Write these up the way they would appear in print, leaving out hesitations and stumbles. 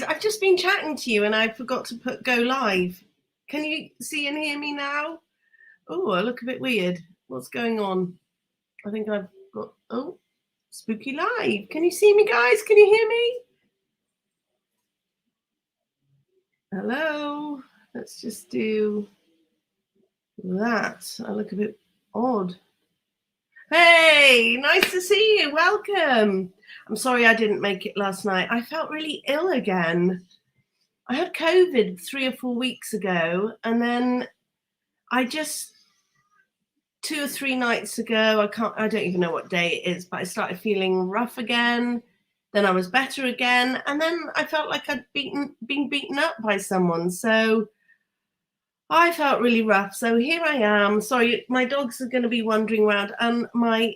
guys, I've just been chatting to you and I forgot to put go live. Can you see and hear me now? Oh, I look a bit weird. What's going on? I think I've got, oh, spooky live. Can you see me, guys? Can you hear me? Hello. Let's just do that. I look a bit odd. Hey, nice to see you. Welcome. I'm sorry I didn't make it last night. I felt really ill again. I had COVID 3 or 4 weeks ago, and then I just 2 or 3 nights ago, I don't even know what day it is, but I started feeling rough again. Then I was better again, and then I felt like I'd been beaten up by someone. So I felt really rough. So here I am. Sorry, my dogs are going to be wandering around, and my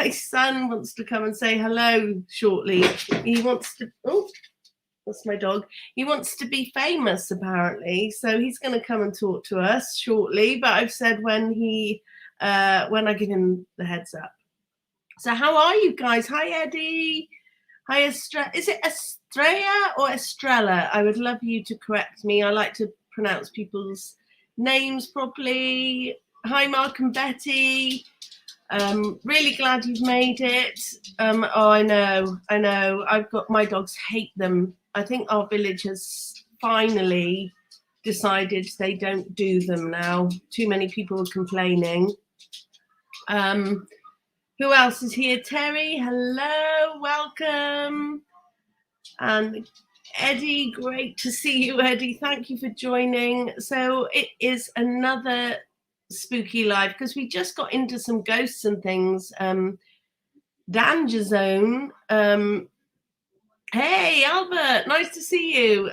son wants to come and say hello shortly. He wants to. Oh, that's my dog. He wants to be famous, apparently. So he's going to come and talk to us shortly. But I've said when I give him the heads up. So how are you guys? Hi, Eddie. Hi, Estrella. Is it Estrella or Estrella? I would love you to correct me. I like to pronounce people's names properly. Hi, Mark and Betty. Really glad you've made it. Oh, I know. I've got, my dogs hate them. I think our village has finally decided they don't do them now. Too many people are complaining. Who else is here? Terry, hello, welcome. And Eddie, great to see you, Eddie. Thank you for joining. So it is another spooky live because we just got into some ghosts and things. Danger Zone. Hey, Albert, nice to see you.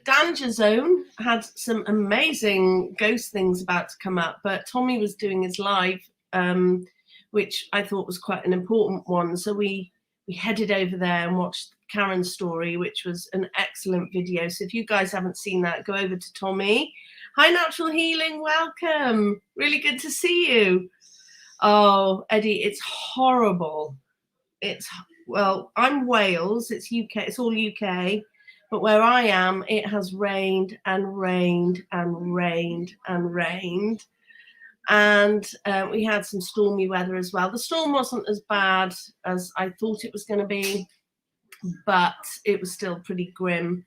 Danger Zone had some amazing ghost things about to come up, but Tommy was doing his live, which I thought was quite an important one. So we headed over there and watched Karen's story, which was an excellent video. So if you guys haven't seen that, go over to Tommy. Hi, Natural Healing, welcome. Really good to see you. Oh, Eddie, it's horrible. Well, I'm Wales, it's UK, it's all UK, but where I am, it has rained and rained and rained and rained. And we had some stormy weather as well. The storm wasn't as bad as I thought it was going to be, but it was still pretty grim.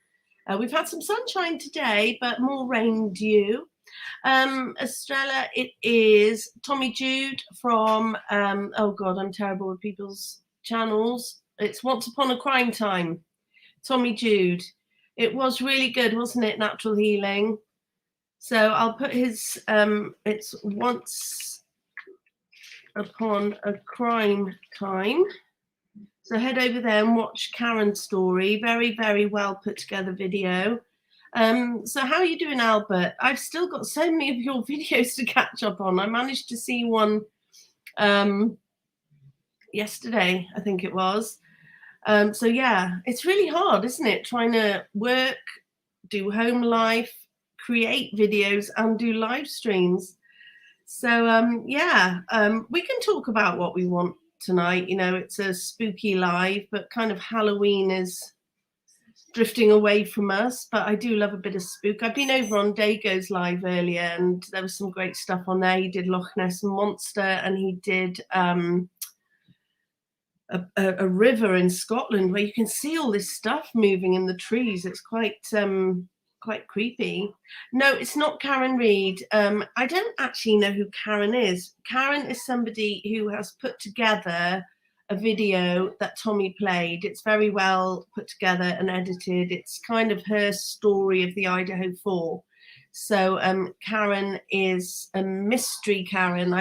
We've had some sunshine today, but more rain due. Estrella, it is Tommy Jude from, oh God, I'm terrible with people's channels. It's Once Upon a Crime Time. Tommy Jude. It was really good, wasn't it? Natural Healing. So I'll put his, it's Once Upon a Crime Time. So head over there and watch Karen's story. Very, very well put together video. So how are you doing, Albert? I've still got so many of your videos to catch up on. I managed to see one yesterday, I think it was. So yeah, it's really hard, isn't it? Trying to work, do home life, create videos and do live streams. So yeah, we can talk about what we want tonight. You know, it's a spooky live, but kind of Halloween is drifting away from us, but I do love a bit of spook. I've been over on Dago's live earlier and there was some great stuff on there. He did Loch Ness Monster and he did a river in Scotland where you can see all this stuff moving in the trees. It's quite creepy. No, it's not Karen Reid. I don't actually know who Karen is. Karen is somebody who has put together a video that Tommy played. It's very well put together and edited. It's kind of her story of the Idaho 4. So Karen is a mystery Karen.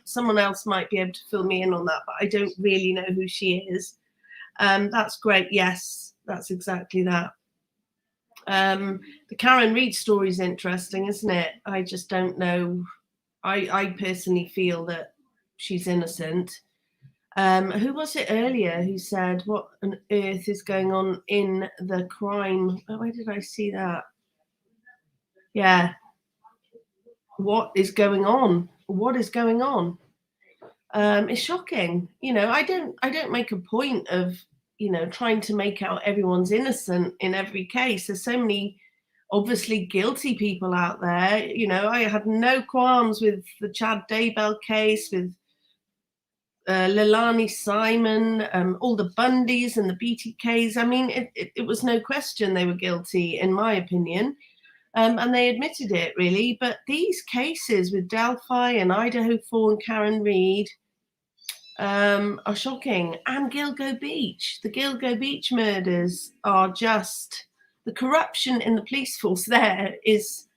Someone else might be able to fill me in on that, but I don't really know who she is. That's great. Yes, that's exactly that. The Karen Reid story is interesting, isn't it? I just don't know. I personally feel that she's innocent. Who was it earlier who said, what on earth is going on in the crime? Oh, where did I see that? Yeah. What is going on? What is going on? It's shocking. You know, I don't make a point of you know, trying to make out everyone's innocent in every case. There's so many obviously guilty people out there. You know, I had no qualms with the Chad Daybell case, with Leilani Simon, all the Bundys and the BTKs. I mean, it was no question they were guilty, in my opinion. And they admitted it, really. But these cases with Delphi and Idaho 4 and Karen Reed are shocking. And Gilgo Beach. The Gilgo Beach murders are just... The corruption in the police force there is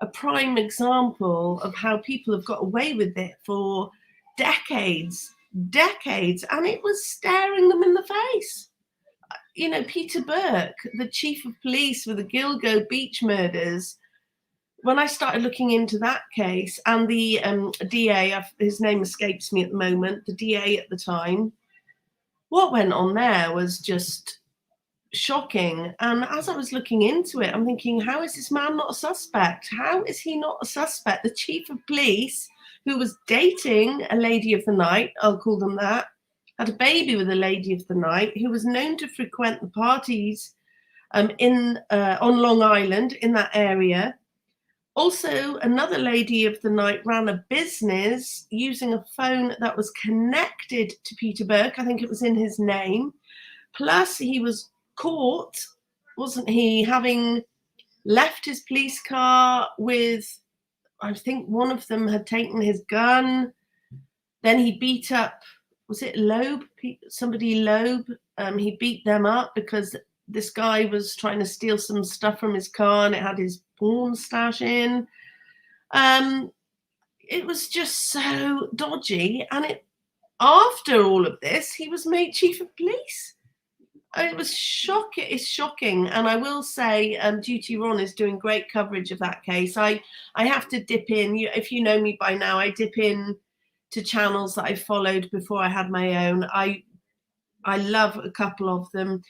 a prime example of how people have got away with it for decades, and it was staring them in the face. You know, Peter Burke, the chief of police for the Gilgo Beach murders, when I started looking into that case, and the DA, his name escapes me at the moment, the DA at the time, what went on there was just shocking. And as I was looking into it, I'm thinking, how is this man not a suspect? How is he not a suspect? The chief of police, who was dating a lady of the night, I'll call them that, had a baby with a lady of the night, who was known to frequent the parties on Long Island, in that area. Also, another lady of the night ran a business using a phone that was connected to Peter Burke. I think it was in his name. Plus, he was caught, wasn't he, having left his police car with, I think one of them had taken his gun. Then he beat up, was it Loeb? Somebody Loeb. He beat them up because this guy was trying to steal some stuff from his car and it had his porn stash in. It was just so dodgy. And after all of this, he was made chief of police. It was shocking. It's shocking. And I will say, Duty Ron is doing great coverage of that case. I have to dip in. If you know me by now, I dip in to channels that I followed before I had my own. I love a couple of them.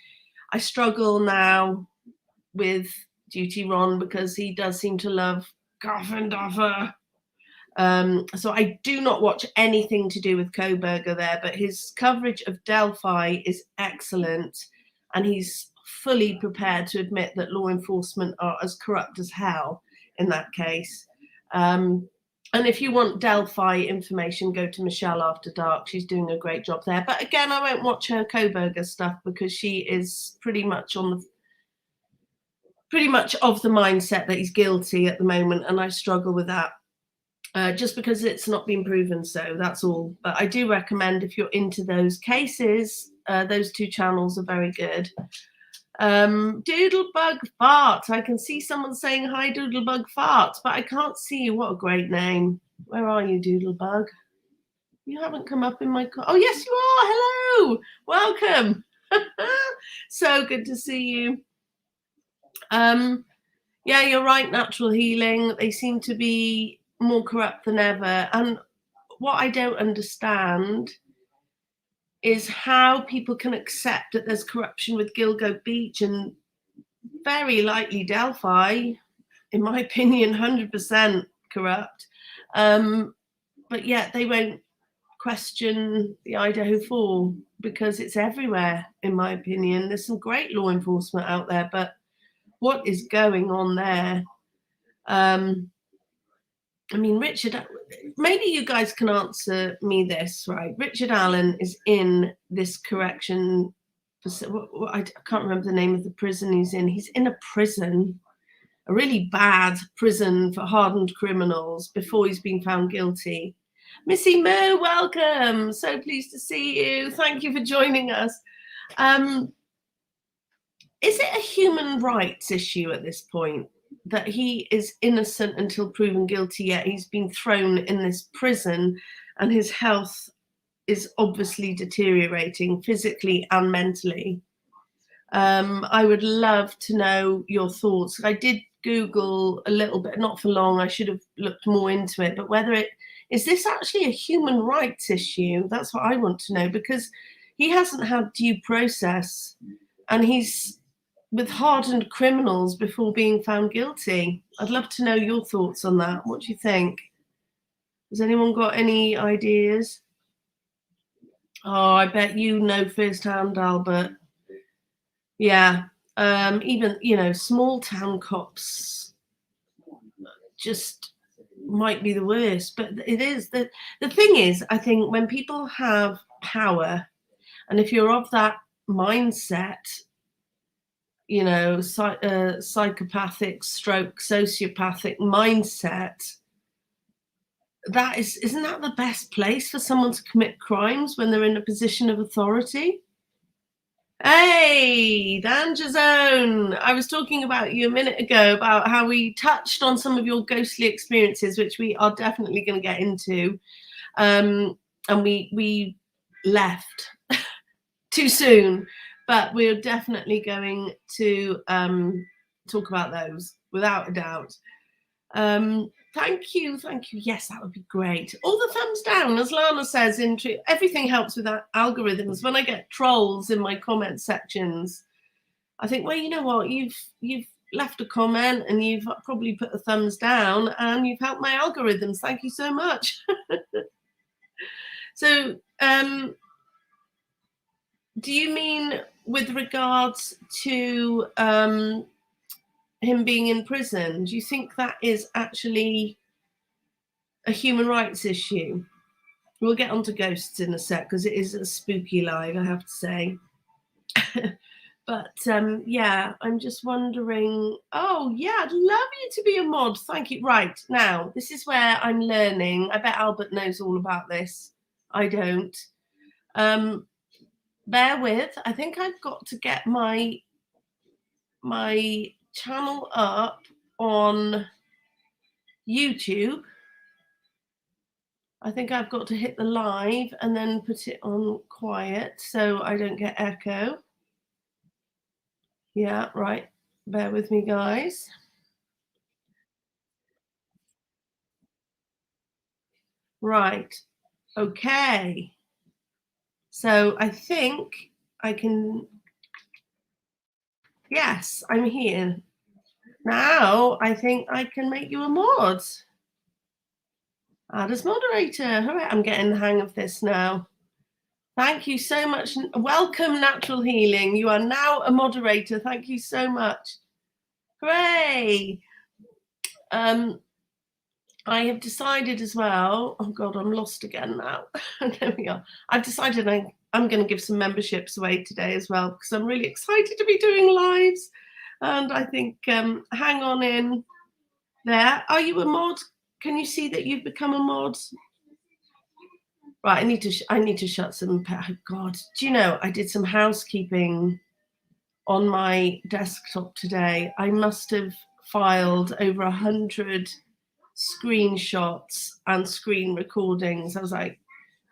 I struggle now with Duty Ron because he does seem to love Coffin Duffer. So I do not watch anything to do with Koberger there, but his coverage of Delphi is excellent, and he's fully prepared to admit that law enforcement are as corrupt as hell in that case. And if you want Delphi information, go to Michelle After Dark. She's doing a great job there. But again, I won't watch her Koberger stuff because she is pretty much of the mindset that he's guilty at the moment, and I struggle with that. Just because it's not been proven, so that's all. But I do recommend, if you're into those cases, those two channels are very good. Doodlebug Fart. I can see someone saying hi, Doodlebug Fart, but I can't see you. What a great name. Where are you, Doodlebug? You haven't come up in my... Oh, yes, you are. Hello. Welcome. So good to see you. Yeah, you're right, Natural Healing. They seem to be more corrupt than ever. And what I don't understand is how people can accept that there's corruption with Gilgo Beach and very likely Delphi, in my opinion, 100% corrupt. But yet they won't question the Idaho 4 because it's everywhere, in my opinion. There's some great law enforcement out there, but what is going on there? I mean, Richard, maybe you guys can answer me this, right? Richard Allen is in this correction. I can't remember the name of the prison he's in. He's in a prison, a really bad prison for hardened criminals before he's been found guilty. Missy Moo, welcome. So pleased to see you. Thank you for joining us. Is it a human rights issue at this point that he is innocent until proven guilty, yet he's been thrown in this prison and his health is obviously deteriorating physically and mentally? I would love to know your thoughts. I did Google a little bit, not for long, I should have looked more into it, but whether is this actually a human rights issue? That's what I want to know, because he hasn't had due process and he's with hardened criminals before being found guilty. I'd love to know your thoughts on that. What do you think? Has anyone got any ideas? Oh, I bet you know firsthand, Albert. Yeah. Even, you know, small town cops just might be the worst, but it is the thing is, I think when people have power, and if you're of that mindset, you know, psychopathic stroke sociopathic mindset, that isn't that the best place for someone to commit crimes, when they're in a position of authority? Hey, Danger Zone. I was talking about you a minute ago about how we touched on some of your ghostly experiences, which we are definitely going to get into. And we left too soon, but we're definitely going to talk about those without a doubt. Thank you. Yes, that would be great. All the thumbs down, as Lana says. Everything helps with that algorithms. When I get trolls in my comment sections, I think, well, you know what? You've left a comment and you've probably put the thumbs down, and you've helped my algorithms. Thank you so much. So, do you mean with regards to him being in prison? Do you think that is actually a human rights issue? We'll get onto ghosts in a sec, because it is a spooky live, I have to say. But yeah, I'm just wondering. Oh yeah, I'd love you to be a mod. Thank you. Right, now this is where I'm learning. I bet Albert knows all about this. I don't. Bear with. I think I've got to get my channel up on YouTube. I think I've got to hit the live and then put it on quiet so I don't get echo. Yeah, right. Bear with me, guys. Right. Okay. So I think I can. Yes, I'm here. Now I think I can make you a mod. Add as moderator. Hooray, I'm getting the hang of this now. Thank you so much. Welcome, Natural Healing. You are now a moderator. Thank you so much. Hooray. I have decided as well. Oh God, I'm lost again now. There we are. I've decided I'm going to give some memberships away today as well, because I'm really excited to be doing lives. And I think hang on in there. Are you a mod? Can you see that you've become a mod? Right, I need to shut some. Oh God, do you know I did some housekeeping on my desktop today? I must have filed over 100 screenshots and screen recordings. I was like,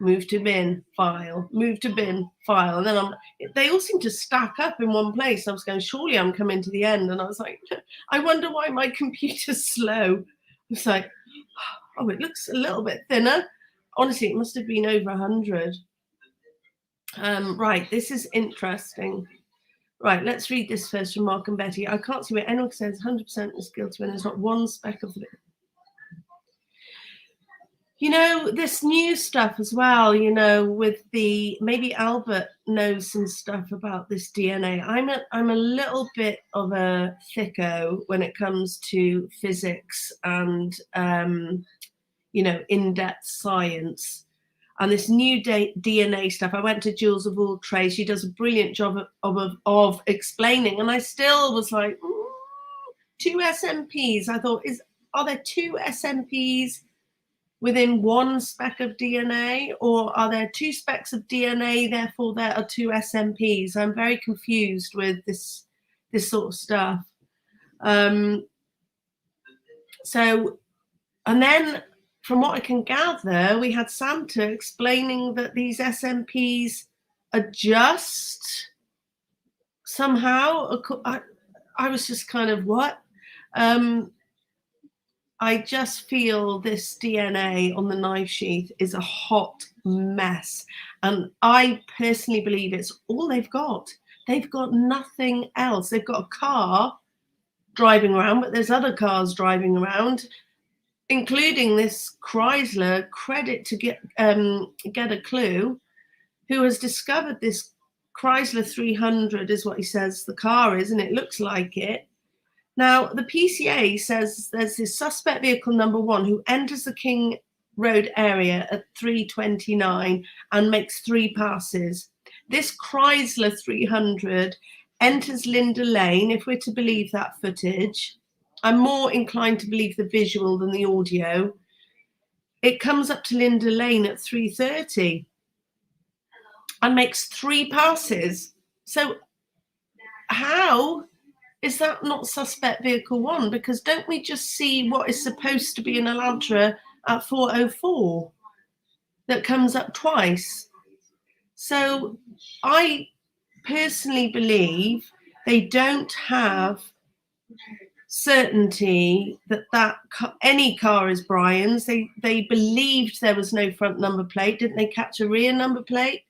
move to bin, file, move to bin, file, and then they all seem to stack up in one place. I was going, surely I'm coming to the end, and I was like, I wonder why my computer's slow. It's like, oh, it looks a little bit thinner. Honestly, it must have been over 100. Right, this is interesting. Right, let's read this first from Mark and Betty. I can't see where anyone says 100% is guilty when there's not one speck of it. You know, this new stuff as well, you know, with maybe Albert knows some stuff about this DNA. I'm a little bit of a thicko when it comes to physics and, you know, in-depth science. And this new DNA stuff, I went to Jules of all trades. She does a brilliant job of explaining. And I still was like, 2 SMPs. I thought, are there 2 SMPs within one speck of DNA, or are there 2 specks of DNA, therefore there are 2 SMPs? I'm very confused with this sort of stuff. So, and then from what I can gather, we had Santa explaining that these SMPs adjust somehow. I was just kind of, what? I just feel this DNA on the knife sheath is a hot mess. And I personally believe it's all they've got. They've got nothing else. They've got a car driving around, but there's other cars driving around, including this Chrysler, credit to get a clue, who has discovered this Chrysler 300 is what he says the car is, and it looks like it. Now, the PCA says there's this suspect vehicle number 1 who enters the King Road area at 3:29 and makes 3 passes. This Chrysler 300 enters Linda Lane, if we're to believe that footage. I'm more inclined to believe the visual than the audio. It comes up to Linda Lane at 3:30 and makes 3 passes. So how is that not suspect vehicle 1? Because don't we just see what is supposed to be an Elantra at 4:04 that comes up twice? So I personally believe they don't have certainty that any car is Brian's. They believed there was no front number plate. Didn't they catch a rear number plate?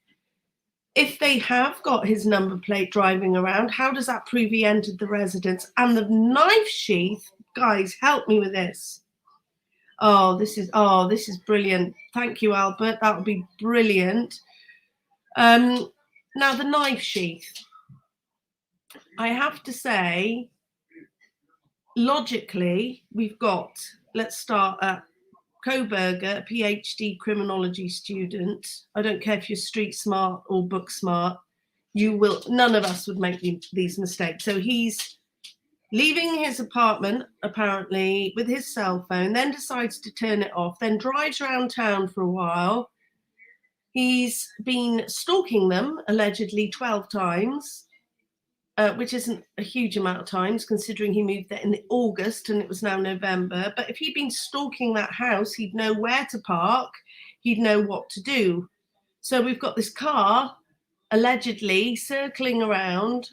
If they have got his number plate driving around, how does that prove he entered the residence? And the knife sheath, guys, help me with this. This is brilliant. Thank you, Albert. That would be brilliant. Now the knife sheath, I have to say, logically, we've got, let's start at Coburger, a PhD criminology student. I don't care if you're street smart or book smart, none of us would make these mistakes. So he's leaving his apartment, apparently, with his cell phone, then decides to turn it off, then drives around town for a while. He's been stalking them, allegedly, 12 times. Which isn't a huge amount of times, considering he moved there in August and it was now November. But if he'd been stalking that house, he'd know where to park, he'd know what to do. So we've got this car, allegedly, circling around,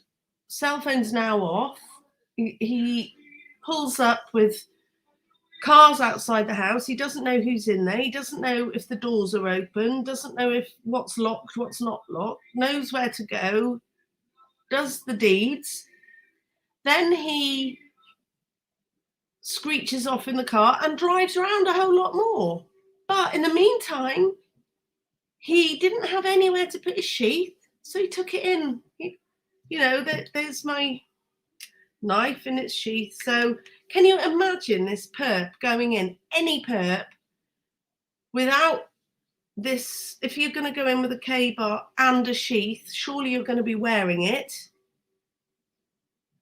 cell phone's now off. He pulls up with cars outside the house. He doesn't know who's in there. He doesn't know if the doors are open, doesn't know if what's locked, what's not locked, knows where to go, does the deeds, then he screeches off in the car and drives around a whole lot more. But in the meantime, he didn't have anywhere to put his sheath, so he took it in. There's my knife in its sheath. So can you imagine this perp going in, any perp, without this? If you're going to go in with a K-bar and a sheath, surely you're going to be wearing it.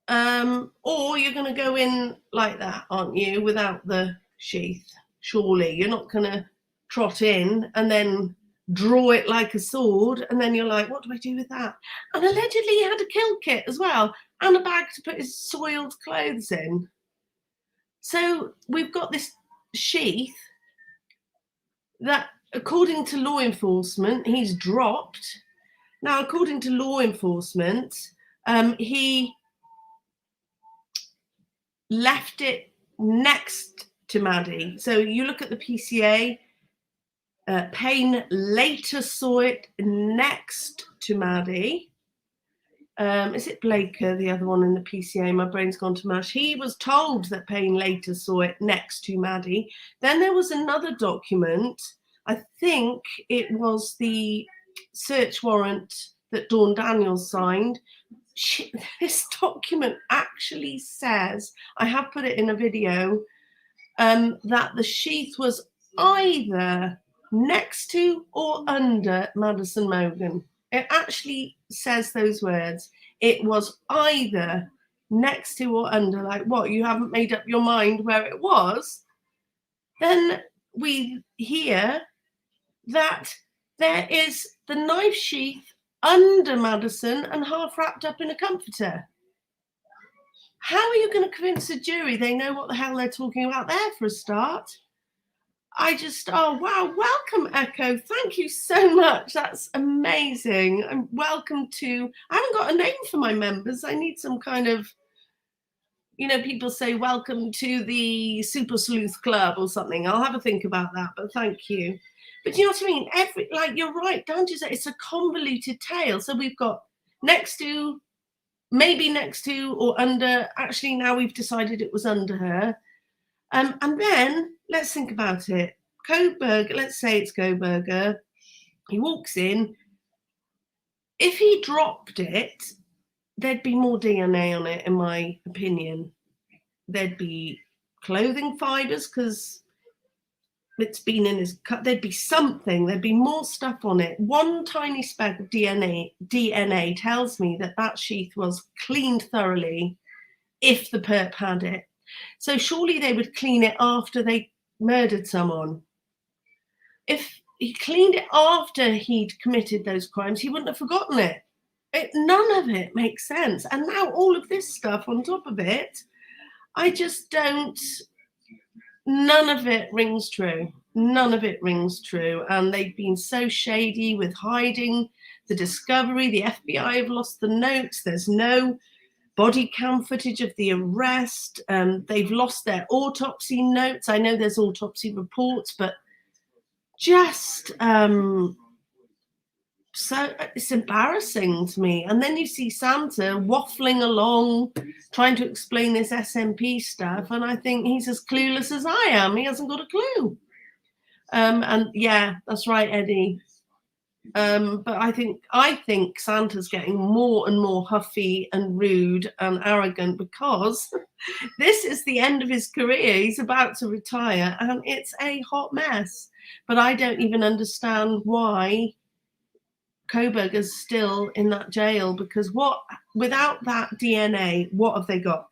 Or you're going to go in like that, aren't you, without the sheath? Surely you're not going to trot in and then draw it like a sword, and then you're like, what do I do with that? And allegedly he had a kill kit as well, and a bag to put his soiled clothes in. So we've got this sheath that, according to law enforcement, he's dropped. Now, according to law enforcement, he left it next to Maddie. So you look at the PCA, Payne later saw it next to Maddie. Is it Blaker, the other one in the PCA? My brain's gone to mush. He was told that Payne later saw it next to Maddie. Then there was another document. I think it was the search warrant that Dawn Daniels signed. This document actually says, I have put it in a video, that the sheath was either next to or under Madison Mogan. It actually says those words. It was either next to or under. Like, what, you haven't made up your mind where it was? Then we hear that there is the knife sheath under Madison and half wrapped up in a comforter. How are you going to convince a jury they know what the hell they're talking about there for a start? Oh, wow. Welcome, Echo. Thank you so much. That's amazing. And welcome to, I haven't got a name for my members. I need some kind of, people say welcome to the Super Sleuth Club or something. I'll have a think about that, but thank you. But you know what I mean? You're right, don't you say? It's a convoluted tale. So we've got next to, maybe next to or under. Actually, now we've decided it was under her. And then let's think about it. Coburger, let's say it's Coburger. He walks in. If he dropped it, there'd be more DNA on it, in my opinion. There'd be clothing fibers because it's been in his cut. There'd be something. There'd be more stuff on it. One tiny speck of DNA tells me that that sheath was cleaned thoroughly if the perp had it. So surely they would clean it after they murdered someone. If he cleaned it after he'd committed those crimes, he wouldn't have forgotten it. None of it makes sense. And now all of this stuff on top of it, I just don't, none of it rings true. None of it rings true. And they've been so shady with hiding the discovery. The FBI have lost the notes. There's no body cam footage of the arrest. They've lost their autopsy notes. I know there's autopsy reports, but just so it's embarrassing to me. And then you see Santa waffling along trying to explain this SMP stuff, and I think he's as clueless as I am. He hasn't got a clue. And yeah, that's right, Eddie. But I think Santa's getting more and more huffy and rude and arrogant because this is the end of his career. He's about to retire and it's a hot mess. But I don't even understand why Coburg is still in that jail, because without that DNA, what have they got?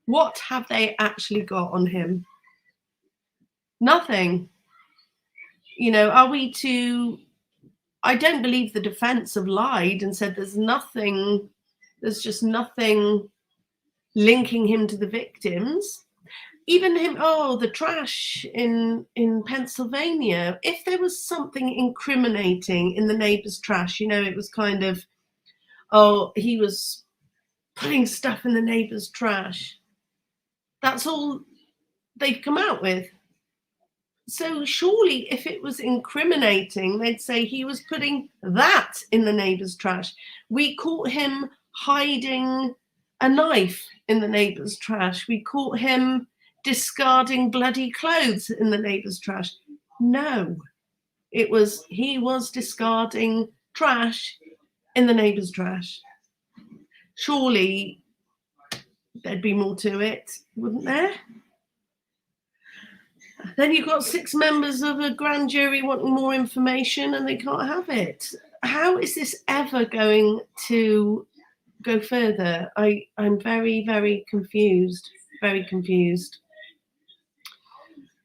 What have they actually got on him? Nothing. You know, are we to... I don't believe the defense have lied and said there's just nothing linking him to the victims. Even him, the trash in Pennsylvania, if there was something incriminating in the neighbor's trash, you know, it was kind of, he was putting stuff in the neighbor's trash. That's all they've come out with. So surely if it was incriminating, they'd say he was putting that in the neighbor's trash. We caught him hiding a knife in the neighbor's trash. We caught him discarding bloody clothes in the neighbor's trash. No, he was discarding trash in the neighbor's trash. Surely there'd be more to it, wouldn't there? Then you've got 6 members of a grand jury wanting more information and they can't have it. How is this ever going to go further? I'm very, very confused. Very confused.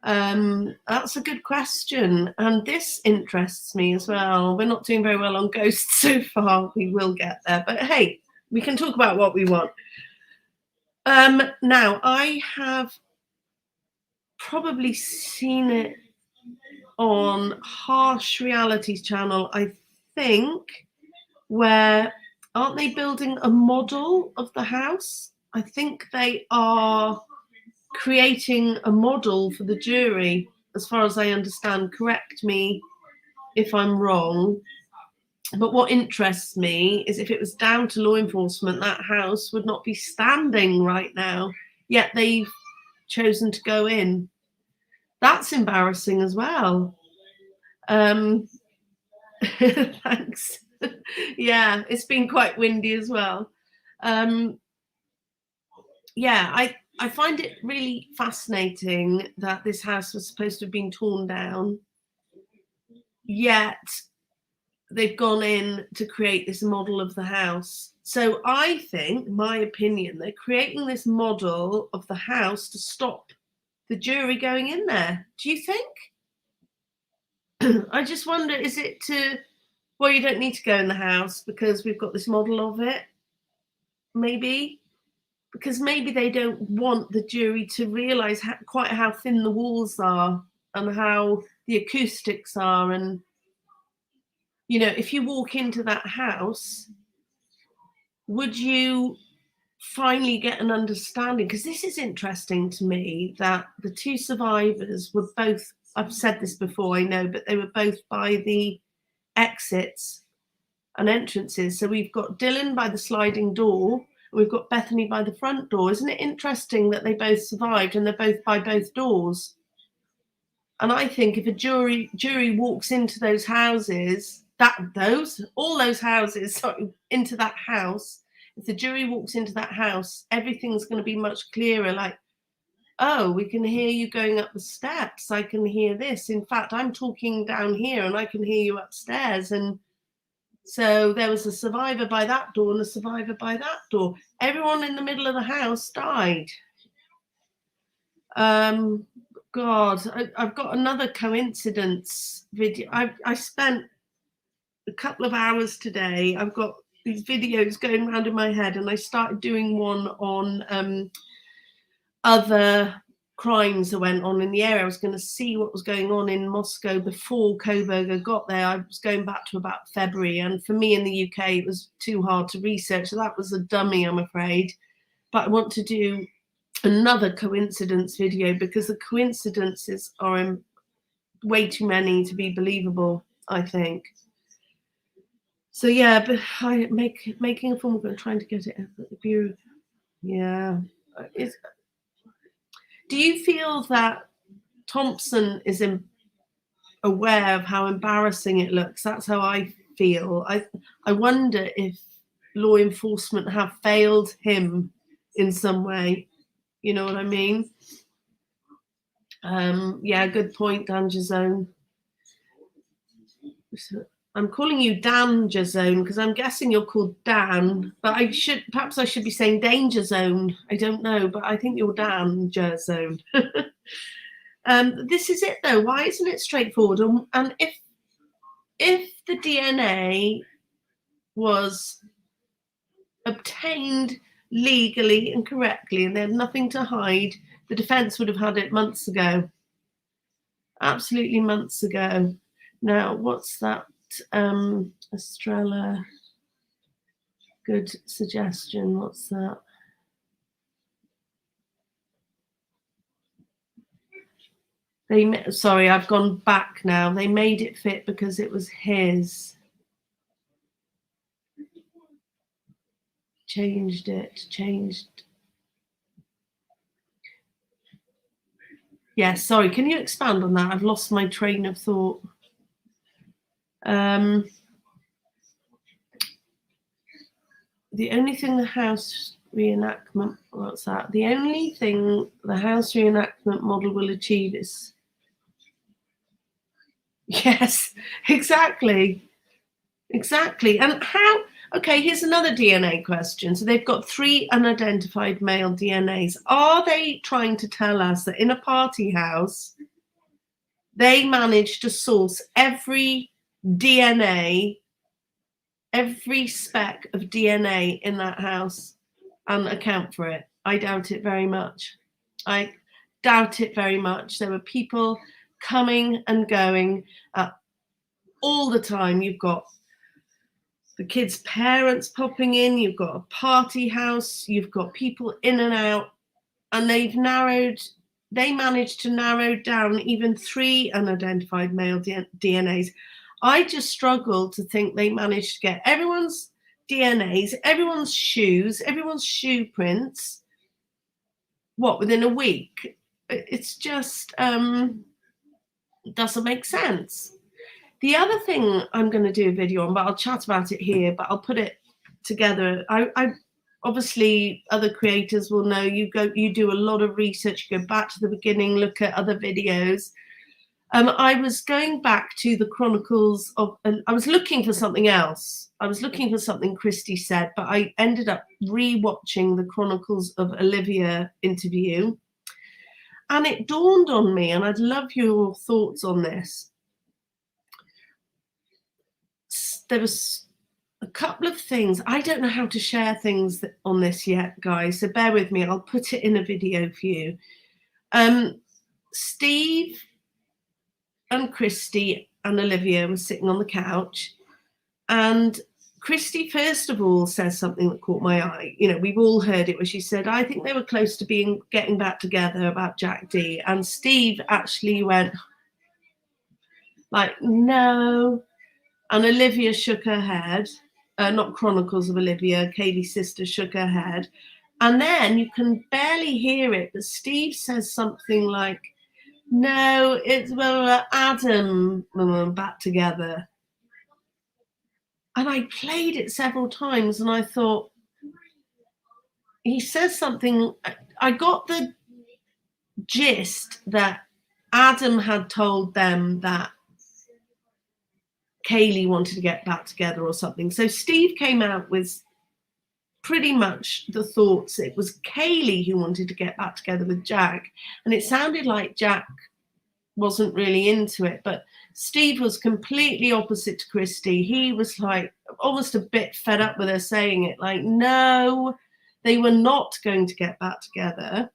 That's a good question. And this interests me as well. We're not doing very well on ghosts so far. We will get there. But hey, we can talk about what we want. Now, I have probably seen it on Harsh Reality's channel, I think, where, aren't they building a model of the house? I think they are creating a model for the jury, as far as I understand. Correct me if I'm wrong. But what interests me is if it was down to law enforcement, that house would not be standing right now, yet they've chosen to go in. That's embarrassing as well. Thanks. Yeah, it's been quite windy as well. Yeah, I find it really fascinating that this house was supposed to have been torn down, yet they've gone in to create this model of the house. So I think, my opinion, they're creating this model of the house to stop the jury going in there. Do you think? I just wonder, is it to, well, you don't need to go in the house because we've got this model of it? Maybe. Because maybe they don't want the jury to realise quite how thin the walls are and how the acoustics are. And, you know, if you walk into that house, would you finally get an understanding? Because this is interesting to me, that the 2 survivors were both, I've said this before, I know, but they were both by the exits and entrances. So we've got Dylan by the sliding door, and we've got Bethany by the front door. Isn't it interesting that they both survived and they're both by both doors? And I think if a jury walks into those houses all those houses, into that house, if the jury walks into that house, everything's going to be much clearer. Like, oh, we can hear you going up the steps. I can hear this. In fact, I'm talking down here and I can hear you upstairs. And so there was a survivor by that door and a survivor by that door. Everyone in the middle of the house died. God, I've got another coincidence video. I spent a couple of hours today. I've got these videos going around in my head, and I started doing one on other crimes that went on in the area. I was going to see what was going on in Moscow before Koberger got there. I was going back to about February, and for me in the UK, it was too hard to research. So that was a dummy, I'm afraid. But I want to do another coincidence video because the coincidences are way too many to be believable, I think. So yeah, but making a film, we're trying to get it at the Bureau. Yeah. Do you feel that Thompson is aware of how embarrassing it looks? That's how I feel. I wonder if law enforcement have failed him in some way. You know what I mean? Yeah, good point, Danger Zone. I'm calling you Danger Zone because I'm guessing you're called Dan, but perhaps I should be saying Danger Zone. I don't know, but I think you're Danger Zone. This is it though. Why isn't it straightforward? And if the DNA was obtained legally and correctly and they had nothing to hide, the defense would have had it months ago. Absolutely months ago. Now, what's that? Estrella, good suggestion. What's that? Sorry, I've gone back now. They made it fit because it was his. Changed. Yeah, sorry, can you expand on that? I've lost my train of thought. The only thing the House reenactment, what's that? The only thing the House reenactment model will achieve is... Yes, exactly. And how... Okay, here's another DNA question. So they've got 3 unidentified male DNAs. Are they trying to tell us that in a party house, they managed to source every DNA, every speck of DNA in that house and account for it? I doubt it very much. I doubt it very much. There were people coming and going all the time. You've got the kids' parents popping in, you've got a party house, you've got people in and out, and they managed to narrow down even 3 unidentified male DNAs. I just struggle to think they managed to get everyone's DNAs, everyone's shoes, everyone's shoe prints, within a week? It's just, doesn't make sense. The other thing I'm going to do a video on, but I'll chat about it here, but I'll put it together. I obviously, other creators will know you do a lot of research, you go back to the beginning, look at other videos. I was going back to the chronicles of, I was looking for something else. I was looking for something Christy said, but I ended up re-watching the Chronicles of Olivia interview. And it dawned on me, and I'd love your thoughts on this. There was a couple of things. I don't know how to share things on this yet, guys, so bear with me. I'll put it in a video for you. Steve and Christy and Olivia were sitting on the couch, and Christy, first of all, says something that caught my eye. You know, we've all heard it, where she said, I think they were close to getting back together about Jack D. And Steve actually went, like, no. And Olivia shook her head. Not Chronicles of Olivia, Kaylee's sister shook her head. And then you can barely hear it, but Steve says something like, no, it's Adam back together. And I played it several times and I thought, he says something. I got the gist that Adam had told them that Kaylee wanted to get back together or something. So Steve came out with pretty much the thoughts it was Kaylee who wanted to get back together with Jack. And it sounded like Jack wasn't really into it, but Steve was completely opposite to Christy. He was like almost a bit fed up with her saying it, like, no, they were not going to get back together.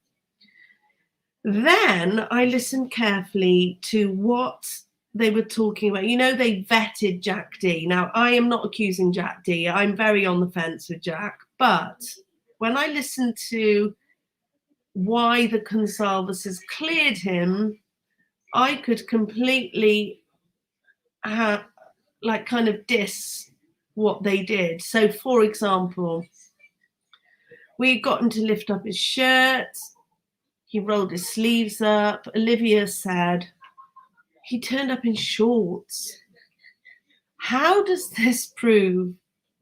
Then I listened carefully to what they were talking about. You know, they vetted Jack D. Now, I am not accusing Jack D. I'm very on the fence with Jack. But when I listened to why the Consalvases cleared him, I could completely kind of diss what they did. So, for example, we got him to lift up his shirt. He rolled his sleeves up. Olivia said he turned up in shorts. How does this prove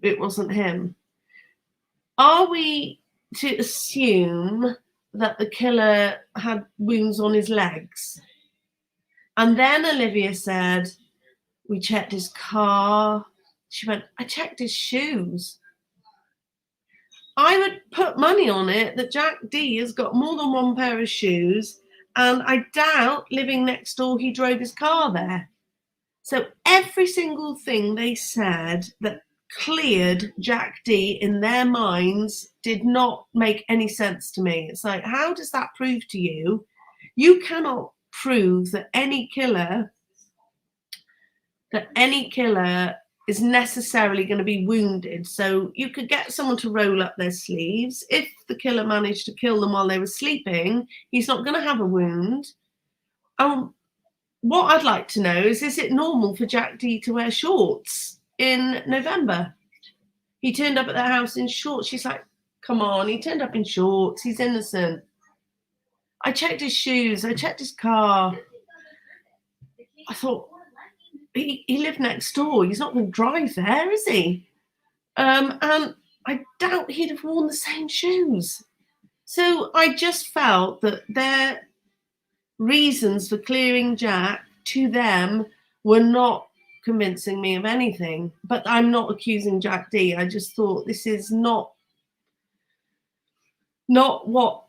it wasn't him? Are we to assume that the killer had wounds on his legs? And then Olivia said, we checked his car. She went, I checked his shoes. I would put money on it that Jack D has got more than one pair of shoes, and I doubt living next door he drove his car there. So every single thing they said that cleared Jack D in their minds did not make any sense to me. It's like, how does that prove to you? You cannot prove that any killer is necessarily going to be wounded. So you could get someone to roll up their sleeves. If the killer managed to kill them while they were sleeping, he's not going to have a wound. What I'd like to know is it normal for Jack D to wear shorts in November? He turned up at their house in shorts. She's like, come on, he turned up in shorts. He's innocent. I checked his shoes. I checked his car. I thought, he lived next door. He's not going to drive there, is he? And I doubt he'd have worn the same shoes. So I just felt that their reasons for clearing Jack to them were not convincing me of anything. But I'm not accusing Jack D. I just thought this is not what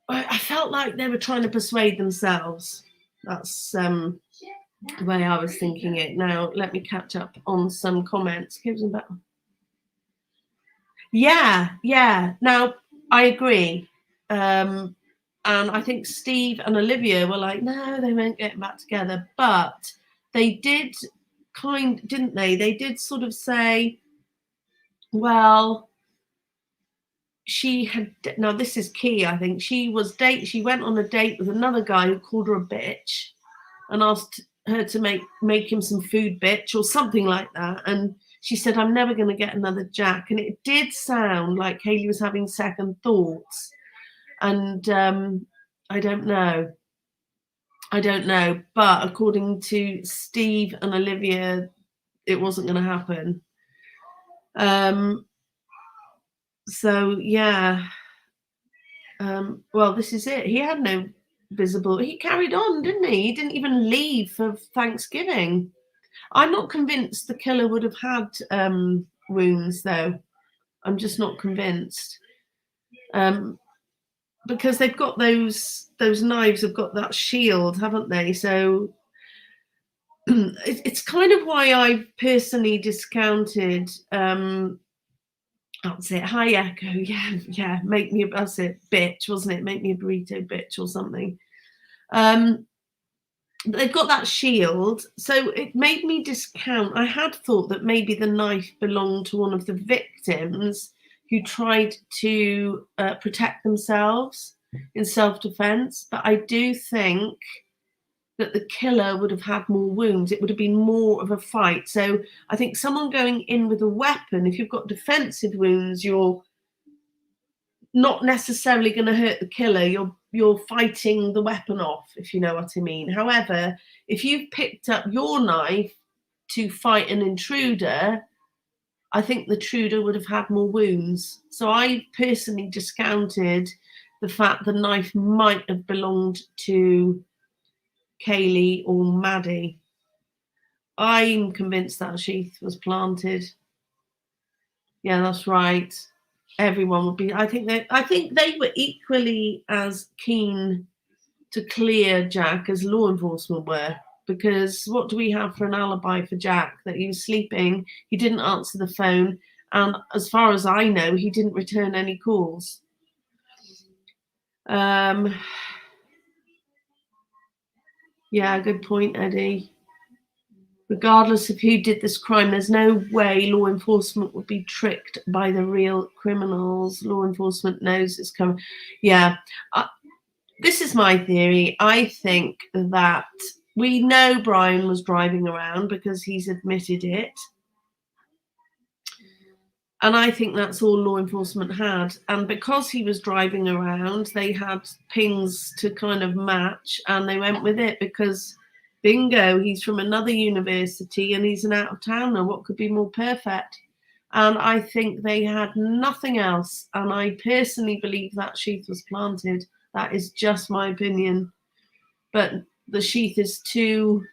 I felt like they were trying to persuade themselves. That's the way I was thinking it. Now, let me catch up on some comments. Yeah. Now, I agree. And I think Steve and Olivia were like, no, they won't get back together. But they did didn't they? They did sort of say, well, now this is key, I think. She went on a date with another guy who called her a bitch and asked her to make him some food, bitch, or something like that. And she said, I'm never going to get another Jack. And it did sound like Hayley was having second thoughts. And I don't know. But according to Steve and Olivia, it wasn't going to happen. So, yeah. Well, this is it. He had no visible. He carried on, didn't he? He didn't even leave for Thanksgiving. I'm not convinced the killer would have had wounds, though. I'm just not convinced. Because they've got those knives have got that shield, haven't they? So it's kind of why I personally discounted that's it. Hi, Echo. Yeah. Make me that's it, bitch, wasn't it? Make me a burrito, bitch, or something. They've got that shield, so it made me discount. I had thought that maybe the knife belonged to one of the victims who tried to protect themselves in self-defense, but I do think that the killer would have had more wounds. It would have been more of a fight. So I think someone going in with a weapon, if you've got defensive wounds, you're not necessarily going to hurt the killer. You're fighting the weapon off, if you know what I mean. However, if you've picked up your knife to fight an intruder, I think the Trudeau would have had more wounds. So I personally discounted the fact the knife might have belonged to Kaylee or Maddie. I'm convinced that sheath was planted. Yeah, that's right. Everyone would be. I think they were equally as keen to clear Jack as law enforcement were, because what do we have for an alibi for Jack? That he was sleeping, he didn't answer the phone, and as far as I know, he didn't return any calls. Yeah, good point, Eddie. Regardless of who did this crime, there's no way law enforcement would be tricked by the real criminals. Law enforcement knows it's coming. Yeah, this is my theory. I think that we know Brian was driving around because he's admitted it. And I think that's all law enforcement had. And because he was driving around, they had pings to kind of match, and they went with it because bingo, he's from another university and he's an out-of-towner. What could be more perfect? And I think they had nothing else. And I personally believe that sheath was planted. That is just my opinion. But the sheath is too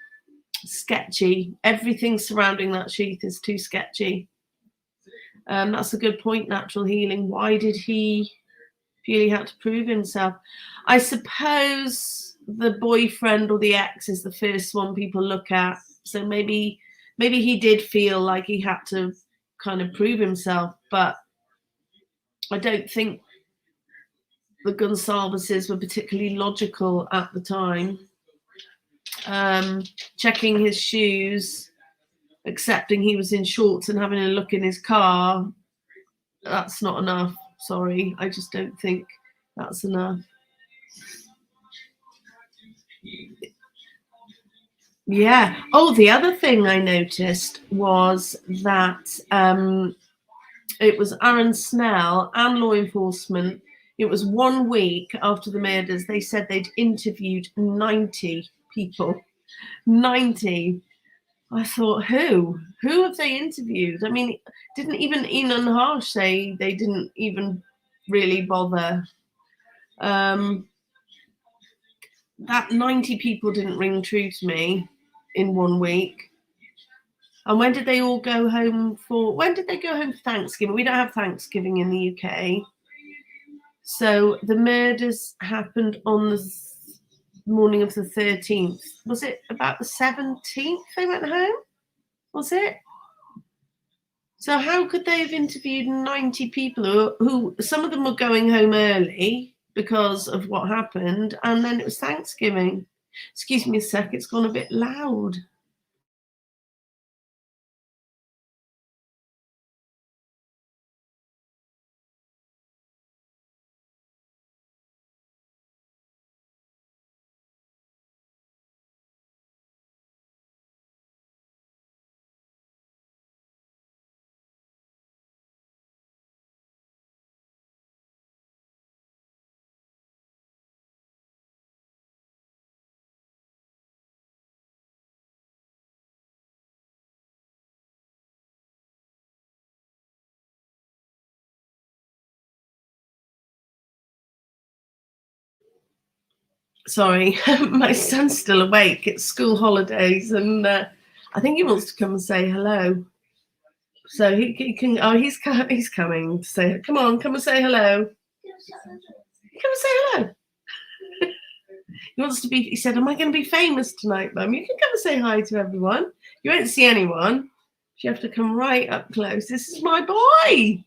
sketchy. Everything surrounding that sheath is too sketchy. That's a good point, natural healing. Why did he feel he had to prove himself? I suppose the boyfriend or the ex is the first one people look at. So maybe he did feel like he had to kind of prove himself, but I don't think the Gonsalveses were particularly logical at the time. Checking his shoes, accepting he was in shorts and having a look in his car, that's not enough. Sorry, I just don't think that's enough. Yeah. Oh, the other thing I noticed was that it was Aaron Snell and law enforcement. It was 1 week after the murders. They said they'd interviewed 90 people. 90. I thought, who have they interviewed? I mean, didn't even Ian and Harsh say they didn't even really bother? That 90 people didn't ring true to me in 1 week. And when did they all go home for? When did they go home for Thanksgiving? We don't have Thanksgiving in the UK. So the murders happened on the morning of the 13th. Was it about the 17th they went home? Was it? So how could they have interviewed 90 people who some of them were going home early because of what happened, and then it was Thanksgiving? Excuse me a sec, it's gone a bit loud. Sorry, my son's still awake. It's school holidays, and I think he wants to come and say hello. So he can. Oh, he's coming to say. Come on, come and say hello. Come and say hello. He wants to be. He said, "Am I going to be famous tonight, Mum? You can come and say hi to everyone. You won't see anyone. You have to come right up close. This is my boy."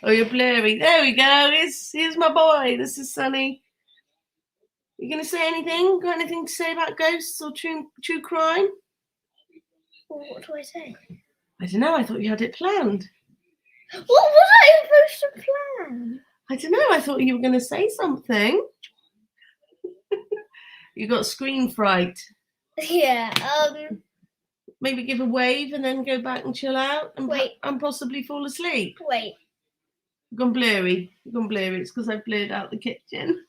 Oh, you're blurry. There we go. Here's my boy. This is Sonny. You going to say anything? Got anything to say about ghosts or true crime? Well, what do I say? I don't know. I thought you had it planned. What was I supposed to plan? I don't know. I thought you were going to say something. You got screen fright. Yeah. Maybe give a wave and then go back and chill out and possibly fall asleep. Wait. You've gone blurry. It's because I've blurred out the kitchen.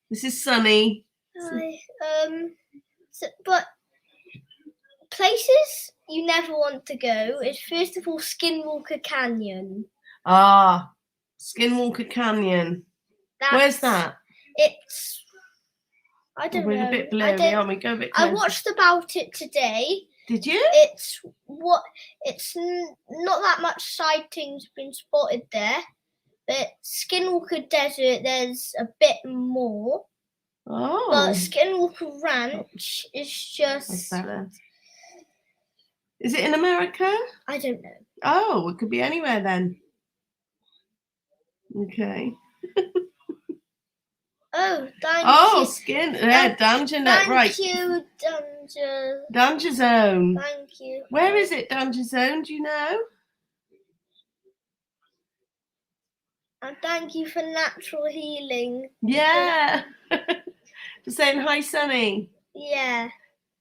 This is Sunny. But places you never want to go is, first of all, Skinwalker Canyon. Ah, Skinwalker Canyon. Where's that? It's, I don't We're know. a bit blurry, aren't we? Go a bit closer. I watched about it today. Did you? It's not that much sightings been spotted there, but Skinwalker Desert there's a bit more. Oh. But Skinwalker Ranch is just. That's better. Is it in America? I don't know. Oh, it could be anywhere then. Okay. Oh, thank you. Danger Net, right. Thank you, Danger. Danger Zone. Thank you. Where is it, Danger Zone? Do you know? And thank you for natural healing. Yeah. For saying hi, Sonny. Yeah.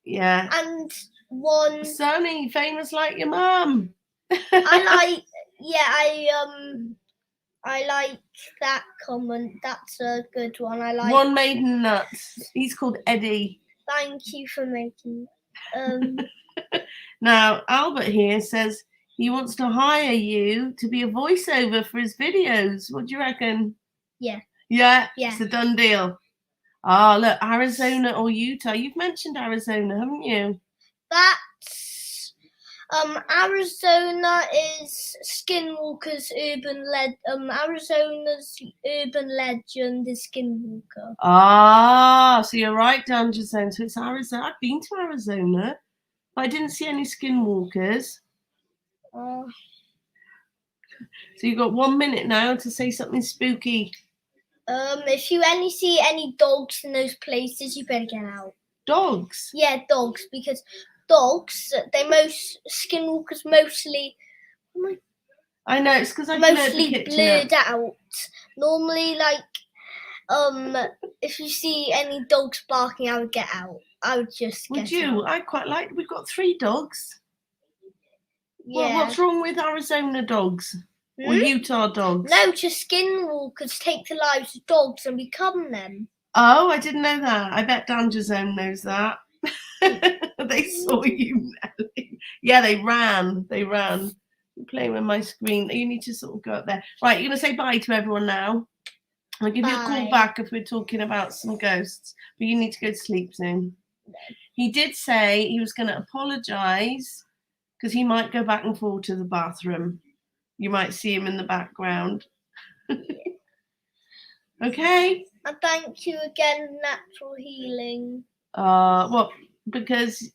Yeah. And one. Sonny, famous like your mum. I like that comment. That's a good one. I like One maiden nuts. He's called Eddie. Thank you for making. Now Albert here says he wants to hire you to be a voiceover for his videos. What do you reckon? Yeah. Yeah. Yeah. It's a done deal. Ah, look, Arizona or Utah. You've mentioned Arizona, haven't you? That's Arizona is Skinwalker's Arizona's urban legend is Skinwalker. Ah, so you're right, Danger Zone. So it's Arizona. I've been to Arizona, but I didn't see any skinwalkers. So you've got 1 minute now to say something spooky. If you see any dogs in those places, you better get out. Dogs? Yeah, dogs, because dogs, skinwalkers mostly. I know, it's because I mostly blurred out. Normally, if you see any dogs barking, I would get out. I would just get out. Would you? I quite like. We've got 3 dogs. Yeah. Well, what's wrong with Arizona dogs? Or Utah dogs? No, just skinwalkers take the lives of dogs and become them. Oh, I didn't know that. I bet Danger Zone knows that. They saw you, Nelly. Yeah, they ran. I'm playing with my screen. You need to sort of go up there. Right, you're going to say bye to everyone now. I'll give you a call back if we're talking about some ghosts. But you need to go to sleep soon. He did say he was going to apologise because he might go back and forth to the bathroom. You might see him in the background. Okay? And thank you again, natural healing. What? Because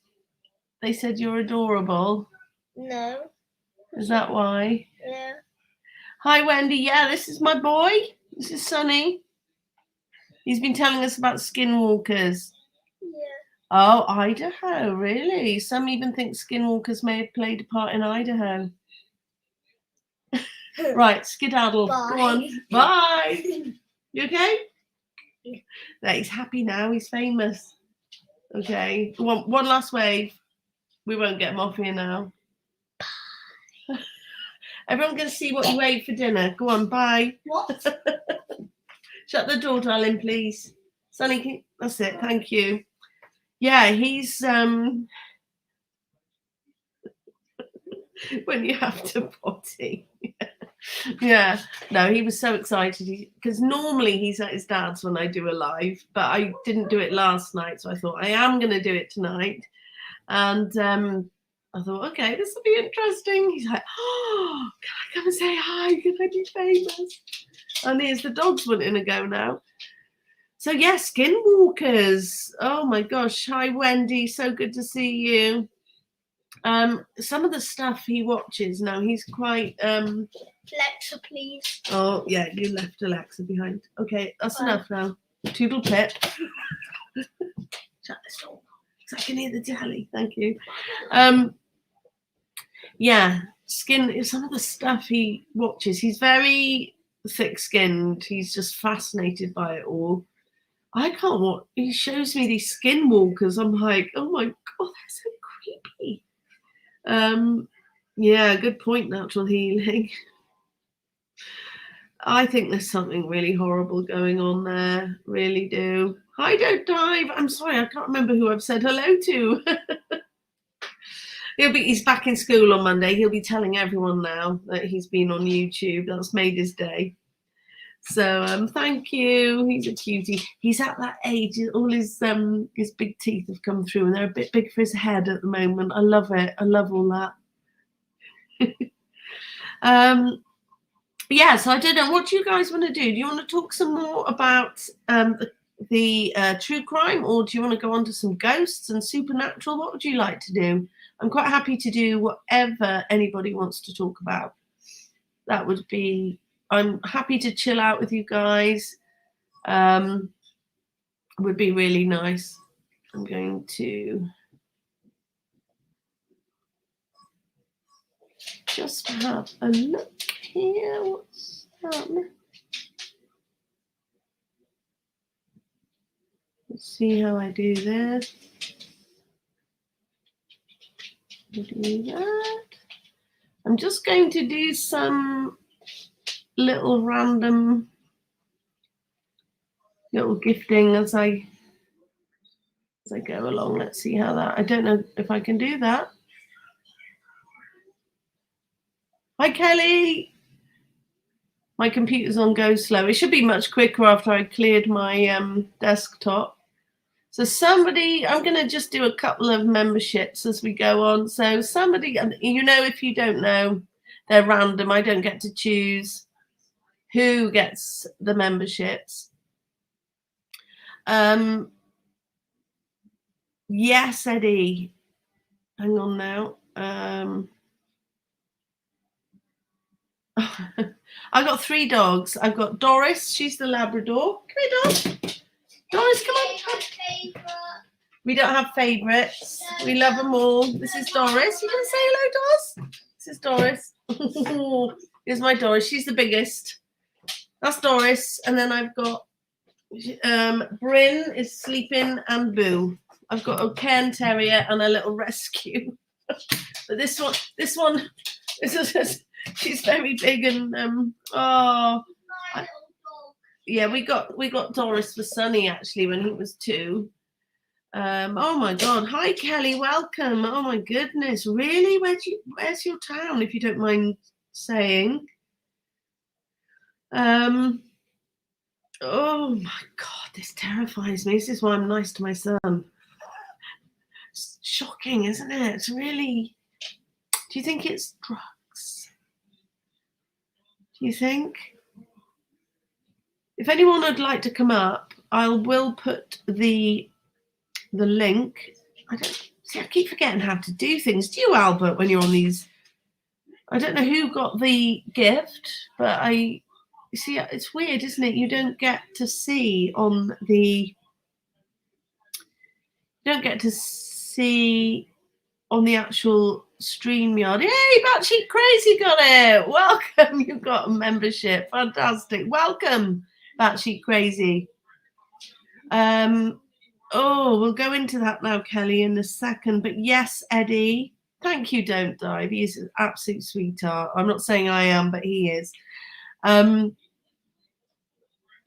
they said you're adorable? No. Is that why? Yeah. Hi, Wendy. Yeah, this is my boy. This is Sonny. He's been telling us about skinwalkers. Yeah. Oh, Idaho, really? Some even think skinwalkers may have played a part in Idaho. Right, skedaddle. Bye. Go on. Bye. You okay? Yeah. No, he's happy now. He's famous. Okay. One last wave. We won't get him off here now. Bye. Everyone can see what you ate for dinner. Go on. Bye. What? Shut the door, darling, please. Sonny, that's it. Thank you. Yeah, he's when you have to potty. Yeah, no, he was so excited because normally he's at his dad's when I do a live, but I didn't do it last night, so I thought I am going to do it tonight. And I thought, okay, this will be interesting. He's like, oh, can I come and say hi? Can I be famous? And here's the dogs wanting to go now. So yeah, skinwalkers. Oh my gosh. Hi, Wendy. So good to see you. Some of the stuff he watches now, he's quite Alexa, please. Oh yeah, you left Alexa behind. Okay, that's enough now. Toodle pip. Shut this door so I can hear the telly. Thank you. Yeah, some of the stuff he watches, he's very thick-skinned. He's just fascinated by it all. I can't watch. He shows me these skinwalkers. I'm like, oh my god, they're so creepy. Yeah, good point, natural healing. I think there's something really horrible going on there. Really do. Hi, Don't Dive. I'm sorry, I can't remember who I've said hello to. He's back in school on Monday. He'll be telling everyone now that he's been on YouTube. That's made his day. So thank you. He's a cutie. He's at that age. All his big teeth have come through, and they're a bit big for his head at the moment. I love it. I love all that. Yeah, so I don't know. What do you guys want to do? Do you want to talk some more about the true crime, or do you want to go on to some ghosts and supernatural? What would you like to do? I'm quite happy to do whatever anybody wants to talk about. That would be, I'm happy to chill out with you guys. Would be really nice. I'm going to just have a look here. What's that? Let's see how I do this. Do that. I'm just going to do some little random little gifting as I go along. Let's see how that. I don't know if I can do that. Hi, Kelly. My computer's on go slow. It should be much quicker after I cleared my desktop. So somebody, I'm going to just do a couple of memberships as we go on. So somebody, you know, if you don't know, they're random. I don't get to choose who gets the memberships. Yes, Eddie. Hang on now. I've got 3 dogs. I've got Doris. She's the Labrador. Come here, dog. Doris, come on. We don't have favourites. We love them all. This is Doris. You can say hello, Doris. This is Doris. Here's my Doris. She's the biggest. That's Doris. And then I've got Bryn is sleeping and Boo. I've got a Cairn Terrier and a little rescue. But this one, she's very big and yeah, we got Doris for Sonny actually when he was 2. Oh my God! Hi Kelly, welcome. Oh my goodness, really? Where's your town, if you don't mind saying? Oh my God, this terrifies me. This is why I'm nice to my son. It's shocking, isn't it? It's really. Do you think it's drugs? Do you think? If anyone would like to come up, I will put the link. I don't see. I keep forgetting how to do things. Do you, Albert, when you're on these? I don't know who got the gift, but I see. It's weird, isn't it? You don't get to see on the. You don't get to see on the actual StreamYard. Hey, Batshit Crazy got it. Welcome. You've got a membership. Fantastic. Welcome, Batshit Crazy. Oh, we'll go into that now, Kelly, in a second. But yes, Eddie, thank you. Don't dive. He's an absolute sweetheart. I'm not saying I am, but he is.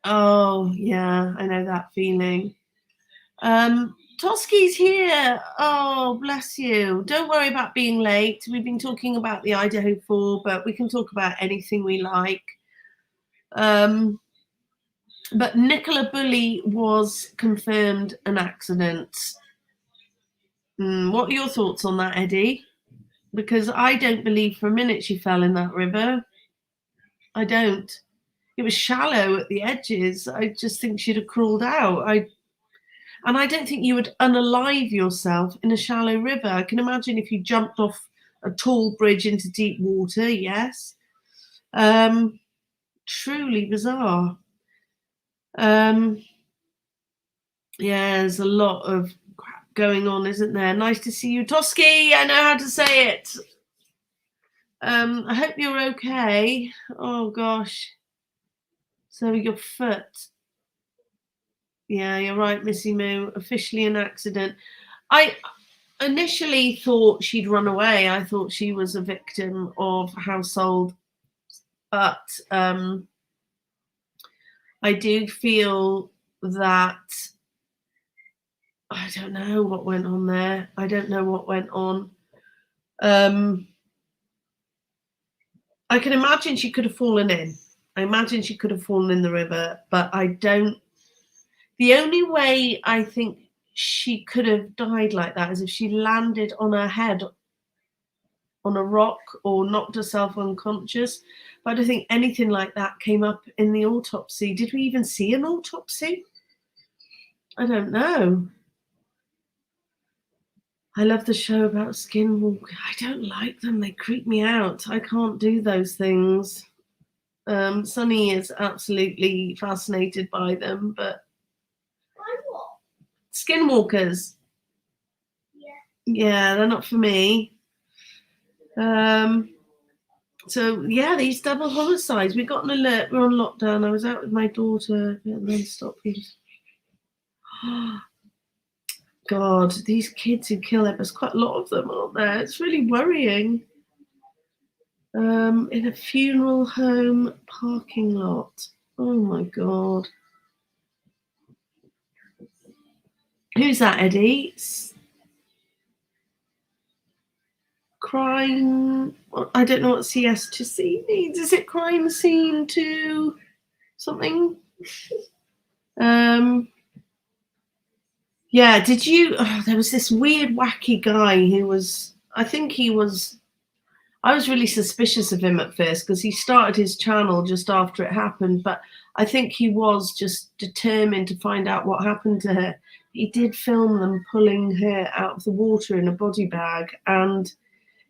Oh, yeah, I know that feeling. Toski's here. Oh, bless you. Don't worry about being late. We've been talking about the Idaho 4, but we can talk about anything we like. But Nicola Bulley was confirmed an accident. What are your thoughts on that, Eddie? Because I don't believe for a minute she fell in that river. I don't. It was shallow at the edges. I just think she'd have crawled out. And I don't think you would unalive yourself in a shallow river. I can imagine if you jumped off a tall bridge into deep water, yes. Truly bizarre. Yeah, there's a lot of crap going on, isn't there? Nice to see you, Toski. I know how to say it. I hope you're okay. Oh gosh. So your foot. Yeah, you're right, Missy Moo. Officially an accident. I initially thought she'd run away. I thought she was a victim of household, but I do feel that I don't know what went on there. I don't know what went on. I can imagine she could have fallen in. I imagine she could have fallen in the river, but I don't. The only way I think she could have died like that is if she landed on her head on a rock or knocked herself unconscious. But I don't think anything like that came up in the autopsy. Did we even see an autopsy? I don't know. I love the show about skinwalkers. I don't like them. They creep me out. I can't do those things. Sunny is absolutely fascinated by them, but what? skinwalkers. Yeah, they're not for me. So yeah, these double homicides. We got an alert. We're on lockdown. I was out with my daughter and then stopped. God, these kids who kill them, there's quite a lot of them, aren't there? It's really worrying. In a funeral home parking lot. Oh my God. Who's that, Eddie? Crime. I don't know what CS to C means. Is it crime scene to something? Yeah, did you? Oh, there was this weird, wacky guy who was. I was really suspicious of him at first because he started his channel just after it happened, but I think he was just determined to find out what happened to her. He did film them pulling her out of the water in a body bag, and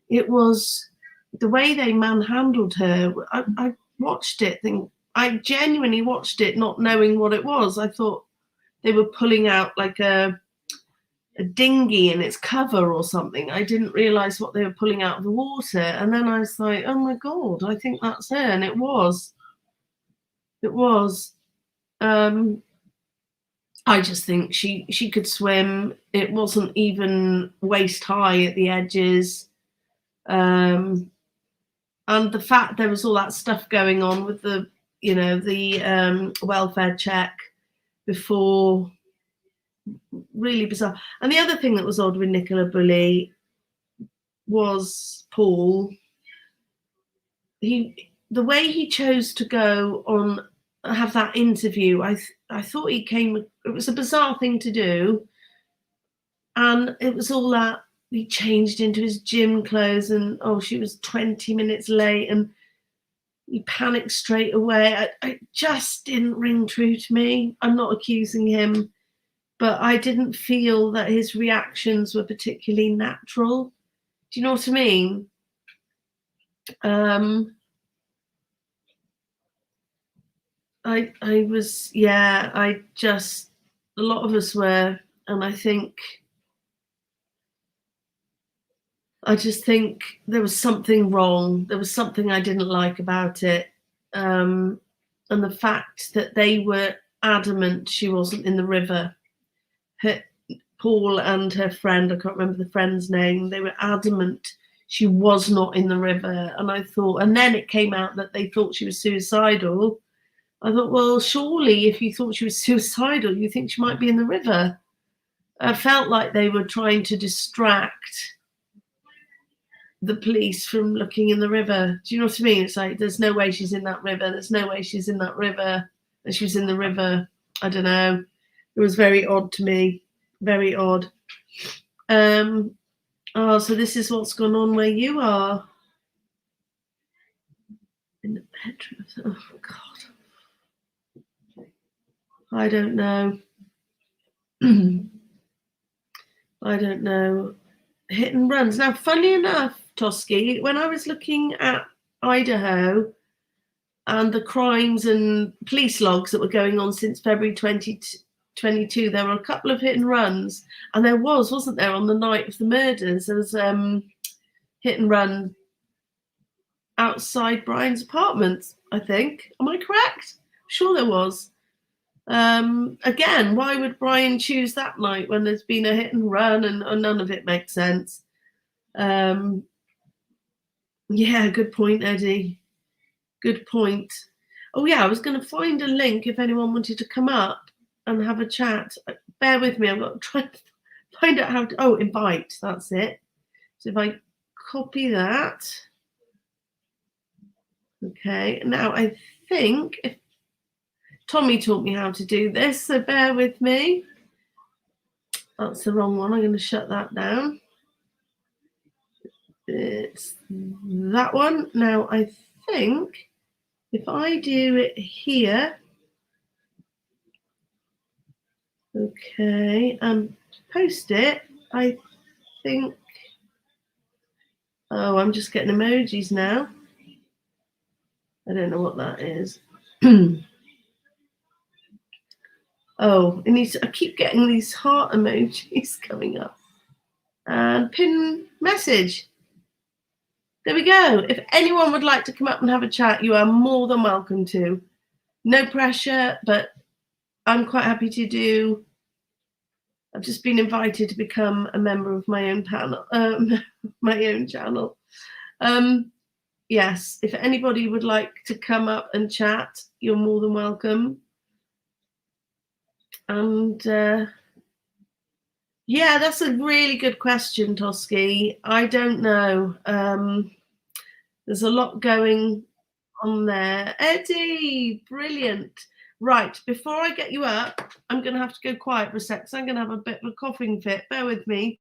it was the way they manhandled her. I watched it, I genuinely watched it not knowing what it was. I thought they were pulling out like a dinghy in its cover or something. I didn't realize what they were pulling out of the water. And then I was like, oh my God, I think that's her. And it was. I just think she could swim. It wasn't even waist high at the edges. And the fact there was all that stuff going on with the welfare check before, really bizarre. And the other thing that was odd with Nicola Bulley was Paul. The way he chose to go on, have that interview, I thought it was a bizarre thing to do. And it was all that he changed into his gym clothes and, she was 20 minutes late and he panicked straight away. It just didn't ring true to me. I'm not accusing him, but I didn't feel that his reactions were particularly natural. Do you know what I mean? A lot of us were, and I just think there was something wrong. There was something I didn't like about it. And the fact that they were adamant she wasn't in the river. Paul and her friend, I can't remember the friend's name, they were adamant she was not in the river. And I thought, and then it came out that they thought she was suicidal. I thought, well, surely if you thought she was suicidal, you think she might be in the river. I felt like they were trying to distract the police from looking in the river. Do you know what I mean? It's like, there's no way she's in that river. There's no way she's in that river. And she was in the river. I don't know. It was very odd to me. Very odd. So this is what's gone on where you are. In the bedroom. Oh, God. I don't know. I don't know. Hit and runs. Now, funny enough, Tosky, when I was looking at Idaho and the crimes and police logs that were going on since February 2022, there were a couple of hit and runs, and there wasn't there, on the night of the murders? There was hit and run outside Brian's apartment, I think. Am I correct? Sure there was. Again, why would Brian choose that night when there's been a hit and run and none of it makes sense? Yeah, good point, Eddie. Good point. Oh yeah, I was going to find a link if anyone wanted to come up and have a chat. Bear with me, I've got to try to find out how to, invite, that's it. So if I copy that. Okay, now I think if Tommy taught me how to do this, so bear with me. That's the wrong one. I'm going to shut that down. It's that one. Now I think if I do it here, okay, and post it, I think, oh, I'm just getting emojis now. I don't know what that is. Oh, I keep getting these heart emojis coming up. And pin message. There we go. If anyone would like to come up and have a chat, you are more than welcome to. No pressure, but I'm quite happy to do. I've just been invited to become a member of my own panel, my own channel. Yes, if anybody would like to come up and chat, you're more than welcome. And yeah, that's a really good question, Toski. I don't know. There's a lot going on there. Eddie, brilliant. Right, before I get you up, I'm going to have to go quiet for a sec, so I'm going to have a bit of a coughing fit. Bear with me.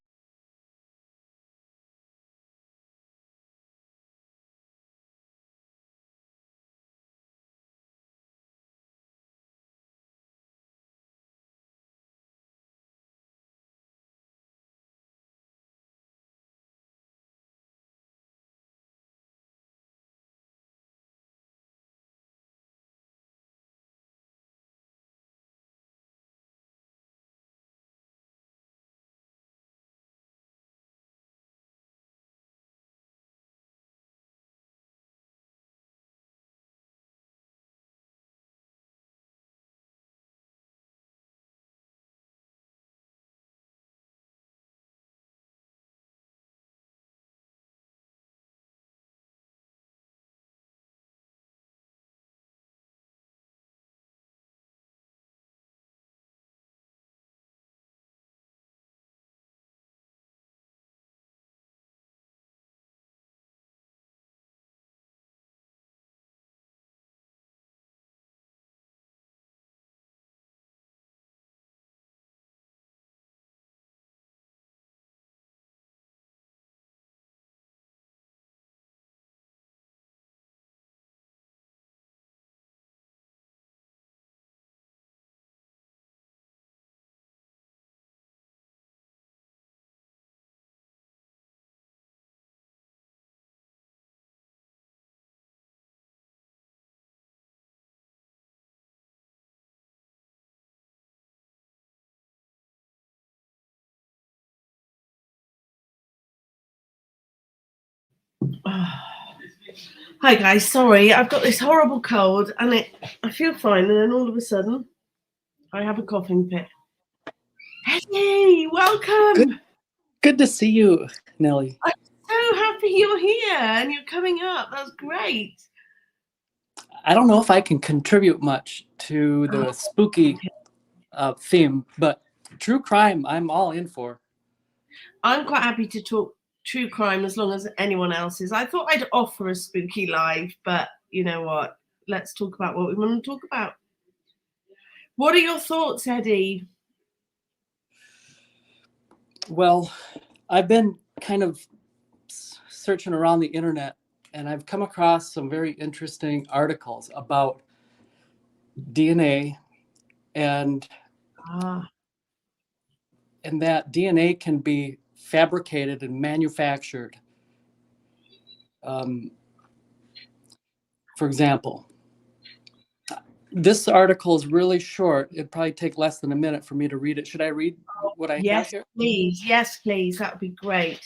Hi guys, sorry, I've got this horrible cold and I feel fine, and then all of a sudden I have a coughing fit. Eddie, welcome. Good to see you, Nelly. I'm so happy you're here and you're coming up. That's great. I don't know if I can contribute much to the spooky theme, but true crime I'm all in for. I'm quite happy to talk true crime as long as anyone else is. I thought I'd offer a spooky live, but you know what? Let's talk about what we want to talk about. What are your thoughts, Eddie? Well, I've been kind of searching around the internet, and I've come across some very interesting articles about DNA and that DNA can be fabricated and manufactured. For example, this article is really short. It'd probably take less than a minute for me to read it. Should I read what I have here? Please. Yes, please. That would be great.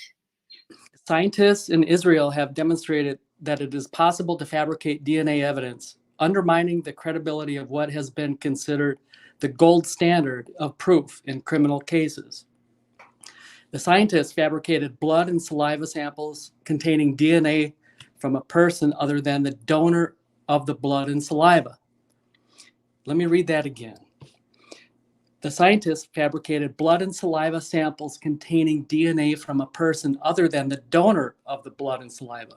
Scientists in Israel have demonstrated that it is possible to fabricate DNA evidence, undermining the credibility of what has been considered the gold standard of proof in criminal cases. The scientists fabricated blood and saliva samples containing DNA from a person other than the donor of the blood and saliva. Let me read that again. The scientists fabricated blood and saliva samples containing DNA from a person other than the donor of the blood and saliva.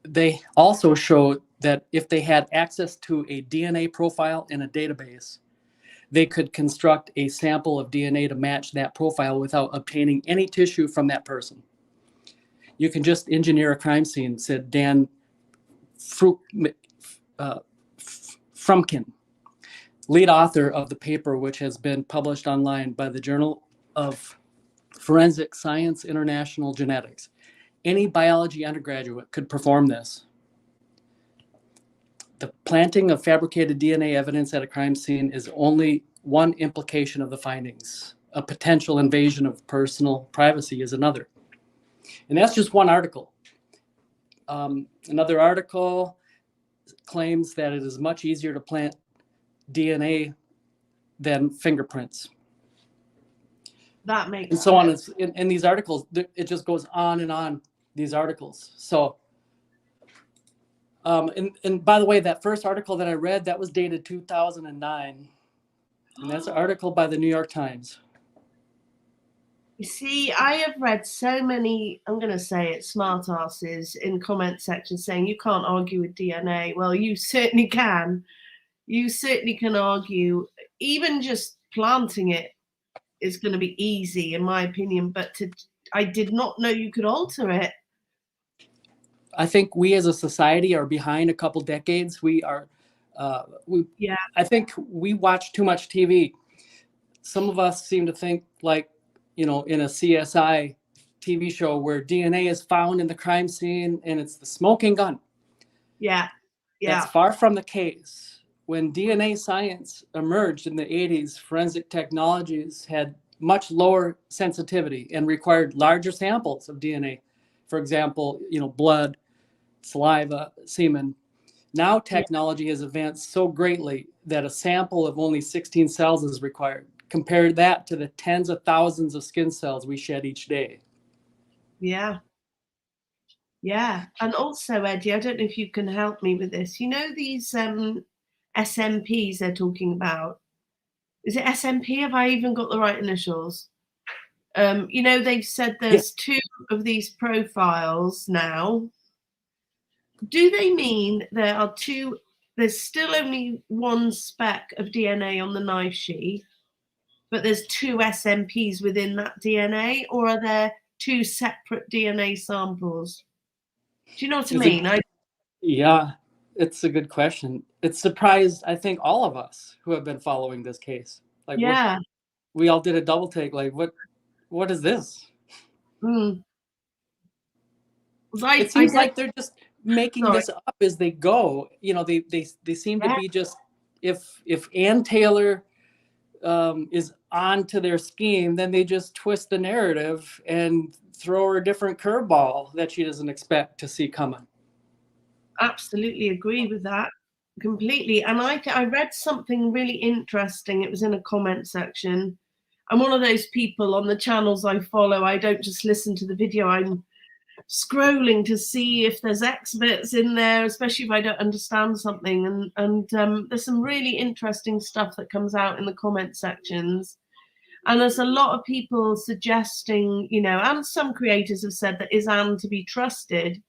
They also showed that if they had access to a DNA profile in a database, they could construct a sample of DNA to match that profile without obtaining any tissue from that person. You can just engineer a crime scene, said Dan Frumkin, lead author of the paper, which has been published online by the Journal of Forensic Science International Genetics. Any biology undergraduate could perform this. The planting of fabricated DNA evidence at a crime scene is only one implication of the findings. A potential invasion of personal privacy is another. And that's just one article. Another article claims that it is much easier to plant DNA than fingerprints. That makes and so on. It's in these articles, it just goes on and on, these articles. So, and by the way, that first article that I read, that was dated 2009. And that's an article by the New York Times. You see, I have read so many, I'm going to say it, smart asses in comment sections saying you can't argue with DNA. Well, you certainly can. You certainly can argue. Even just planting it is going to be easy, in my opinion. But I did not know you could alter it. I think we as a society are behind a couple decades. We are, I think we watch too much TV. Some of us seem to think like, you know, in a CSI TV show where DNA is found in the crime scene and it's the smoking gun. Yeah. That's far from the case. When DNA science emerged in the 80s, forensic technologies had much lower sensitivity and required larger samples of DNA. For example, you know, blood, saliva, semen. Now technology has advanced so greatly that a sample of only 16 cells is required. Compare that to the tens of thousands of skin cells we shed each day. Yeah. Yeah. And also, Eddie, I don't know if you can help me with this. You know these SMPs they're talking about? Is it SMP? Have I even got the right initials? You know, they've said there's two of these profiles now. Do they mean there are two, there's still only one speck of DNA on the knife sheath, but there's two SMPs within that DNA, or are there two separate DNA samples? Do you know what I mean? Yeah, it's a good question. It surprised, I think, all of us who have been following this case. Like, we all did a double take. Like, what is this? It seems like they're just making this up as they go. You know, they seem to be just, if Ann Taylor is on to their scheme, then they just twist the narrative and throw her a different curveball that she doesn't expect to see coming. Absolutely agree with that completely. And I read something really interesting. It was in a comment section. I'm one of those people on the channels I follow. I don't just listen to the video. I'm scrolling to see if there's experts in there, especially if I don't understand something. And there's some really interesting stuff that comes out in the comment sections. And there's a lot of people suggesting, you know, and some creators have said that is Anne to be trusted.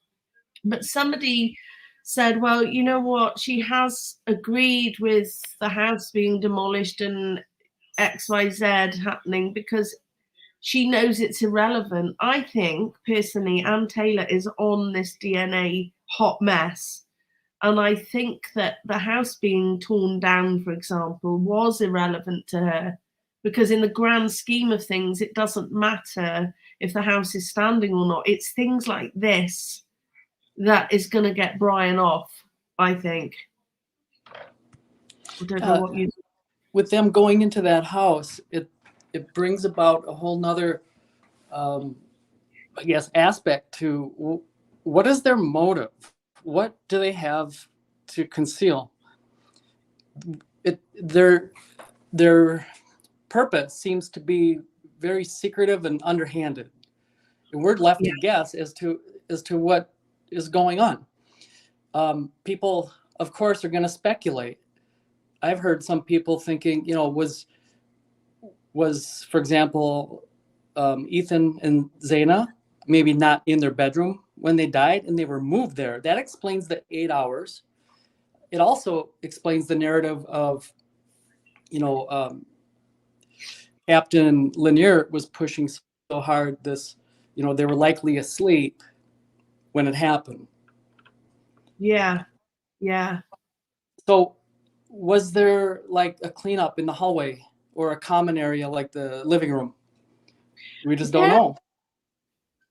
But somebody said, well, you know what, she has agreed with the house being demolished and XYZ happening because she knows it's irrelevant. I think, personally, Ann Taylor is on this DNA hot mess. And I think that the house being torn down, for example, was irrelevant to her. Because in the grand scheme of things, it doesn't matter if the house is standing or not. It's things like this that is going to get Brian off, I think. I don't know what you... With them going into that house, it brings about a whole nother, I guess, aspect to what is their motive? What do they have to conceal? Their purpose seems to be very secretive and underhanded. And we're left to guess as to what is going on. People, of course, are going to speculate. I've heard some people thinking, was for example, Ethan and Zaina maybe not in their bedroom when they died and they were moved there. That explains the 8 hours. It also explains the narrative of, Captain Lanier was pushing so hard this, they were likely asleep when it happened. Yeah. Yeah. So was there like a cleanup in the hallway or a common area like the living room? We just don't know.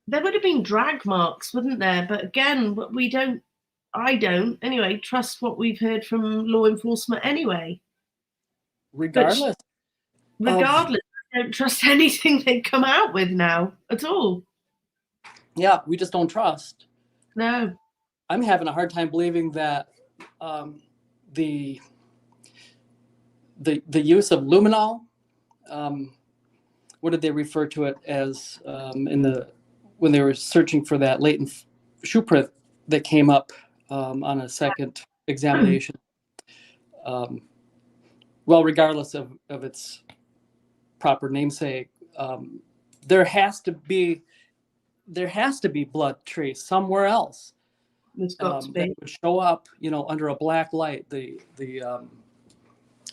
There would have been drag marks, wouldn't there? But again, I don't anyway, trust what we've heard from law enforcement anyway. Regardless. I don't trust anything they come out with now at all. Yeah, we just don't trust. No. I'm having a hard time believing that the use of luminol, what did they refer to it as when they were searching for that latent shoe print that came up on a second examination? Well, regardless of its proper namesake, there has to be blood trace somewhere else. It's got to be. That would show up, under a black light. The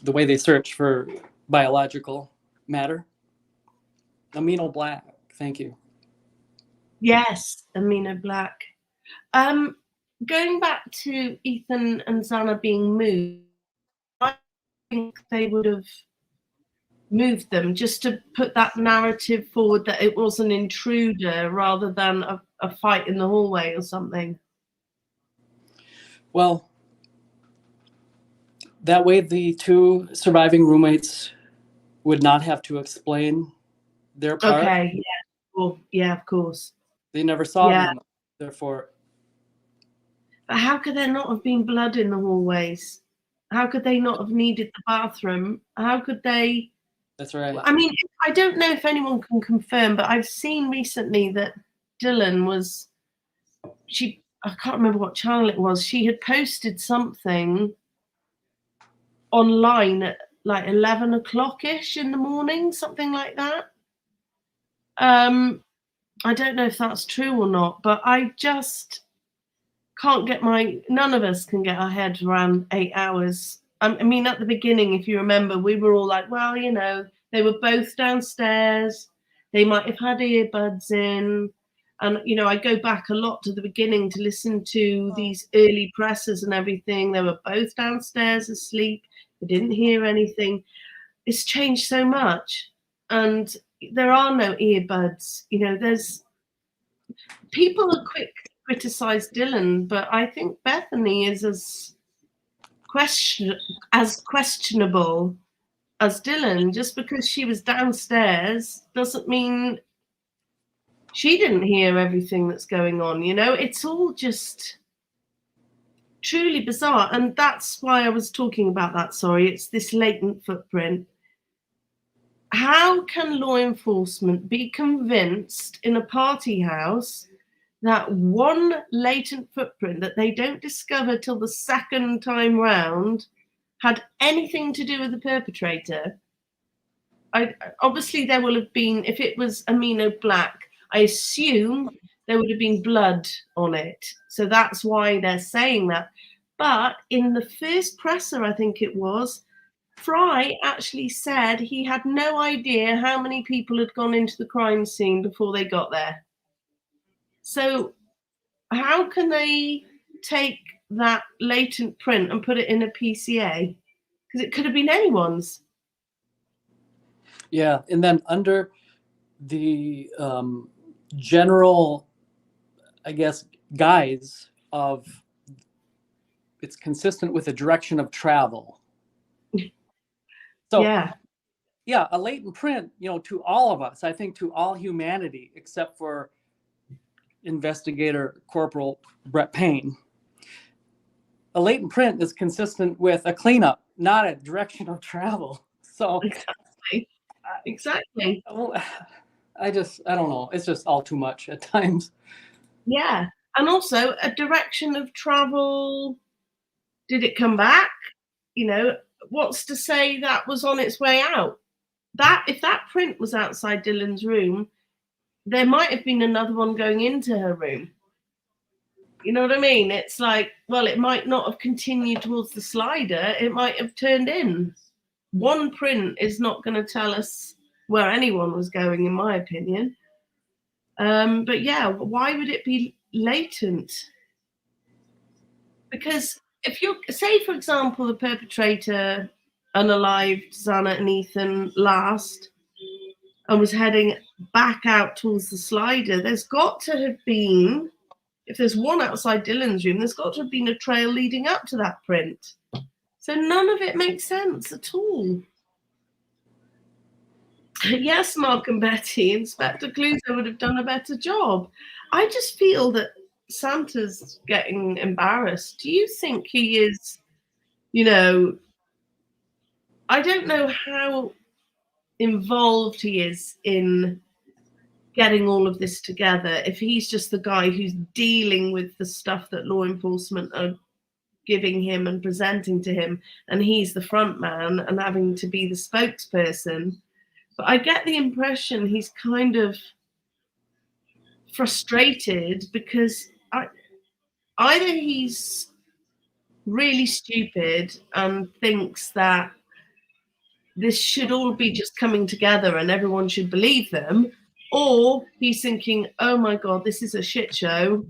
way they search for biological matter. Amino black. Thank you. Yes, amino black. Going back to Ethan and Zana being moved, I think they would have moved them just to put that narrative forward that it was an intruder rather than a fight in the hallway or something. Well, that way the two surviving roommates would not have to explain their part. Okay, yeah. Well, yeah, of course. They never saw them, therefore. But how could there not have been blood in the hallways? How could they not have needed the bathroom? How could they? That's right. I mean, I don't know if anyone can confirm, but I've seen recently that Dylan was, I can't remember what channel it was. She had posted something online at like 11 o'clock-ish in the morning, something like that. I don't know if that's true or not, but I just can't get none of us can get our heads around 8 hours. I mean, at the beginning, if you remember, we were all like, well, they were both downstairs. They might have had earbuds in. And, I go back a lot to the beginning to listen to these early presses and everything. They were both downstairs asleep. They didn't hear anything. It's changed so much. And there are no earbuds. There's people are quick to criticize Dylan, but I think Bethany is as questionable as Dylan. Just because she was downstairs doesn't mean she didn't hear everything that's going on. It's all just truly bizarre. And that's why I was talking about that. Sorry, it's this latent footprint. How can law enforcement be convinced in a party house that one latent footprint that they don't discover till the second time round had anything to do with the perpetrator? Obviously there will have been, if it was amino black, I assume there would have been blood on it. So that's why they're saying that. But in the first presser, I think it was, Fry actually said he had no idea how many people had gone into the crime scene before they got there. So how can they take that latent print and put it in a PCA? Because it could have been anyone's. Yeah, and then under the general, I guess, guise of it's consistent with the direction of travel. So yeah, a latent print, to all of us, I think to all humanity, except for investigator Corporal Brett Payne, a latent print is consistent with a cleanup, not a direction of travel. So exactly. I don't know. It's just all too much at times. Yeah. And also a direction of travel. Did it come back? what's to say that was on its way out? That if that print was outside Dylan's room, there might have been another one going into her room. You know what I mean? It's like, well, it might not have continued towards the slider. It might have turned in. One print is not going to tell us where anyone was going, in my opinion. But yeah, why would it be latent? Because if you say, for example, the perpetrator unalived Xana and Ethan last and was heading back out towards the slider, there's got to have been, if there's one outside Dylan's room, there's got to have been a trail leading up to that print. So none of it makes sense at all. Yes, Mark and Betty, Inspector Cluzo would have done a better job. I just feel that Santa's getting embarrassed. Do you think he is, I don't know how involved he is in getting all of this together, if he's just the guy who's dealing with the stuff that law enforcement are giving him and presenting to him, and he's the front man and having to be the spokesperson. But I get the impression he's kind of frustrated because either he's really stupid and thinks that this should all be just coming together and everyone should believe them, or he's thinking, oh my God, this is a shit show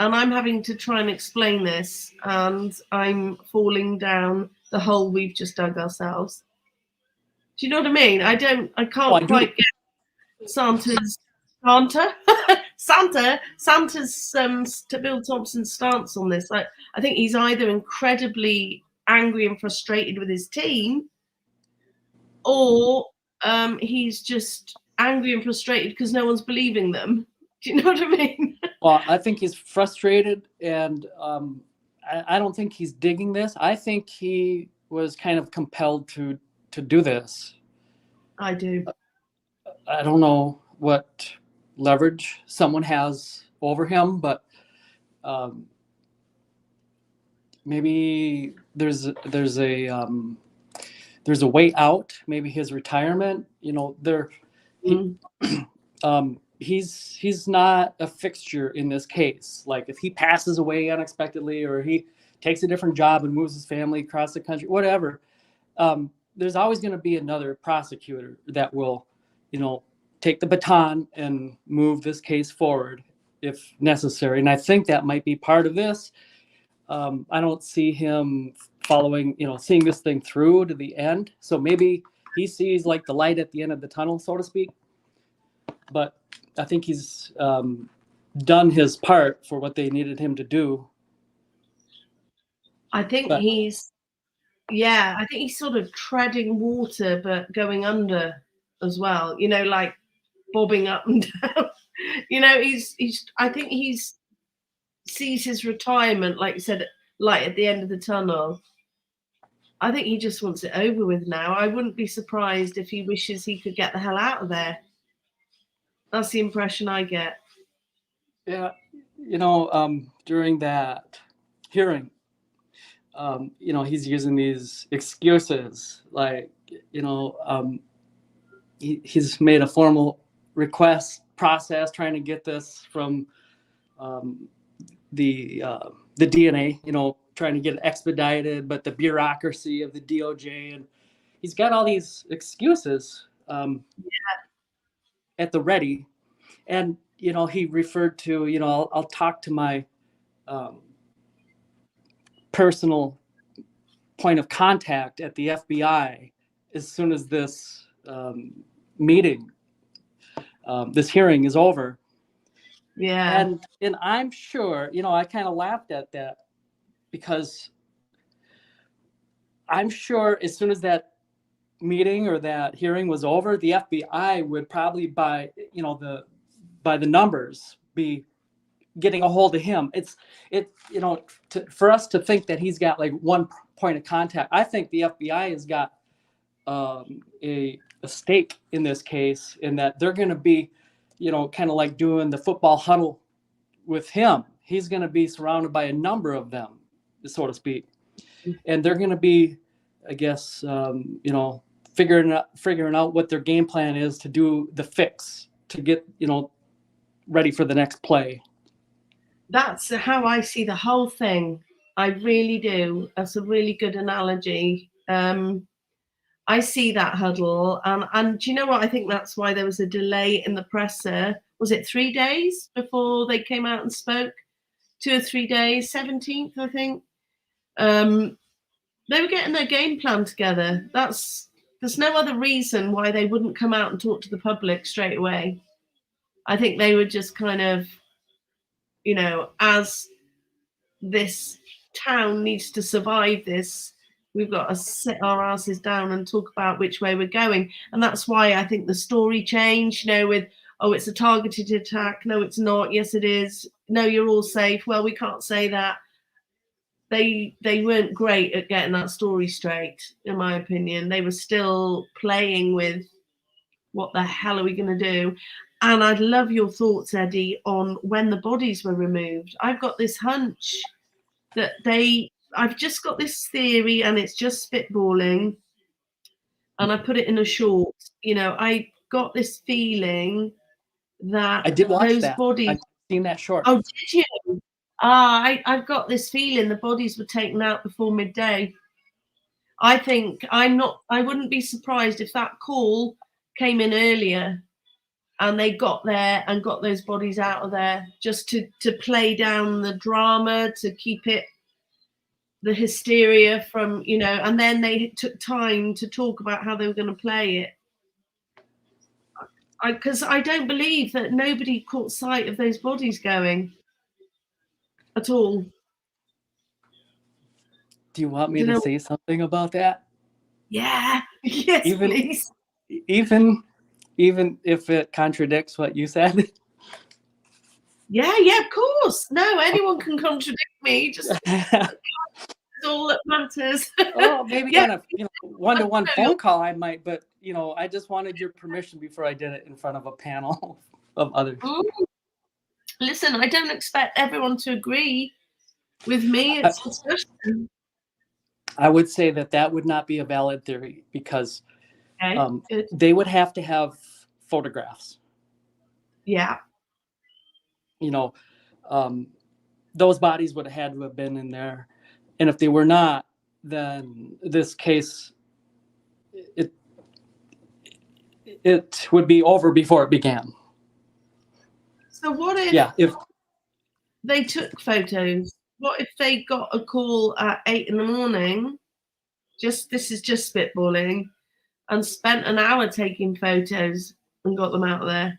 and I'm having to try and explain this and I'm falling down the hole we've just dug ourselves. Do you know what I mean? I can't quite get Santa's Bill Thompson's stance on this. I think he's either incredibly angry and frustrated with his team, or he's just angry and frustrated because no one's believing them. Do you know what I mean? Well, I think he's frustrated, and I don't think he's digging this. I think he was kind of compelled to do this. I do. I don't know what leverage someone has over him, but maybe there's a way out. Maybe his retirement. He's not a fixture in this case. Like if he passes away unexpectedly, or he takes a different job and moves his family across the country, whatever. There's always going to be another prosecutor that will, take the baton and move this case forward if necessary. And I think that might be part of this. I don't see him following, seeing this thing through to the end. So maybe he sees like the light at the end of the tunnel, so to speak. But I think he's done his part for what they needed him to do. I think he's sort of treading water, but going under as well, like bobbing up and down. I think he's sees his retirement, like you said, light at the end of the tunnel. I think he just wants it over with now. I wouldn't be surprised if he wishes he could get the hell out of there. That's the impression I get. Yeah, during that hearing, he's using these excuses, like, he's made a formal request process trying to get this from the DNA, trying to get it expedited, but the bureaucracy of the DOJ, and he's got all these excuses at the ready. And, he referred to, I'll talk to my personal point of contact at the FBI as soon as this meeting, this hearing is over. Yeah. And I'm sure, I kind of laughed at that because I'm sure as soon as that meeting or that hearing was over, the FBI would probably by the numbers be getting a hold of him. For us to think that he's got like one point of contact, I think the FBI has got a stake in this case, in that they're going to be, kind of like doing the football huddle with him. He's going to be surrounded by a number of them, so to speak, and they're going to be I guess, you know, figuring out what their game plan is to do the fix to get, you know, ready for the next play. That's how I see the whole thing. I really do. That's a really good analogy. I see that huddle, and do you know what? I think that's why there was a delay in the presser. Was it 3 days before they came out and spoke? 2 or 3 days, 17th, I think. They were getting their game plan together. There's no other reason why they wouldn't come out and talk to the public straight away. I think they were just kind of, you know, as this town needs to survive this, we've got to sit our asses down and talk about which way we're going. And that's why I think the story changed, you know, with, oh, it's a targeted attack. No, it's not. Yes, it is. No, you're all safe. Well, we can't say that. They weren't great at getting that story straight, in my opinion. They were still playing with what the hell are we going to do? And I'd love your thoughts, Eddie, on when the bodies were removed. I've got this hunch that I've just got this theory, and it's just spitballing, and I put it in a short. You know, I got this feeling that I did watch those that. bodies. I've seen that short. Oh, did you? I've got this feeling the bodies were taken out before midday. I think I wouldn't be surprised if that call came in earlier and they got there and got those bodies out of there just to play down the drama, to keep it, the hysteria from, you know, and then they took time to talk about how they were going to play it. Because I don't believe that nobody caught sight of those bodies going at all. Do you want me to say something about that? Yeah. Yes, please. Even if it contradicts what you said. Yeah, of course. No, anyone can contradict me. Just all that matters. Oh, maybe on a one-to-one phone call I might, but you know, I just wanted your permission before I did it in front of a panel of others. Listen, I don't expect everyone to agree with me. It's discussion. I would say that would not be a valid theory because they would have to have photographs. Yeah. You know, those bodies would have had to have been in there. And if they were not, then this case, it would be over before it began. So what if they took photos? What if they got a call at 8 a.m? This is just spitballing, and spent an hour taking photos and got them out of there?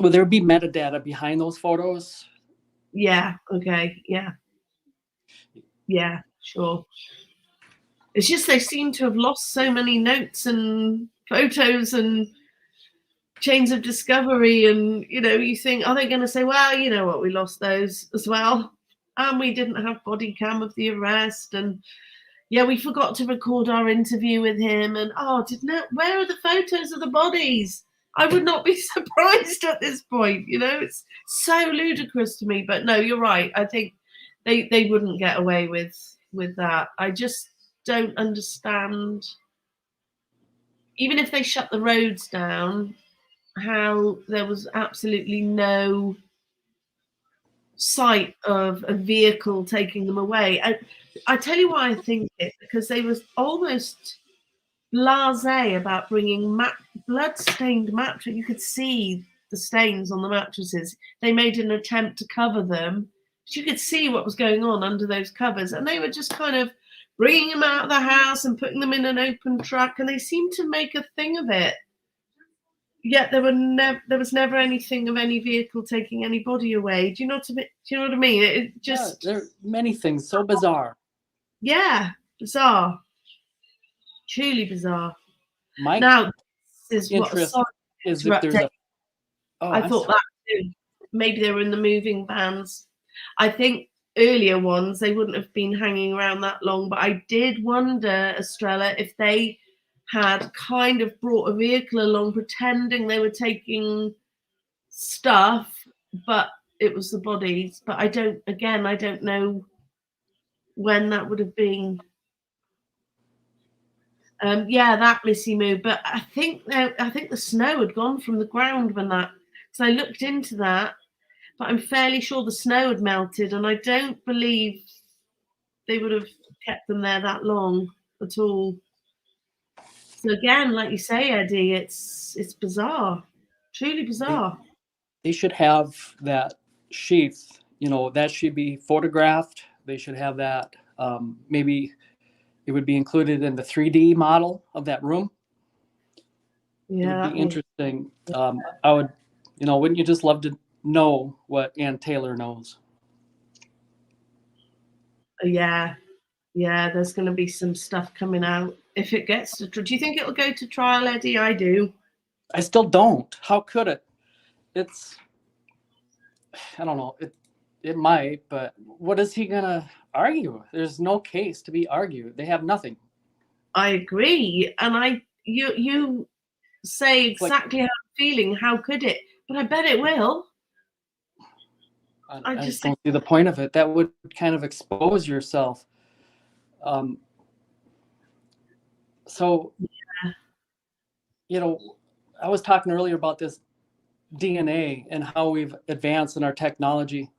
Will there be metadata behind those photos? Yeah. Okay. Yeah. Yeah. Sure. It's just they seem to have lost so many notes and photos and chains of discovery, and you know, you think, are they going to say, well, you know what, we lost those as well, and we didn't have body cam of the arrest, and yeah, we forgot to record our interview with him, and where are the photos of the bodies? I would not be surprised at this point. You know, it's so ludicrous to me. But no, you're right. I think they wouldn't get away with that. I just don't understand, even if they shut the roads down, how there was absolutely no sight of a vehicle taking them away. I tell you why I think it, because they was almost blasé about bringing blood-stained mattress. You could see the stains on the mattresses. They made an attempt to cover them, but you could see what was going on under those covers, and they were just kind of bringing them out of the house and putting them in an open truck, and they seemed to make a thing of it. Yet there was never anything of any vehicle taking any body away. Do you know what I mean? It just there are many things so bizarre. Yeah, bizarre. Truly bizarre. Now, this is interest what is if there's a. Oh, I thought that too. Maybe they were in the moving vans. I think earlier ones they wouldn't have been hanging around that long, but I did wonder, Estrella, if they had kind of brought a vehicle along pretending they were taking stuff, but it was the bodies. But I don't know when that would have been. Yeah, that Missy Moo. But I think the snow had gone from the ground when that. So I looked into that, but I'm fairly sure the snow had melted, and I don't believe they would have kept them there that long at all. So again, like you say, Eddie, it's bizarre, truly bizarre. They should have that sheath, that should be photographed. They should have that. Maybe it would be included in the 3D model of that room. Yeah, it would be interesting. I would, wouldn't you just love to know what Ann Taylor knows? Yeah, there's going to be some stuff coming out if it gets to. Do you think it'll go to trial, Eddie? I do. I still don't. How could it? I don't know. It might, but what is he gonna argue? There's no case to be argued. They have nothing. I agree, and you say exactly how I'm feeling. How could it? But I bet it will. I just don't see the point of it. That would kind of expose yourself. So, I was talking earlier about this DNA and how we've advanced in our technology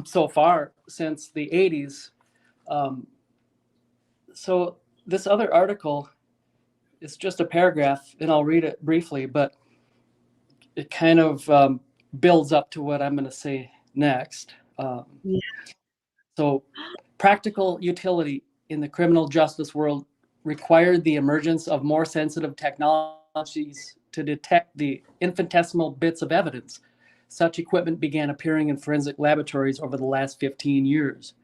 so far since the 80s. So this other article is just a paragraph, and I'll read it briefly, but it kind of builds up to what I'm going to say next. So practical utility in the criminal justice world required the emergence of more sensitive technologies to detect the infinitesimal bits of evidence. Such equipment began appearing in forensic laboratories over the last 15 years.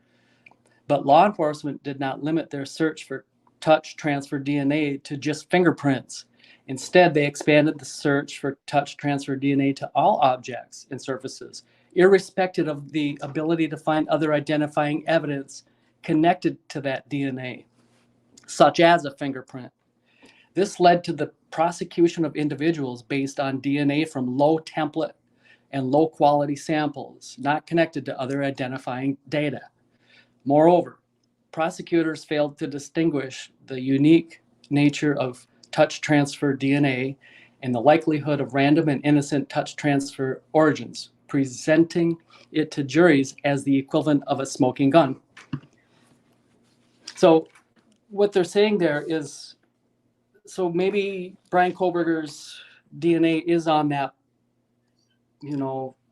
But law enforcement did not limit their search for touch transfer DNA to just fingerprints. Instead, they expanded the search for touch transfer DNA to all objects and surfaces, irrespective of the ability to find other identifying evidence connected to that DNA, such as a fingerprint. This led to the prosecution of individuals based on DNA from low template and low quality samples, not connected to other identifying data. Moreover, prosecutors failed to distinguish the unique nature of touch transfer DNA and the likelihood of random and innocent touch transfer origins, presenting it to juries as the equivalent of a smoking gun. So what they're saying there is, so maybe Brian Koberger's DNA is on that,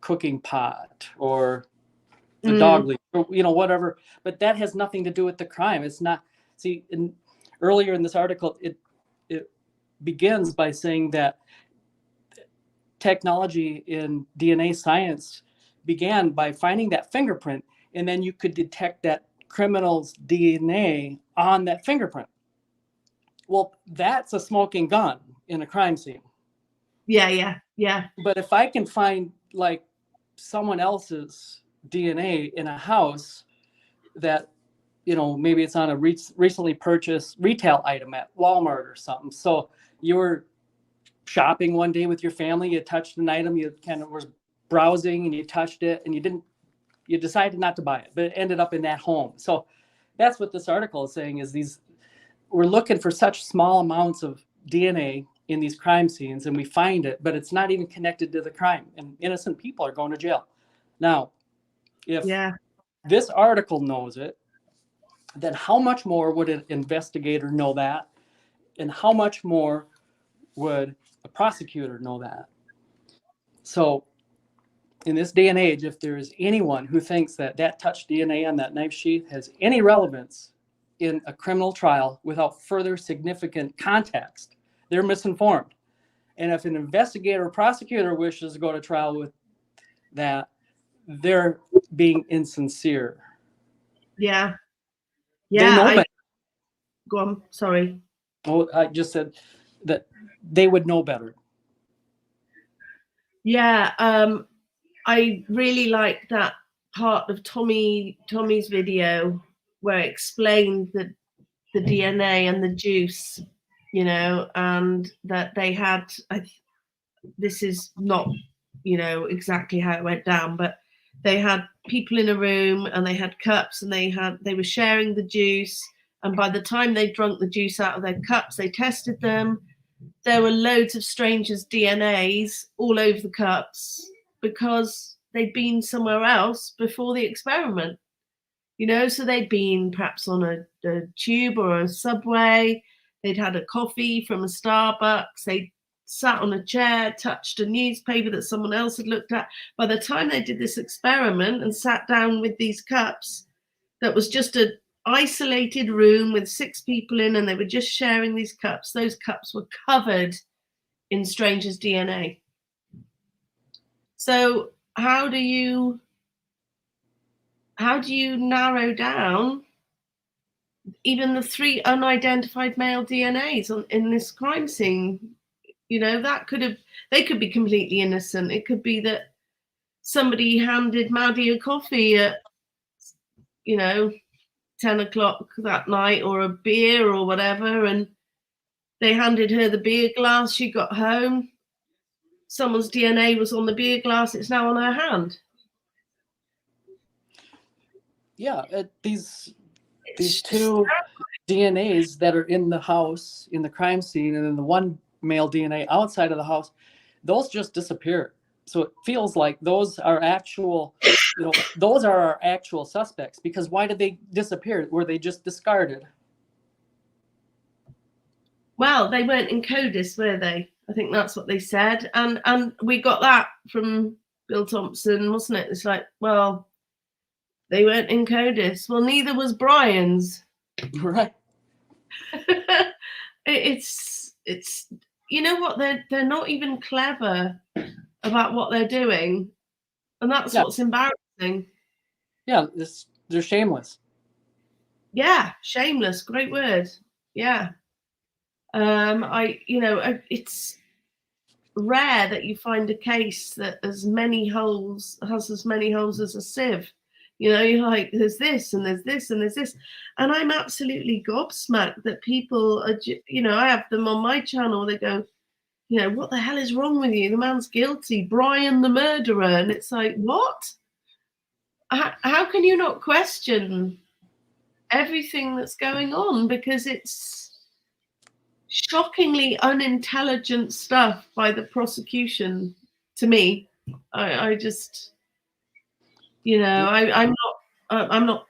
cooking pot or the dog leaf, or, whatever, but that has nothing to do with the crime. It's not, earlier in this article, it begins by saying that technology in DNA science began by finding that fingerprint, and then you could detect that criminal's DNA on that fingerprint. Well, that's a smoking gun in a crime scene. Yeah. But if I can find like someone else's DNA in a house that, maybe it's on a recently purchased retail item at Walmart or something. So you were shopping one day with your family, you touched an item, you kind of was browsing and you touched it and you decided not to buy it, but it ended up in that home. So that's what this article is saying, is we're looking for such small amounts of DNA in these crime scenes, and we find it, but it's not even connected to the crime, and innocent people are going to jail. Now, if this article knows it, then how much more would an investigator know that? And how much more would a prosecutor know that? So in this day and age, if there is anyone who thinks that touch DNA on that knife sheath has any relevance in a criminal trial without further significant context, they're misinformed. And if an investigator or prosecutor wishes to go to trial with that, they're being insincere. Yeah. They know better. Go on, sorry. Oh, I just said that they would know better. Yeah, I really like that part of Tommy's video where it explained the DNA and the juice, and that they had, this is not, exactly how it went down, but they had people in a room and they had cups and they were sharing the juice, And by the time they drunk the juice out of their cups, they tested them. There were loads of strangers' DNAs all over the cups because they'd been somewhere else before the experiment. You know, so they'd been perhaps on a tube or a subway. They'd had a coffee from a Starbucks. They sat on a chair, touched a newspaper that someone else had looked at. By the time they did this experiment and sat down with these cups, that was just an isolated room with 6 people in, and they were just sharing these cups. Those cups were covered in strangers' DNA. So how do you narrow down even the 3 unidentified male DNAs in this crime scene? You know, they could be completely innocent. It could be that somebody handed Maddie a coffee at, 10 o'clock that night, or a beer or whatever, and they handed her the beer glass. She got home. Someone's DNA was on the beer glass. It's now on her hand. Yeah, these 2 DNAs that are in the house, in the crime scene, and then the 1 male DNA outside of the house, those just disappeared. So it feels like those are actual, those are our actual suspects, because why did they disappear? Were they just discarded? Well, they weren't in CODIS, were they? I think that's what they said. And we got that from Bill Thompson, wasn't it? It's like, well, they weren't in CODIS. Well, neither was Brian's. Right. It's you know what, they're not even clever about what they're doing, and that's what's embarrassing. Yeah, they're shameless. Yeah, shameless, great word. Yeah. It's rare that you find a case that has as many holes as a sieve. You're like, there's this and there's this and there's this, and I'm absolutely gobsmacked that people are, I have them on my channel. They go, what the hell is wrong with you? The man's guilty, Brian the murderer. And it's like, what? How can you not question everything that's going on? Because it's shockingly unintelligent stuff by the prosecution, to me. I just, I'm not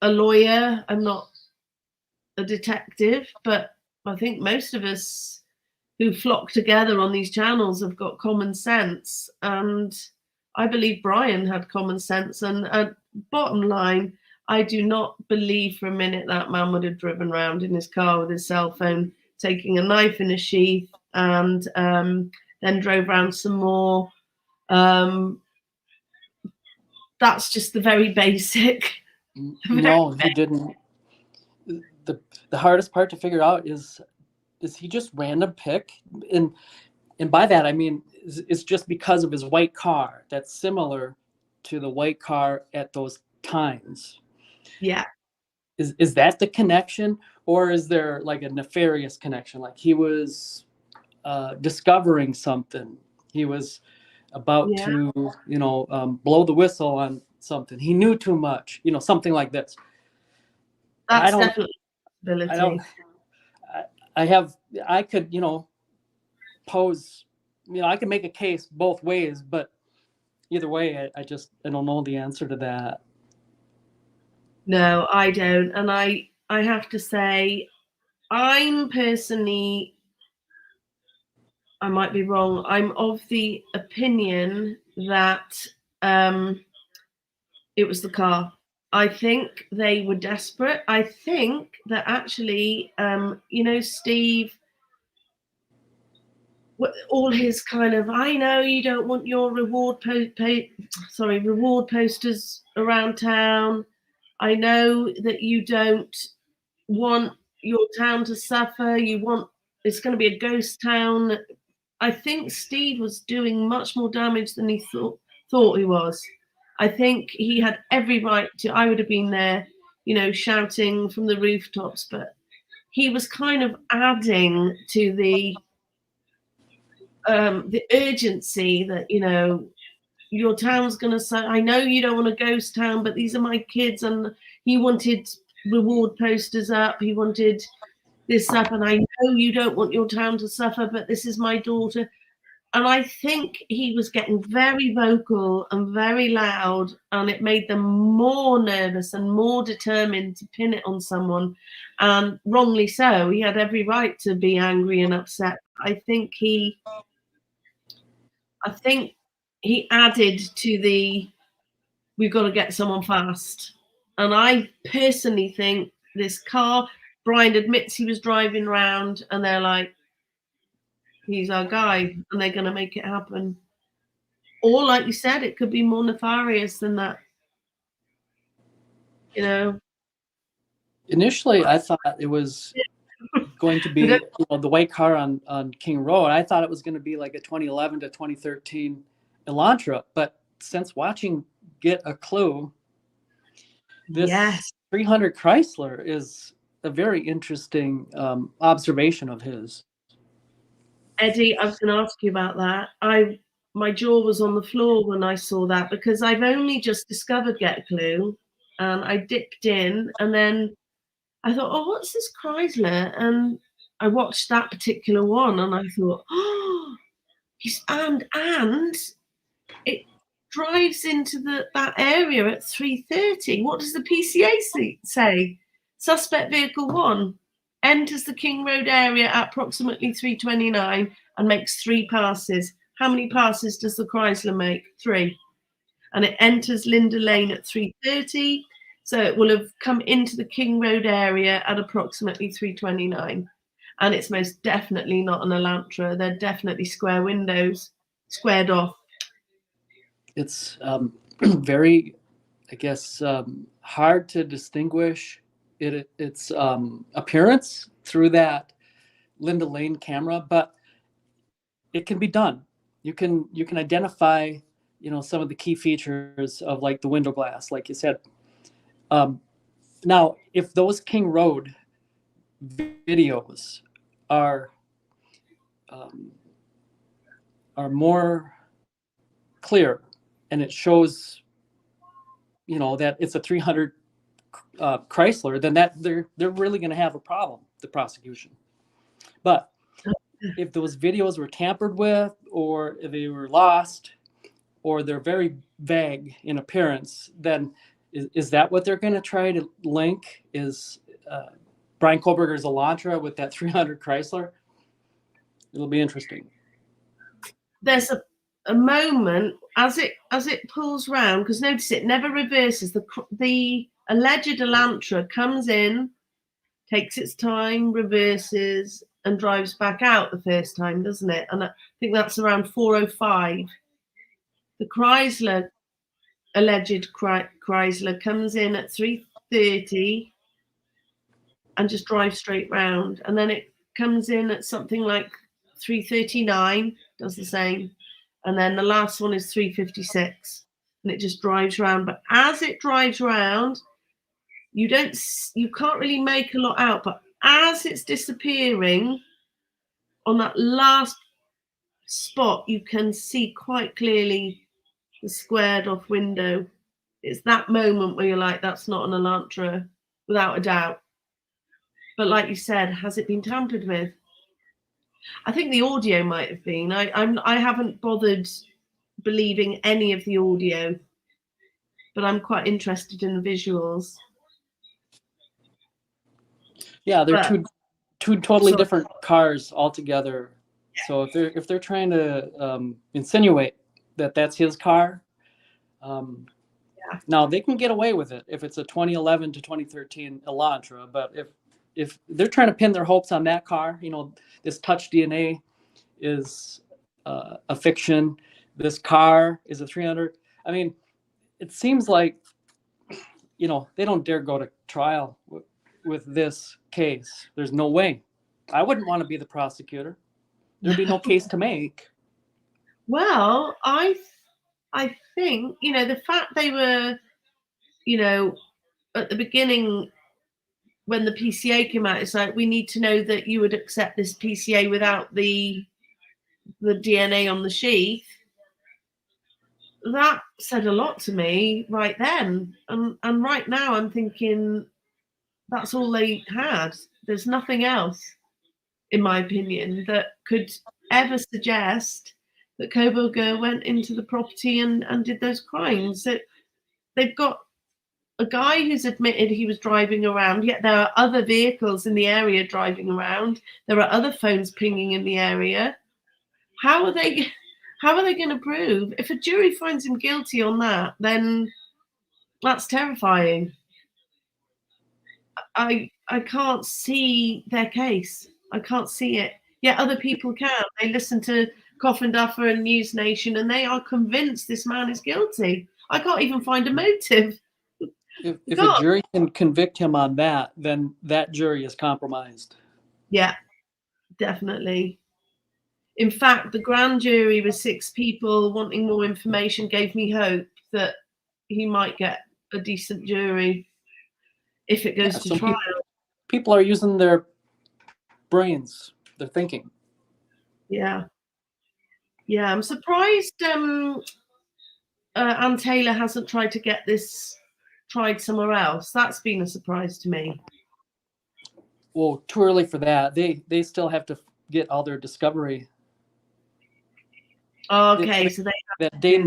a lawyer, I'm not a detective, but I think most of us who flock together on these channels have got common sense, and I believe Brian had common sense. And bottom line, I do not believe for a minute that man would have driven around in his car with his cell phone, taking a knife in a sheath, and then drove around some more. That's just the very basic. No, he didn't. The hardest part to figure out is he just random pick? And by that, I mean, it's just because of his white car that's similar to the white car at those times. Yeah. Is that the connection, or is there like a nefarious connection? Like he was discovering something. He was about to, blow the whistle on something. He knew too much, something like this. That's definitely a possibility. I could, pose, I could make a case both ways, but either way, I don't know the answer to that. No, I don't. And I have to say, I'm personally, I might be wrong, I'm of the opinion that it was the car. I think they were desperate. I think that actually, Steve, all his kind of, I know you don't want your reward posters around town. I know that you don't want your town to suffer. It's going to be a ghost town. I think Steve was doing much more damage than he thought he was. I think he had every right to. I would have been there, shouting from the rooftops, but he was kind of adding to the urgency that, your town's going to say, I know you don't want a ghost town, but these are my kids. And he wanted reward posters up. He wanted this up, and I know you don't want your town to suffer, but this is my daughter. And I think he was getting very vocal and very loud, and it made them more nervous and more determined to pin it on someone. And wrongly so. He had every right to be angry and upset. I think he added to the, we've got to get someone fast. And I personally think this car, Brian admits he was driving around, and they're like, he's our guy, and they're going to make it happen. Or, like you said, it could be more nefarious than that. You know? Initially, I thought it was going to be the white car on King Road. I thought it was going to be like a 2011 to 2013 Elantra. But since watching Get a Clue, this 300 Chrysler is a very interesting observation of his. Eddie, I was going to ask you about that. My jaw was on the floor when I saw that, because I've only just discovered Get a Clue, and I dipped in, and then I thought, oh, what's this Chrysler? And I watched that particular one, and I thought, oh, and it drives into that area at 3:30. What does the PCA say? Suspect vehicle 1 enters the King Road area at approximately 3:29 and makes 3 passes. How many passes does the Chrysler make? 3. And it enters Linda Lane at 3:30. So it will have come into the King Road area at approximately 3:29. And it's most definitely not an Elantra. They're definitely square windows, squared off. It's very, I guess, hard to distinguish its appearance through that Linda Lane camera, but it can be done. You can identify, some of the key features of like the window glass, like you said. Now, if those King Road videos are more clear, and it shows, that it's a 300 Chrysler, then that they're really going to have a problem, the prosecution. But if those videos were tampered with, or if they were lost, or they're very vague in appearance, then is that what they're going to try to link? Is Brian Kohlberger's Elantra with that 300 Chrysler? It'll be interesting. There's a moment as it pulls round, because notice it never reverses. The alleged Elantra comes in, takes its time, reverses, and drives back out the first time, doesn't it? And I think that's around 4:05. The Chrysler, alleged Chrysler, comes in at 3:30 and just drives straight round. And then it comes in at something like 3:39, does the same. And then the last one is 3:56, and it just drives round. But as it drives round, you can't really make a lot out. But as it's disappearing on that last spot, you can see quite clearly the squared off window. It's that moment where you're like, that's not an Elantra, without a doubt. But like you said, has it been tampered with? I think the audio might have been. I haven't bothered believing any of the audio, but I'm quite interested in the visuals. Yeah, they're two totally different cars altogether. Yeah. So if they're trying to insinuate that that's his car, now they can get away with it if it's a 2011 to 2013 Elantra. But if they're trying to pin their hopes on that car, this touch DNA is a fiction. This car is a 300. I mean, it seems like, they don't dare go to trial with this case. There's no way. I wouldn't want to be the prosecutor. There'd be no case to make. Well, I think, the fact they were, at the beginning, when the PCA came out, it's like, we need to know that you would accept this PCA without the DNA on the sheath. That said a lot to me right then. And right now I'm thinking, that's all they had. There's nothing else, in my opinion, that could ever suggest that Coburger went into the property and did those crimes. That they've got a guy who's admitted he was driving around, yet there are other vehicles in the area driving around. There are other phones pinging in the area. How are they going to prove? If a jury finds him guilty on that, then that's terrifying. I can't see their case. I can't see it. Yet other people can. They listen to Coffin Duffer and News Nation, and they are convinced this man is guilty. I can't even find a motive. If a jury can convict him on that, then that jury is compromised. Yeah, definitely. In fact, the grand jury with 6 people wanting more information gave me hope that he might get a decent jury if it goes to trial. People are using their brains, their thinking. Yeah. Yeah, I'm surprised Ann Taylor hasn't tried to get this tried somewhere else. That's been a surprise to me. Well, too early for that. They still have to get all their discovery. Okay, so they have that day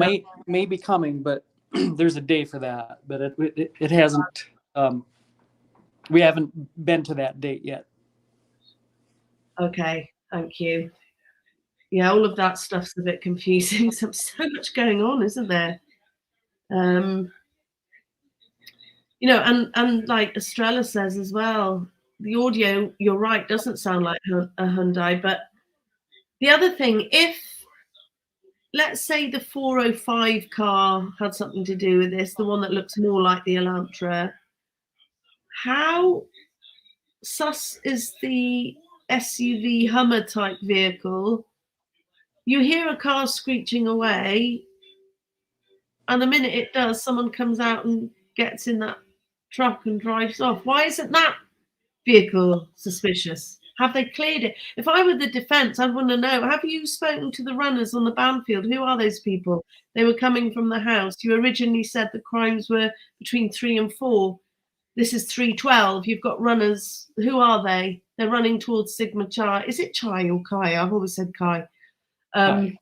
may be coming, but there's a day for that. But it hasn't. We haven't been to that date yet. Okay, thank you. Yeah, all of that stuff's a bit confusing. So much going on, isn't there? You know, and like Estrella says as well, the audio, you're right, doesn't sound like a Hyundai. But the other thing, if let's say the 405 car had something to do with this, the one that looks more like the Elantra, how sus is the SUV Hummer type vehicle? You hear a car screeching away, and the minute it does, someone comes out and gets in that truck and drives off. Why isn't that vehicle suspicious? Have they cleared it? If I were the defense, I'd want to know, have you spoken to the runners on the Banfield? Who are those people? They were coming from the house. You originally said the crimes were between 3 and 4. This is 3:12. You've got runners. Who are they? They're running towards Sigma Chi. Is it Chi or Kai? I've always said Kai. Kai.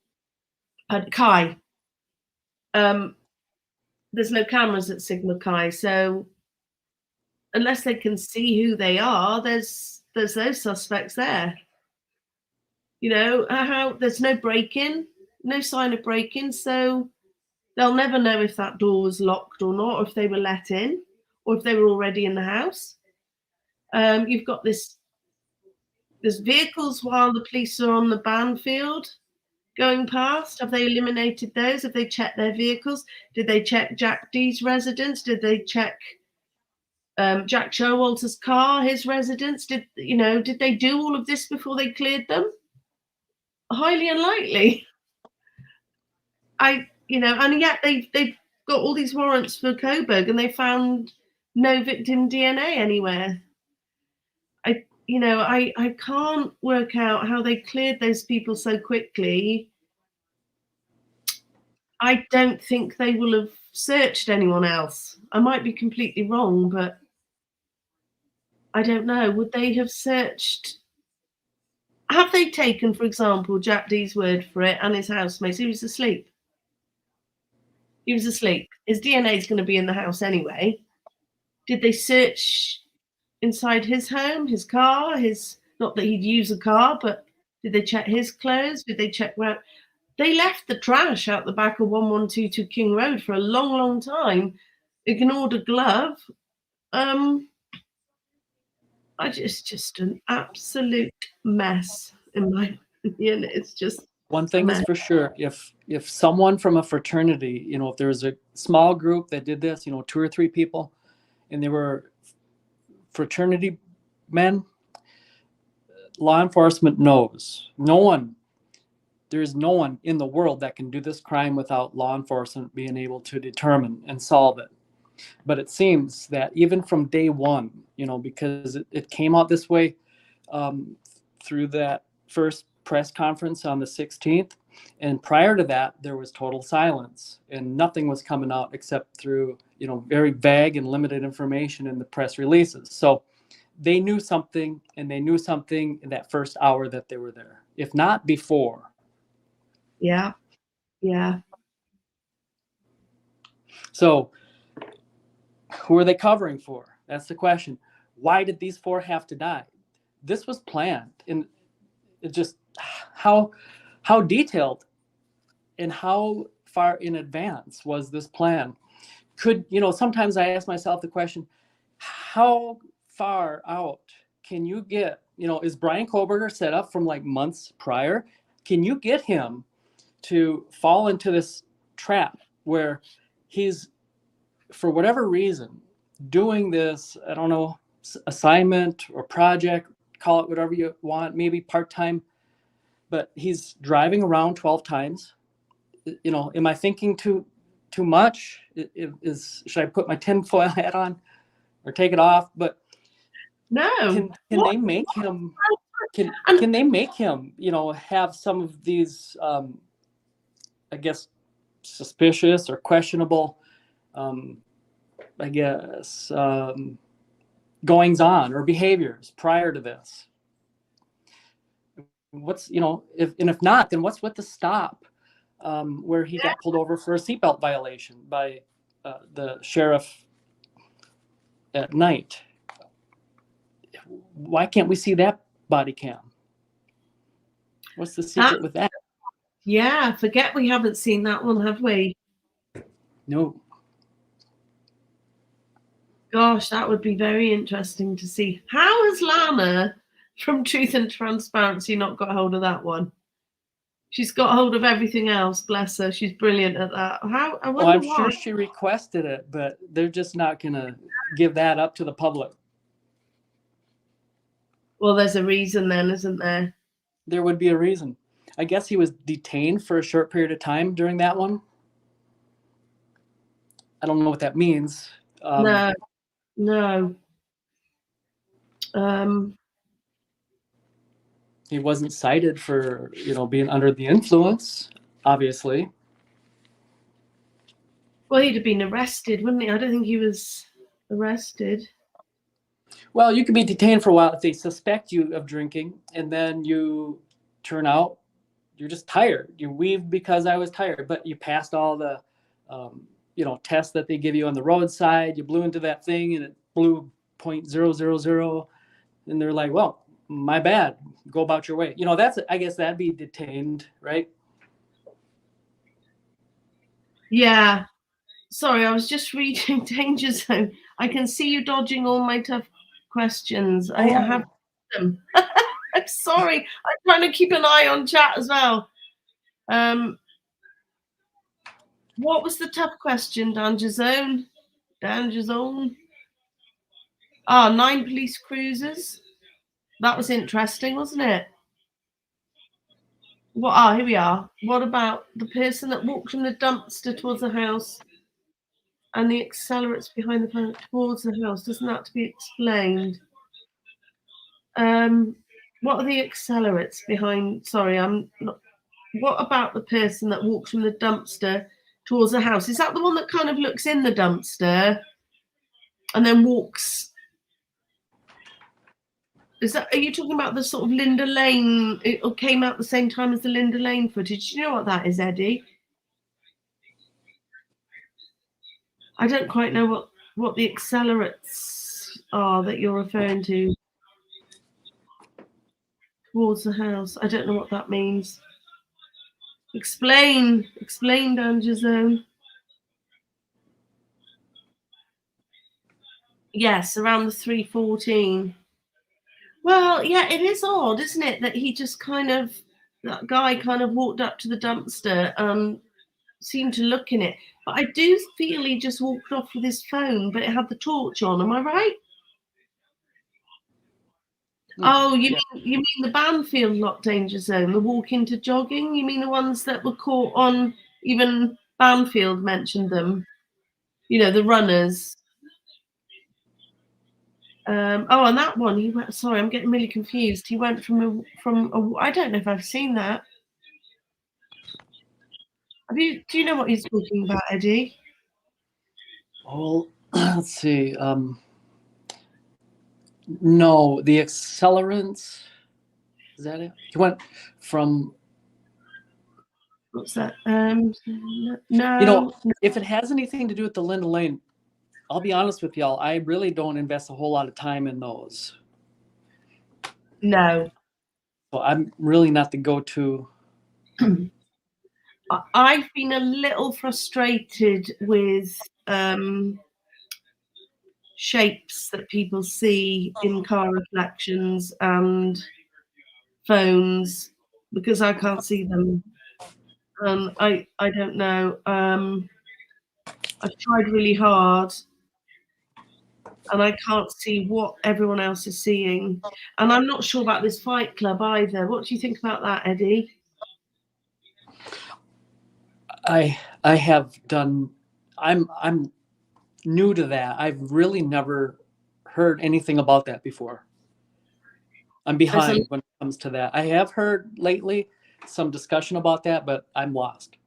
There's no cameras at Sigma Chi, so unless they can see who they are, there's those suspects there. You know, how there's no break-in, no sign of break-in, so they'll never know if that door was locked or not, or if they were let in, or if they were already in the house. You've got there's vehicles while the police are on the Banfield going past. Have they eliminated those? Have they checked their vehicles? Did they check Jack D's residence? Did they check Jack Showalter's car, his residence? Did they do all of this before they cleared them? Highly unlikely. And yet they've got all these warrants for Coburg, and they found no victim DNA anywhere. I can't work out how they cleared those people so quickly. I don't think they will have searched anyone else. I might be completely wrong, but I don't know. Would they have searched? Have they taken, for example, Jack D's word for it and his housemates? He was asleep. He was asleep. His DNA is going to be in the house anyway. Did they search inside his home, his car, not that he'd use a car, but did they check his clothes? Did they check where they left the trash out the back of 1122 King Road for a long, long time? Ignored a glove. It's just an absolute mess, in my opinion. It's just one thing is for sure. If someone from a fraternity, if there was a small group that did this, 2 or 3 people, and they were fraternity men, law enforcement knows. There is no one in the world that can do this crime without law enforcement being able to determine and solve it. But it seems that even from day one, because it came out this way through that first press conference on the 16th. And prior to that, there was total silence and nothing was coming out except through, very vague and limited information in the press releases. So they knew something, and they knew something in that first hour that they were there, if not before. Yeah. Yeah. So who are they covering for? That's the question. Why did these 4 have to die? This was planned, and it just how detailed and how far in advance was this plan? Sometimes I ask myself the question, how far out can you get? Is Brian Koberger set up from like months prior? Can you get him to fall into this trap where he's, for whatever reason, doing this, I don't know, assignment or project, call it whatever you want, maybe part-time, but he's driving around 12 times. Am I thinking too much? Should I put my tinfoil hat on or take it off? But no, can they make him? Can they make him? Have some of these, I guess, suspicious or questionable, goings on or behaviors prior to this? If not, then what's with the stop where he got pulled over for a seatbelt violation by the sheriff at night? Why can't we see that body cam? What's the secret with that? Yeah, forget we haven't seen that one, have we? No. Gosh, that would be very interesting to see. How has Lana from Truth and Transparency not got hold of that one? She's got hold of everything else, bless her. She's brilliant at that. I wonder I'm why. sure she requested it, but they're just not going to give that up to the public. Well, there's a reason then, isn't there? There would be a reason. I guess he was detained for a short period of time during that one. I don't know what that means. No. He wasn't cited for, being under the influence, obviously. Well, he'd have been arrested, wouldn't he? I don't think he was arrested. Well, you can be detained for a while if they suspect you of drinking, and then you turn out you're just tired. You weaved because I was tired, but you passed all the, tests that they give you on the roadside. You blew into that thing, and it blew 0.000, and they're like, well, my bad. Go about your way. I guess that'd be detained, right? Yeah. Sorry, I was just reading Danger Zone. I can see you dodging all my tough questions. I have them. I'm sorry. I'm trying to keep an eye on chat as well. What was the tough question, Danger Zone? Danger Zone. 9 police cruisers. That was interesting, wasn't it? Here we are. What about the person that walked from the dumpster towards the house and the accelerates behind the planet towards the house? Doesn't that have to be explained? What are the accelerates behind? Sorry, I'm not. What about the person that walks from the dumpster towards the house? Is that the one that kind of looks in the dumpster and then walks? Are you talking about the sort of Linda Lane? It came out the same time as the Linda Lane footage. Do you know what that is, Eddie? I don't quite know what the accelerates are that you're referring to. Towards the house. I don't know what that means. Explain, Danger Zone. Yes, around the 3:14. Well, yeah, it is odd, isn't it, that that guy kind of walked up to the dumpster, seemed to look in it. But I do feel he just walked off with his phone, but it had the torch on. Am I right? Oh, you mean the Banfield lot Danger Zone, the walk into jogging? You mean the ones that were caught on? Even Banfield mentioned them. The runners. And that one, he went. Sorry, I'm getting really confused. He went from a. I don't know if I've seen that. Do you know what he's talking about, Eddie? Oh, let's see. No, the accelerants. Is that it? He went from. What's that? You know, if it has anything to do with the Linda Lane, I'll be honest with y'all. I really don't invest a whole lot of time in those. No. So I'm really not the go-to. I've been a little frustrated with shapes that people see in car reflections and phones because I can't see them. I don't know. I've tried really hard and I can't see what everyone else is seeing. And I'm not sure about this Fight Club either. What do you think about that, Eddie? I have done. I'm new to that. I've really never heard anything about that before. I'm behind when it comes to that. I have heard lately some discussion about that, but I'm lost.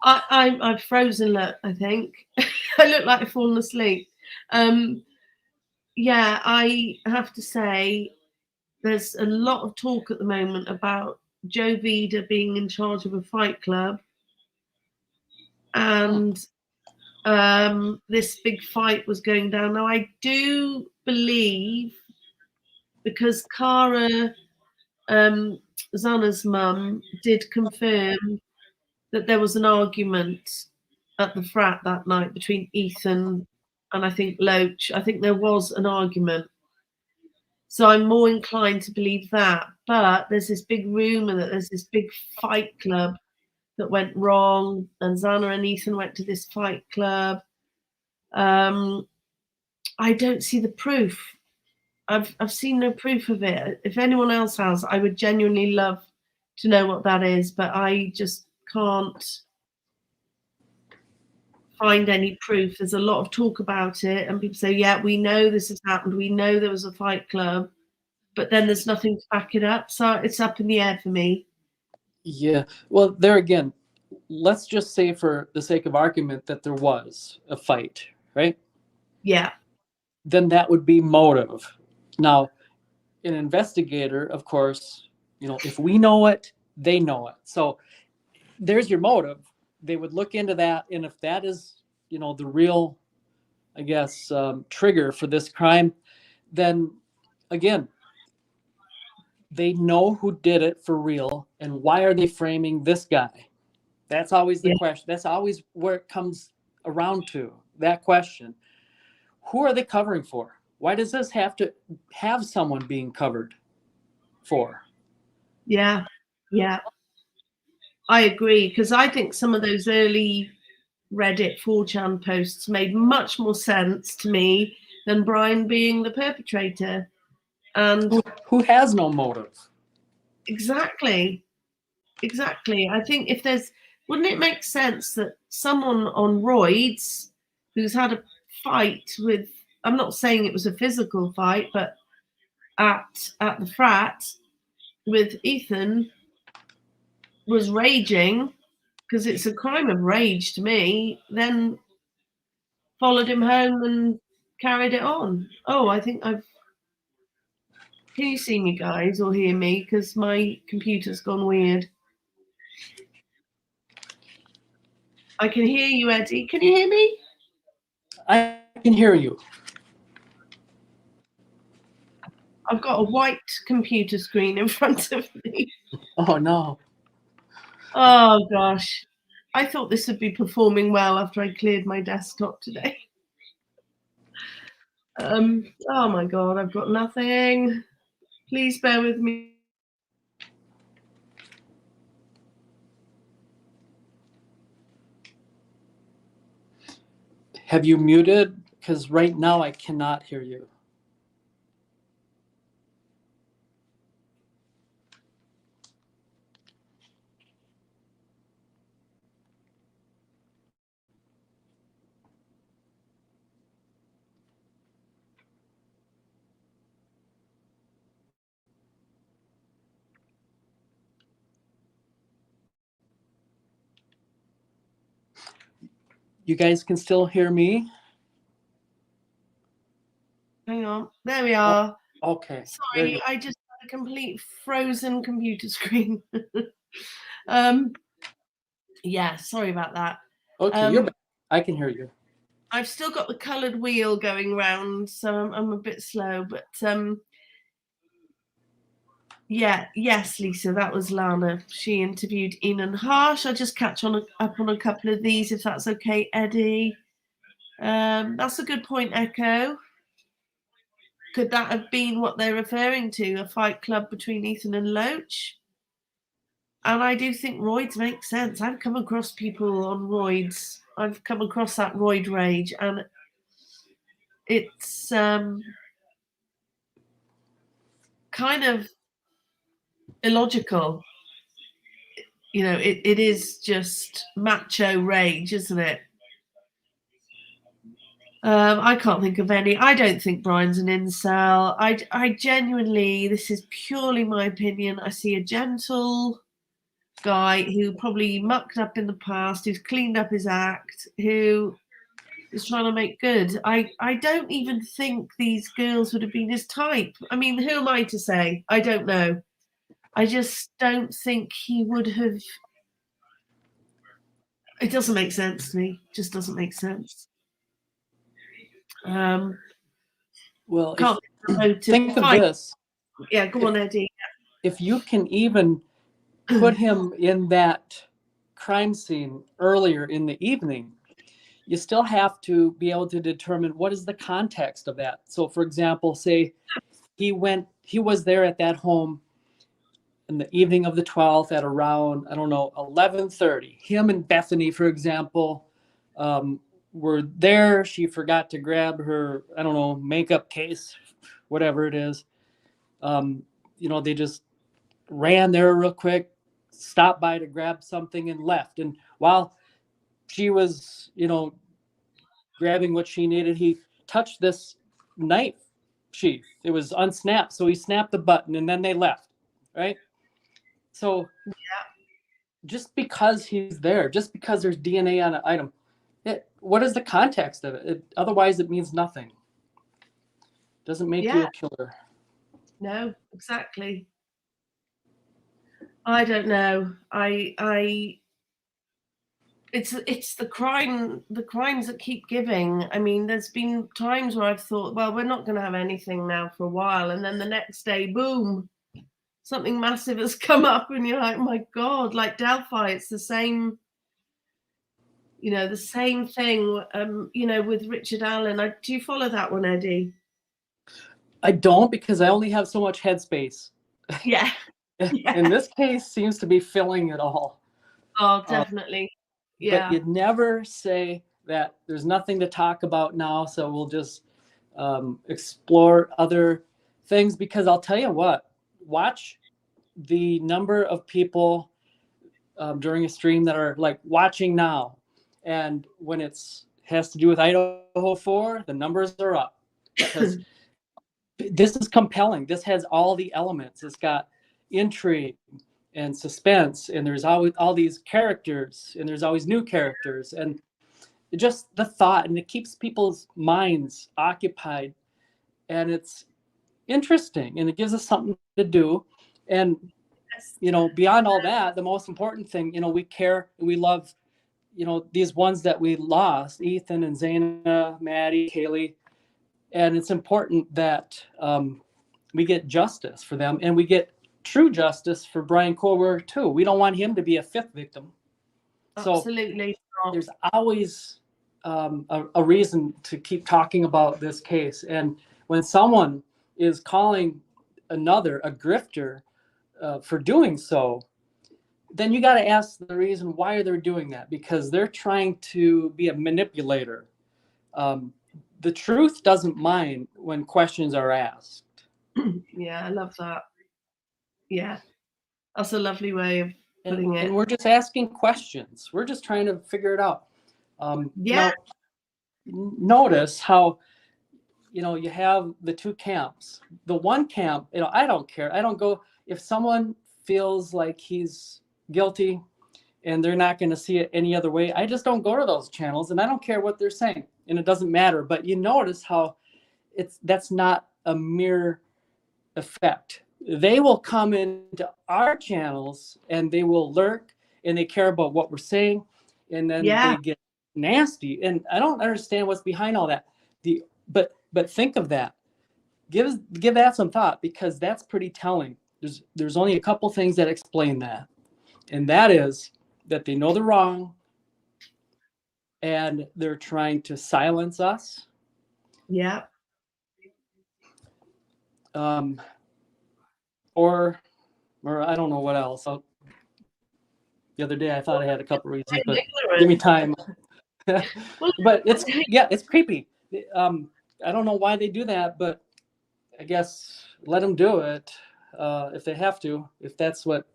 I've frozen. Look, I think I look like I've fallen asleep. Yeah, I have to say, there's a lot of talk at the moment about Joe Vida being in charge of a fight club, and this big fight was going down. Now, I do believe, because Cara, Zana's mum, did confirm that there was an argument at the frat that night between Ethan and I think Loach. I think there was an argument. So I'm more inclined to believe that. But there's this big rumor that there's this big fight club that went wrong, and Zana and Ethan went to this fight club. I don't see the proof. I've seen no proof of it. If anyone else has, I would genuinely love to know what that is, but I just can't find any proof. There's a lot of talk about it, and people say, yeah, we know this has happened. We know there was a fight club, but then there's nothing to back it up. So it's up in the air for me. Yeah. Well, there again, let's just say for the sake of argument that there was a fight, right? Yeah. Then that would be motive. Now, an investigator, of course, if we know it, they know it. So there's your motive. They would look into that, and if that is, the real, I guess, trigger for this crime, then again, they know who did it for real, and why are they framing this guy? That's always the question. That's always where it comes around to, that question. Who are they covering for? Why does this have to have someone being covered for? Yeah. I agree, because I think some of those early Reddit 4chan posts made much more sense to me than Brian being the perpetrator. And who has no motive? Exactly. I think wouldn't it make sense that someone on roids who's had a fight with, I'm not saying it was a physical fight, but at the frat with Ethan, was raging, because it's a crime of rage to me, then followed him home and carried it on. Oh, I think can you see me, guys, or hear me? Because my computer's gone weird. I can hear you, Eddie. Can you hear me? I can hear you. I've got a white computer screen in front of me. Oh, no. Oh, gosh. I thought this would be performing well after I cleared my desktop today. Oh, my God, I've got nothing. Please bear with me. Have you muted? Because right now I cannot hear you. You guys can still hear me? Hang on. There we are. Okay. Sorry, I just had a complete frozen computer screen. Yeah, sorry about that. Okay, you're back. I can hear you. I've still got the coloured wheel going round, so I'm a bit slow. But yeah, yes, Lisa, that was Lana. She interviewed Enan Harsh. I'll just catch up on a couple of these, if that's okay, Eddie. That's a good point, Echo. Could that have been what they're referring to, a fight club between Ethan and Loach? And I do think roids make sense. I've come across people on roids. I've come across that roid rage, and it's kind of illogical. You know, it is just macho rage, isn't it? I can't think of any. I don't think Brian's an incel. I genuinely, this is purely my opinion. I see a gentle guy who probably mucked up in the past, who's cleaned up his act, who is trying to make good. I don't even think these girls would have been his type. I mean, who am I to say? I don't know. I just don't think he would have. It doesn't make sense to me. It just doesn't make sense. Well, think of this. Yeah, go on, Eddie. If you can even put him in that crime scene earlier in the evening, you still have to be able to determine what is the context of that. So, for example, say he was there at that home in the evening of the 12th at around, 11:30. Him and Bethany, for example, were there. She forgot to grab her, makeup case, whatever it is. They just ran there real quick, stopped by to grab something and left. And while she was, grabbing what she needed, he touched this knife sheath. It was unsnapped. So he snapped the button and then they left. Right. So just because he's there, just because there's DNA on an item, what is the context of it? Otherwise, it means nothing. Doesn't make you a killer. No, exactly. I don't know. It's the crimes that keep giving. I mean, there's been times where I've thought, well, we're not going to have anything now for a while, and then the next day, boom, something massive has come up, and you're like, oh my God, like Delphi, it's the same. The same thing. With Richard Allen. Do you follow that one, Eddie? I don't, because I only have so much headspace. Yeah. In this case, seems to be filling it all. Oh, definitely. But you'd never say that there's nothing to talk about now, so we'll just explore other things. Because I'll tell you what, watch the number of people during a stream that are like watching now. And when has to do with Idaho 4, the numbers are up. Because this is compelling. This has all the elements. It's got intrigue and suspense, and there's always all these characters, and there's always new characters, and just the thought, and it keeps people's minds occupied, and it's interesting, and it gives us something to do. And beyond all that, the most important thing, we care and we love, these ones that we lost, Ethan and Zaina, Maddie, Kaylee, and it's important that we get justice for them, and we get true justice for Brian Kohlberg too. We don't want him to be a fifth victim. Absolutely. So there's always a reason to keep talking about this case. And when someone is calling another a grifter for doing so, then you got to ask the reason why they're doing that, because they're trying to be a manipulator. The truth doesn't mind when questions are asked. Yeah, I love that. Yeah, that's a lovely way of putting it. And we're just asking questions. We're just trying to figure it out. Now, notice how, you have the two camps. The one camp, I don't care. I don't go, if someone feels like he's guilty, and they're not going to see it any other way. I just don't go to those channels, and I don't care what they're saying, and it doesn't matter. But you notice how that's not a mere effect. They will come into our channels and they will lurk, and they care about what we're saying, and then they get nasty. And I don't understand what's behind all that. But think of that. Give that some thought, because that's pretty telling. There's only a couple things that explain that, and that is that they know they're wrong, and they're trying to silence us. Yeah. Or I don't know what else. The other day I thought I had a couple reasons, but give me time. But it's creepy. I don't know why they do that, but I guess let them do it if they have to, if that's what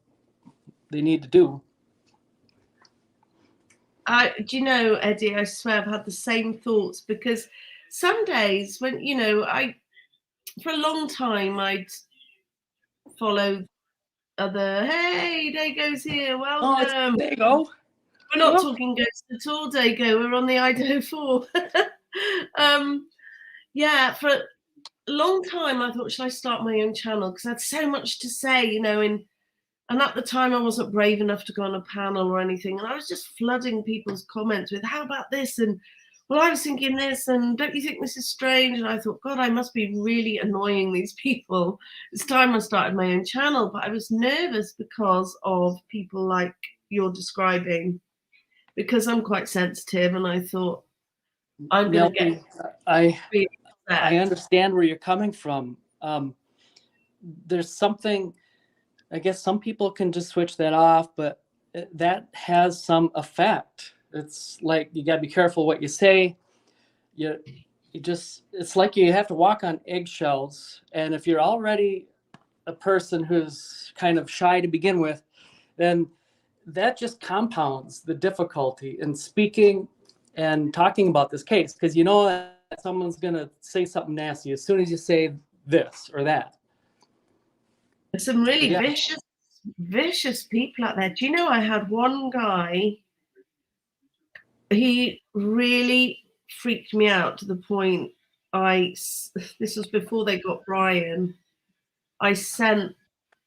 they need to do. Do you know, Eddie, I swear I've had the same thoughts, because some days when, for a long time I'd follow other, hey, Dago's here, welcome. Dago. We're not talking ghosts at all, Dago. We're on the Idaho 4. For a long time I thought, should I start my own channel? Because I had so much to say, and at the time I wasn't brave enough to go on a panel or anything. And I was just flooding people's comments with, how about this? And, well, I was thinking this, and don't you think this is strange? And I thought, God, I must be really annoying these people. It's time I started my own channel. But I was nervous because of people like you're describing, because I'm quite sensitive, and I thought, I'm going to get... I understand where you're coming from. There's something, I guess some people can just switch that off, but that has some effect. It's like you got to be careful what you say. It's like you have to walk on eggshells. And if you're already a person who's kind of shy to begin with, then that just compounds the difficulty in speaking and talking about this case, because you know that someone's going to say something nasty as soon as you say this or that. There's some really vicious people out there. Do you know, I had one guy, he really freaked me out to the point this was before they got Brian, I sent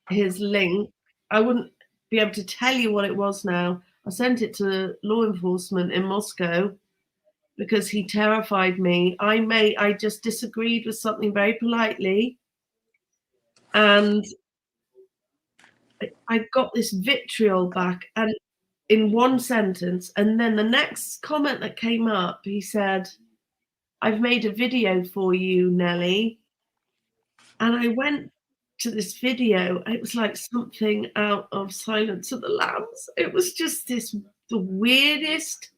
his link. I wouldn't be able to tell you what it was now. I sent it to law enforcement in Moscow because he terrified me. I just disagreed with something very politely, and I got this vitriol back, and in one sentence. And then the next comment that came up, he said, I've made a video for you, Nelly. And I went to this video. It was like something out of Silence of the Lambs. It was just the weirdest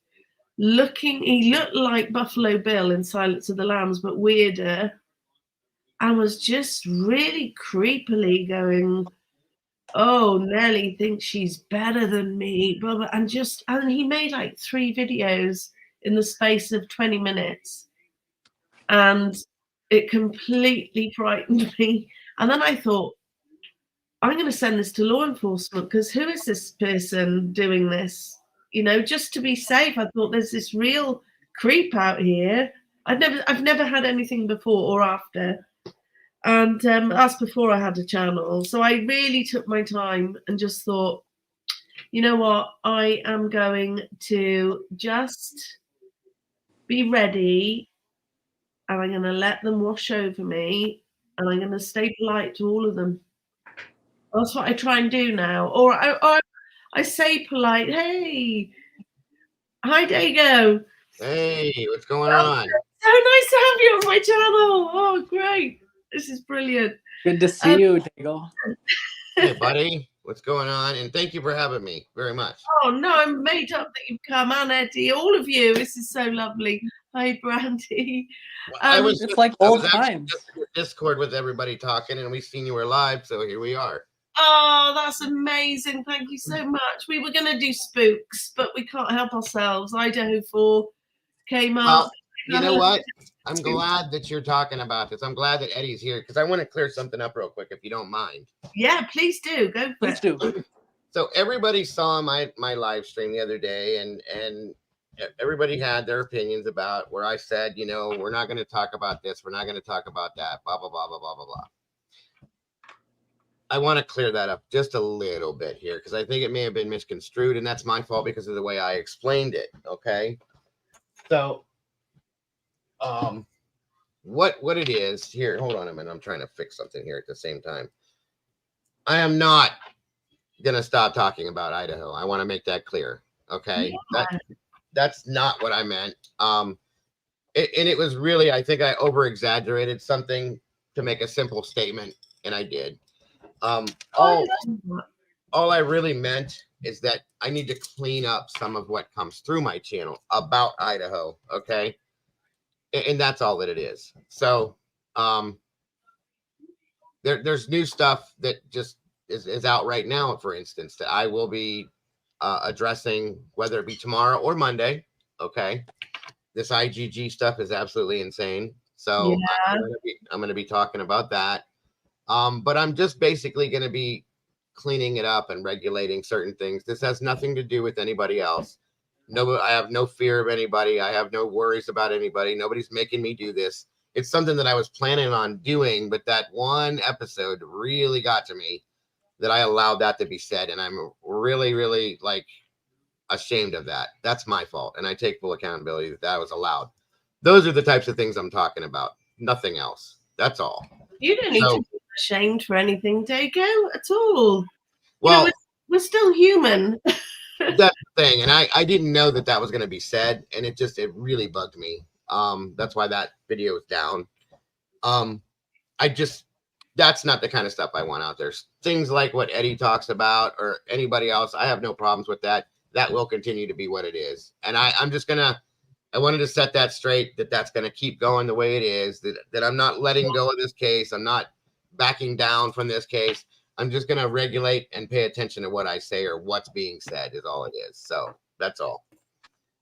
looking. He looked like Buffalo Bill in Silence of the Lambs, but weirder. And was just really creepily going, oh, Nelly thinks she's better than me, blah, blah, and he made like 3 videos in the space of 20 minutes, and it completely frightened me. And then I thought, I'm going to send this to law enforcement, because who is this person doing this? Just to be safe. I thought, there's this real creep out here. I've never had anything before or after. And that's before I had a channel. So I really took my time and just thought, you know what? I am going to just be ready, and I'm going to let them wash over me, and I'm going to stay polite to all of them. That's what I try and do now. Or I say polite, hey, hi, Dago. Hey, what's going on? So nice to have you on my channel. Oh, great. This is brilliant. Good to see you, Dago. Hey, buddy. What's going on? And thank you for having me very much. Oh, no, I'm made up that you've come on, Eddie. All of you. This is so lovely. Hi, Brandy. It's like old times. In Discord with everybody talking, and we seen you were live, so here we are. Oh, that's amazing. Thank you so much. We were going to do spooks, but we can't help ourselves. Idaho 4 came up. Well, you know what? I'm glad that you're talking about this. I'm glad that Eddie's here, because I want to clear something up real quick, if you don't mind. Yeah, please do. Go for it. Please do. So everybody saw my live stream the other day, and everybody had their opinions about where I said, you know, we're not going to talk about this, we're not going to talk about that, blah blah blah blah blah blah blah. I want to clear that up just a little bit here because I think it may have been misconstrued, and that's my fault because of the way I explained it. Okay, so what it is here? Hold on a minute, I'm trying to fix something here at the same time. I am not gonna stop talking about Idaho. I want to make that clear. Okay, Yeah. That's not what I meant. And it was really, I think I over exaggerated something to make a simple statement, and I did. All I really meant is that I need to clean up some of what comes through my channel about Idaho. Okay, and that's all that it is. So there's new stuff that just is out right now, for instance, that I will be addressing, whether it be tomorrow or Monday. Okay, this IgG stuff is absolutely insane, so Yeah. I'm going to be talking about that. But I'm just basically going to be cleaning it up and regulating certain things. This has nothing to do with anybody else. No, I have no fear of anybody. I have no worries about anybody. Nobody's making me do this. It's something that I was planning on doing, but that one episode really got to me that I allowed that to be said. And I'm really, really like ashamed of that. That's my fault. And I take full accountability that that was allowed. Those are the types of things I'm talking about. Nothing else. That's all. You don't need to be ashamed for anything, Dago, at all. Well, you know, we're still human. That's the thing. And I didn't know that that was going to be said. And it really bugged me. That's why that video is down. That's not the kind of stuff I want out there. Things like what Eddie talks about or anybody else, I have no problems with that. That will continue to be what it is. And I wanted to set that straight, that's going to keep going the way it is, that I'm not letting go of this case. I'm not backing down from this case. I'm just going to regulate and pay attention to what I say or what's being said is all it is. So that's all.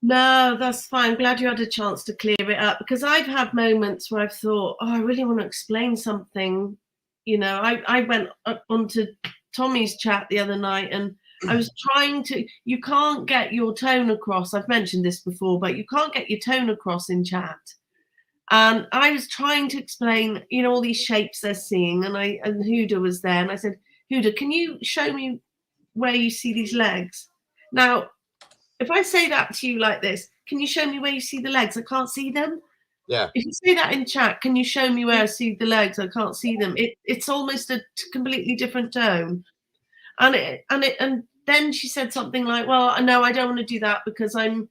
No, that's fine. Glad you had a chance to clear it up, because I've had moments where I've thought, oh, I really want to explain something. You know, I went onto Tommy's chat the other night and I was trying to, you can't get your tone across. I've mentioned this before, but you can't get your tone across in chat. And I was trying to explain, you know, all these shapes they're seeing, and Huda was there, and I said, Huda, can you show me where you see these legs? Now, if I say that to you like this, can you show me where you see the legs? I can't see them. Yeah. If you say that in chat, can you show me where I see the legs? I can't see them. It's almost a completely different tone. And then she said something like, well, no, I don't want to do that because I'm,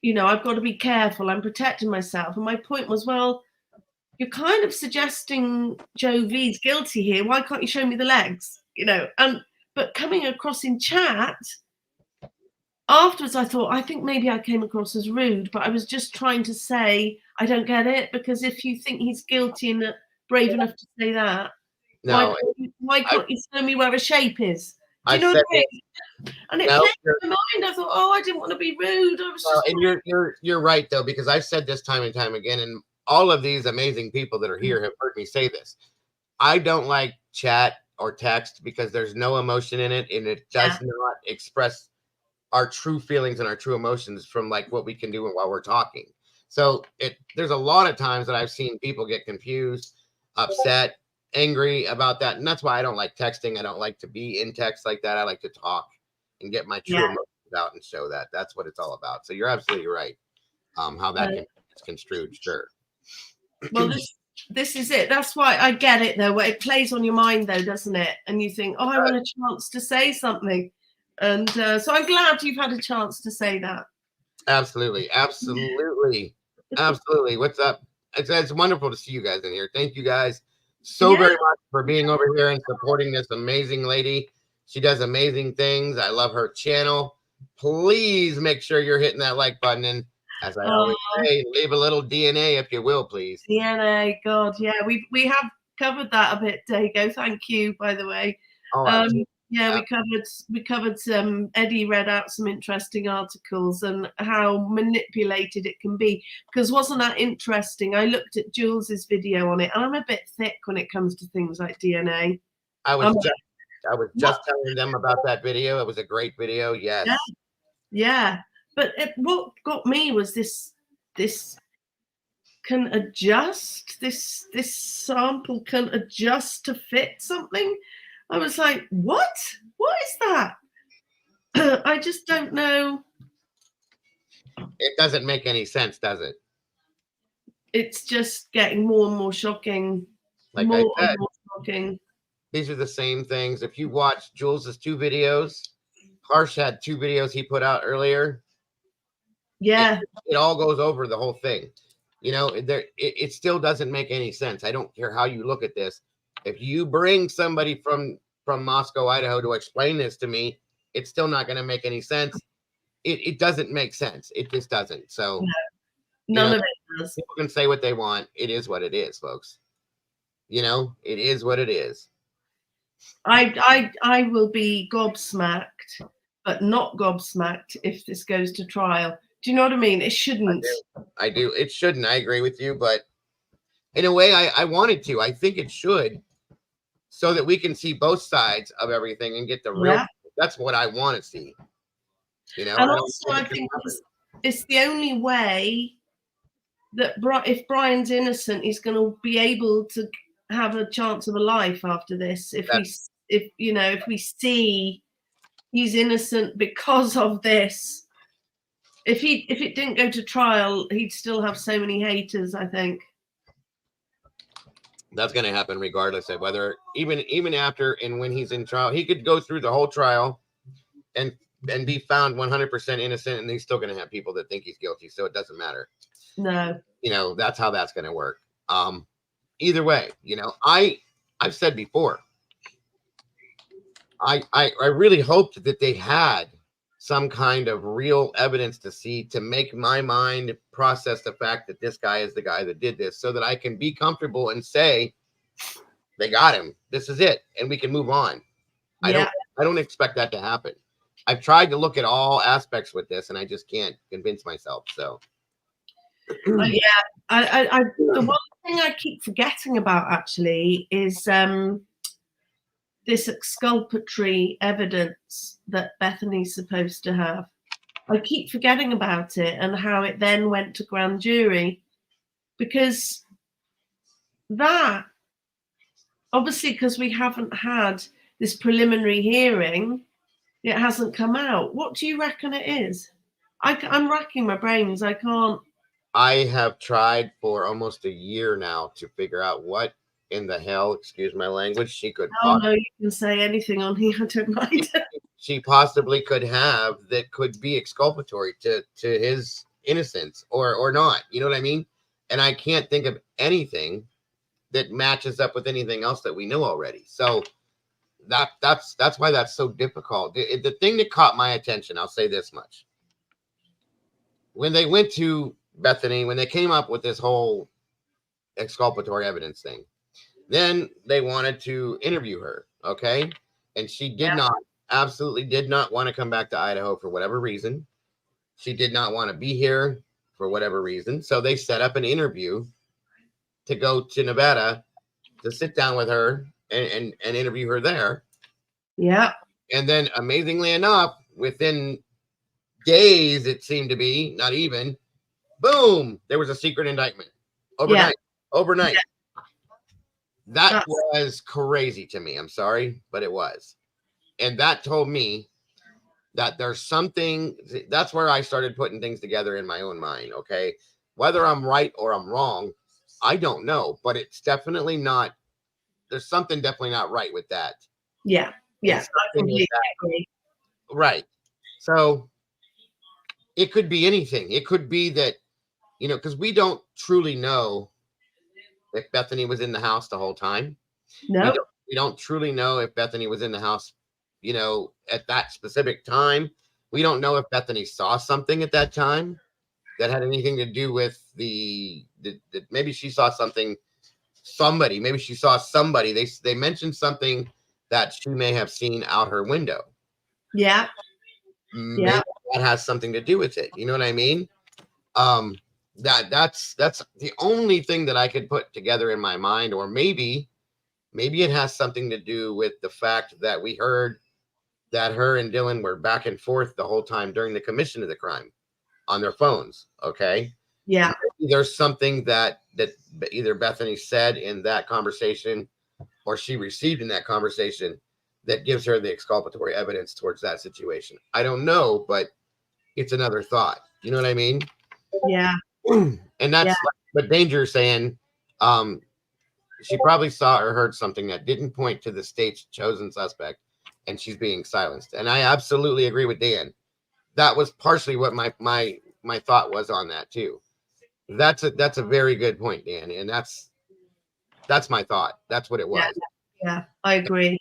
you know, I've got to be careful. I'm protecting myself. And my point was, well, you're kind of suggesting Joe V's guilty here. Why can't you show me the legs? You know, but coming across in chat, afterwards I thought, I think maybe I came across as rude, but I was just trying to say, I don't get it, because if you think he's guilty and brave enough to say that, no, why can't you show me where a shape is? Do you know what I mean? And it played in my mind. I thought, oh, I didn't want to be rude. I was just. And you're right though, because I've said this time and time again, and all of these amazing people that are here have heard me say this. I don't like chat or text because there's no emotion in it, and it does not express our true feelings and our true emotions from like what we can do while we're talking. So there's a lot of times that I've seen people get confused, upset, angry about that. And that's why I don't like texting. I don't like to be in text like that. I like to talk and get my true emotions out and show that. That's what it's all about. So you're absolutely right. How that can be construed, sure. Well, this is it. That's why I get it though. It plays on your mind though, doesn't it? And you think, oh, I want a chance to say something. And so I'm glad you've had a chance to say that. Absolutely. Absolutely. Absolutely. What's up? It's wonderful to see you guys in here. Thank you guys so very much for being over here and supporting this amazing lady. She does amazing things. I love her channel. Please make sure you're hitting that like button. And as I always say, leave a little DNA if you will, please. DNA, God, yeah. We have covered that a bit, Dago. Thank you, by the way. Yeah, we covered some. Eddie read out some interesting articles and how manipulated it can be. Because wasn't that interesting? I looked at Jules's video on it, and I'm a bit thick when it comes to things like DNA. I was I was just telling them about that video. It was a great video. Yes. Yeah. But what got me was this can adjust. This sample can adjust to fit something. I was like, what? What is that? I just don't know. It doesn't make any sense, does it? It's just getting more and more shocking. Like more I said, and more shocking. these are the same things. If you watch Jules's 2 videos, Harsh had 2 videos he put out earlier. Yeah. It all goes over the whole thing. You know, it still doesn't make any sense. I don't care how you look at this. If you bring somebody from Moscow, Idaho to explain this to me, it's still not going to make any sense. It doesn't make sense. It just doesn't. So None of it does. People can say what they want. It is what it is, folks. You know, it is what it is. I will be gobsmacked, but not gobsmacked if this goes to trial. Do you know what I mean? It shouldn't. I do. It shouldn't. I agree with you, but in a way, I wanted to. I think it should, so that we can see both sides of everything and get the real. Yeah. That's what I want to see. You know, And also, I think it's the only way that if Brian's innocent, he's going to be able to have a chance of a life after this. If we see he's innocent because of this. If it didn't go to trial, he'd still have so many haters, I think. That's going to happen regardless of whether even after and when he's in trial. He could go through the whole trial and be found 100% innocent, and he's still going to have people that think he's guilty, so it doesn't matter. No. You know, that's how that's going to work. Either way, you know, I've said before, I really hoped that they had some kind of real evidence to make my mind process the fact that this guy is the guy that did this, so that I can be comfortable and say, they got him. This is it. And we can move on. Yeah. I don't expect that to happen. I've tried to look at all aspects with this, and I just can't convince myself. So yeah, the one thing I keep forgetting about actually is this exculpatory evidence that Bethany's supposed to have. I keep forgetting about it and how it then went to grand jury, because that, obviously, because we haven't had this preliminary hearing, it hasn't come out. What do you reckon it is? I'm racking my brains. I can't. I have tried for almost a year now to figure out what in the hell, excuse my language, she could. Oh no, you can say anything on here. I don't mind. She possibly could have that could be exculpatory to his innocence or not. You know what I mean? And I can't think of anything that matches up with anything else that we know already. So that's why that's so difficult. The thing that caught my attention, I'll say this much. When they went to Bethany, when they came up with this whole exculpatory evidence thing, then they wanted to interview her, okay? And she absolutely did not want to come back to Idaho for whatever reason. She did not want to be here for whatever reason. So they set up an interview to go to Nevada to sit down with her and interview her there. Yeah. And then amazingly enough, within days, it seemed to be, not even, boom, there was a secret indictment overnight. Yeah. That was crazy to me. I'm sorry, but it was. And that told me that there's something. That's where I started putting things together in my own mind. Okay. Whether I'm right or I'm wrong, I don't know, but it's definitely not. There's something definitely not right with that. Yeah. Yes. I completely agree. Right. So it could be anything. It could be that, you know, because we don't truly know if Bethany was in the house the whole time. No. We don't truly know if Bethany was in the house, you know, at that specific time. We don't know if Bethany saw something at that time that had anything to do with maybe she saw something, maybe she saw somebody. They mentioned something that she may have seen out her window. Yeah. Maybe that has something to do with it. You know what I mean? That's the only thing that I could put together in my mind. Or maybe Maybe it has something to do with the fact that we heard that her and Dylan were back and forth the whole time during the commission of the crime on their phones. Okay. Yeah. Maybe there's something that either Bethany said in that conversation or she received in that conversation that gives her the exculpatory evidence towards that situation. I don't know, but it's another thought. You know what I mean? Yeah. And that's what Danger is saying. She probably saw or heard something that didn't point to the state's chosen suspect, and she's being silenced. And I absolutely agree with Dan. That was partially what my thought was on that too. That's a very good point, Dan, and that's my thought. That's what it was. Yeah, I agree.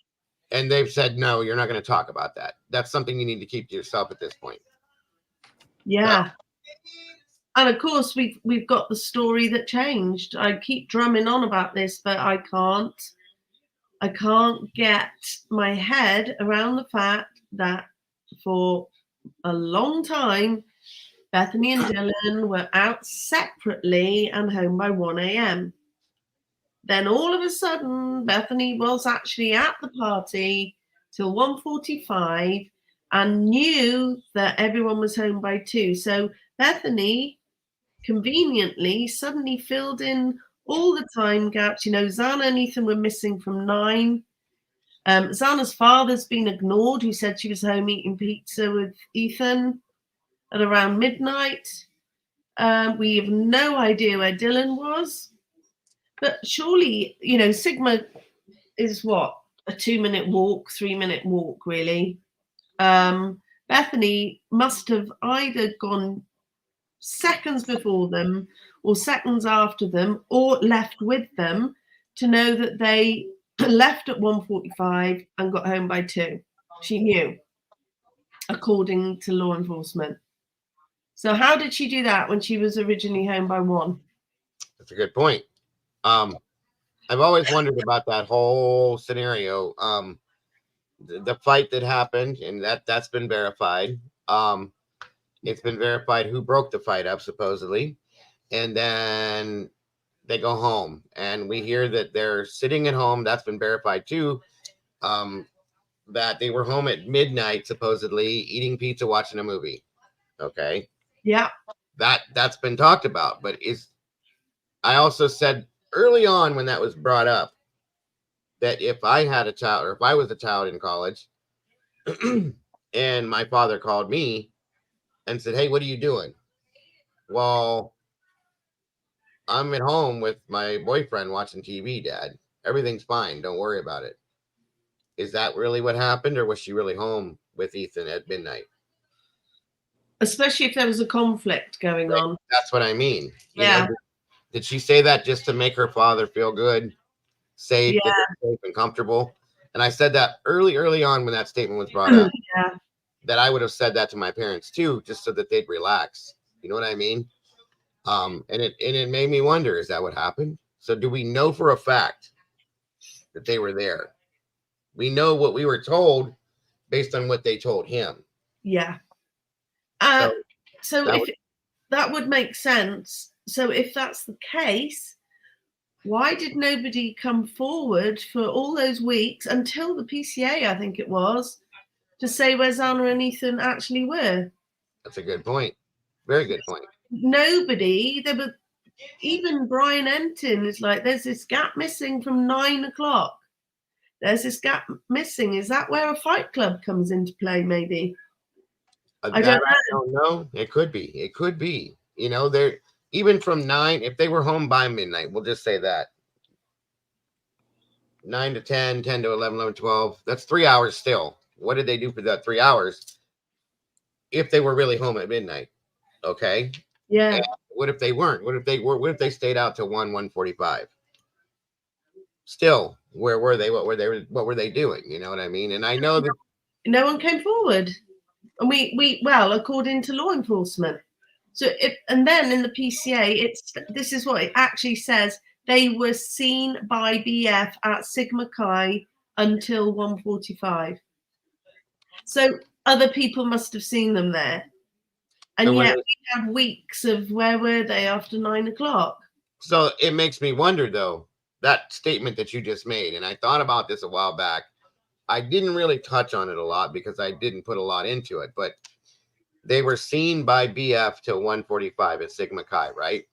And they've said no, you're not going to talk about that. That's something you need to keep to yourself at this point. Yeah. And of course, we've got the story that changed. I keep drumming on about this, but I can't get my head around the fact that for a long time, Bethany and Dylan were out separately and home by 1 a.m. Then all of a sudden, Bethany was actually at the party till 1:45 and knew that everyone was home by 2. So Bethany conveniently suddenly filled in all the time gaps. You know, Xana and Ethan were missing from 9. Xana's father's been ignored, who said she was home eating pizza with Ethan at around midnight. We have no idea where Dylan was. But surely, you know, Sigma is what? A 2-minute walk, 3-minute walk, really. Bethany must have either gone seconds before them or seconds after them or left with them to know that they left at 1:45 and got home by 2. She knew, according to law enforcement. So how did she do that when she was originally home by 1? That's a good point. I've always wondered about that whole scenario. The fight that happened, and that's been verified. It's been verified who broke the fight up, supposedly. And then they go home. And we hear that they're sitting at home. That's been verified too. That they were home at midnight, supposedly, eating pizza, watching a movie. Okay. Yeah. That's been talked about. But I also said early on when that was brought up that if I had a child or if I was a child in college and my father called me and said, "Hey, what are you doing?" "Well, I'm at home with my boyfriend watching TV, Dad. Everything's fine. Don't worry about it." Is that really what happened, or was she really home with Ethan at midnight? Especially if there was a conflict going on. That's what I mean. Yeah. You know, did she say that just to make her father feel good, safe, get safe and comfortable? And I said that early on when that statement was brought up. Yeah. That I would have said that to my parents too, just so that they'd relax. You know what I mean? And it made me wonder, is that what happened? So do we know for a fact that they were there? We know what we were told based on what they told him. Yeah. So that would make sense. So if that's the case, why did nobody come forward for all those weeks until the PCA, I think it was, to say where Xana and Ethan actually were? That's a good point. Very good point. Nobody. Even Brian Enton is like, there's this gap missing from 9 o'clock. There's this gap missing. Is that where a fight club comes into play, maybe? I don't know. It could be. It could be. You know, they're even from 9, if they were home by midnight, we'll just say that. 9 to 10, 10 to 11, 11, 12. That's 3 hours still. What did they do for that 3 hours if they were really home at midnight? Okay. Yeah. And what if they weren't? What if they stayed out till 1:45? Still, where were they? What were they doing? You know what I mean? And I know that no one came forward. And we according to law enforcement. So and then in the PCA, this is what it actually says. They were seen by BF at Sigma Chi until 1:45. So other people must have seen them there. And yet we had weeks of where were they after 9 o'clock? So it makes me wonder, though, that statement that you just made, and I thought about this a while back. I didn't really touch on it a lot because I didn't put a lot into it, but they were seen by BF till 145 at Sigma Chi, right?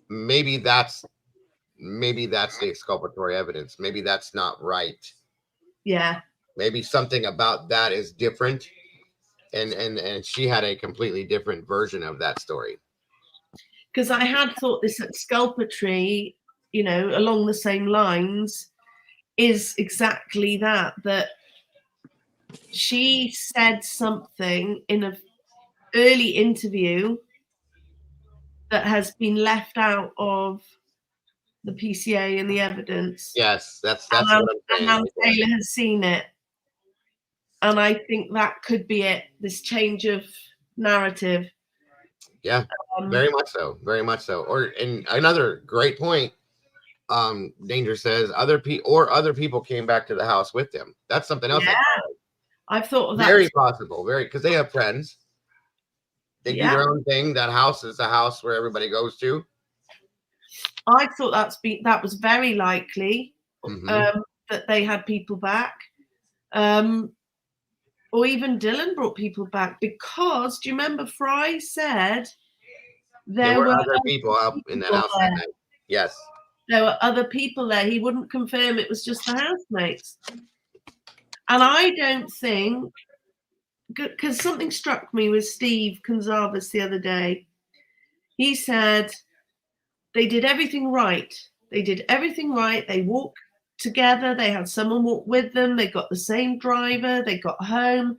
Maybe that's the exculpatory evidence. Maybe that's not right. Yeah. Maybe something about that is different. And she had a completely different version of that story. Because I had thought this exculpatory, you know, along the same lines, is exactly that she said something in an early interview that has been left out of the PCA and the evidence. Yes, that's what I'm saying. And Taylor has seen it. And I think that could be it, this change of narrative. Yeah, very much so. Very much so. And another great point, Danger says other people came back to the house with them. That's something else. Yeah, I've thought of that. Very possible. Because they have friends. They do their own thing. That house is a house where everybody goes to. I thought that was very likely, that they had people back. Or even Dylan brought people back, because do you remember Fry said there were other people out in that house that night? Yes. There were other people there. He wouldn't confirm it was just the housemates. And I don't think, because something struck me with Steve Gonzalez the other day. He said they did everything right. They did everything right. They walked together. They had someone walk with them. They got the same driver. They got home.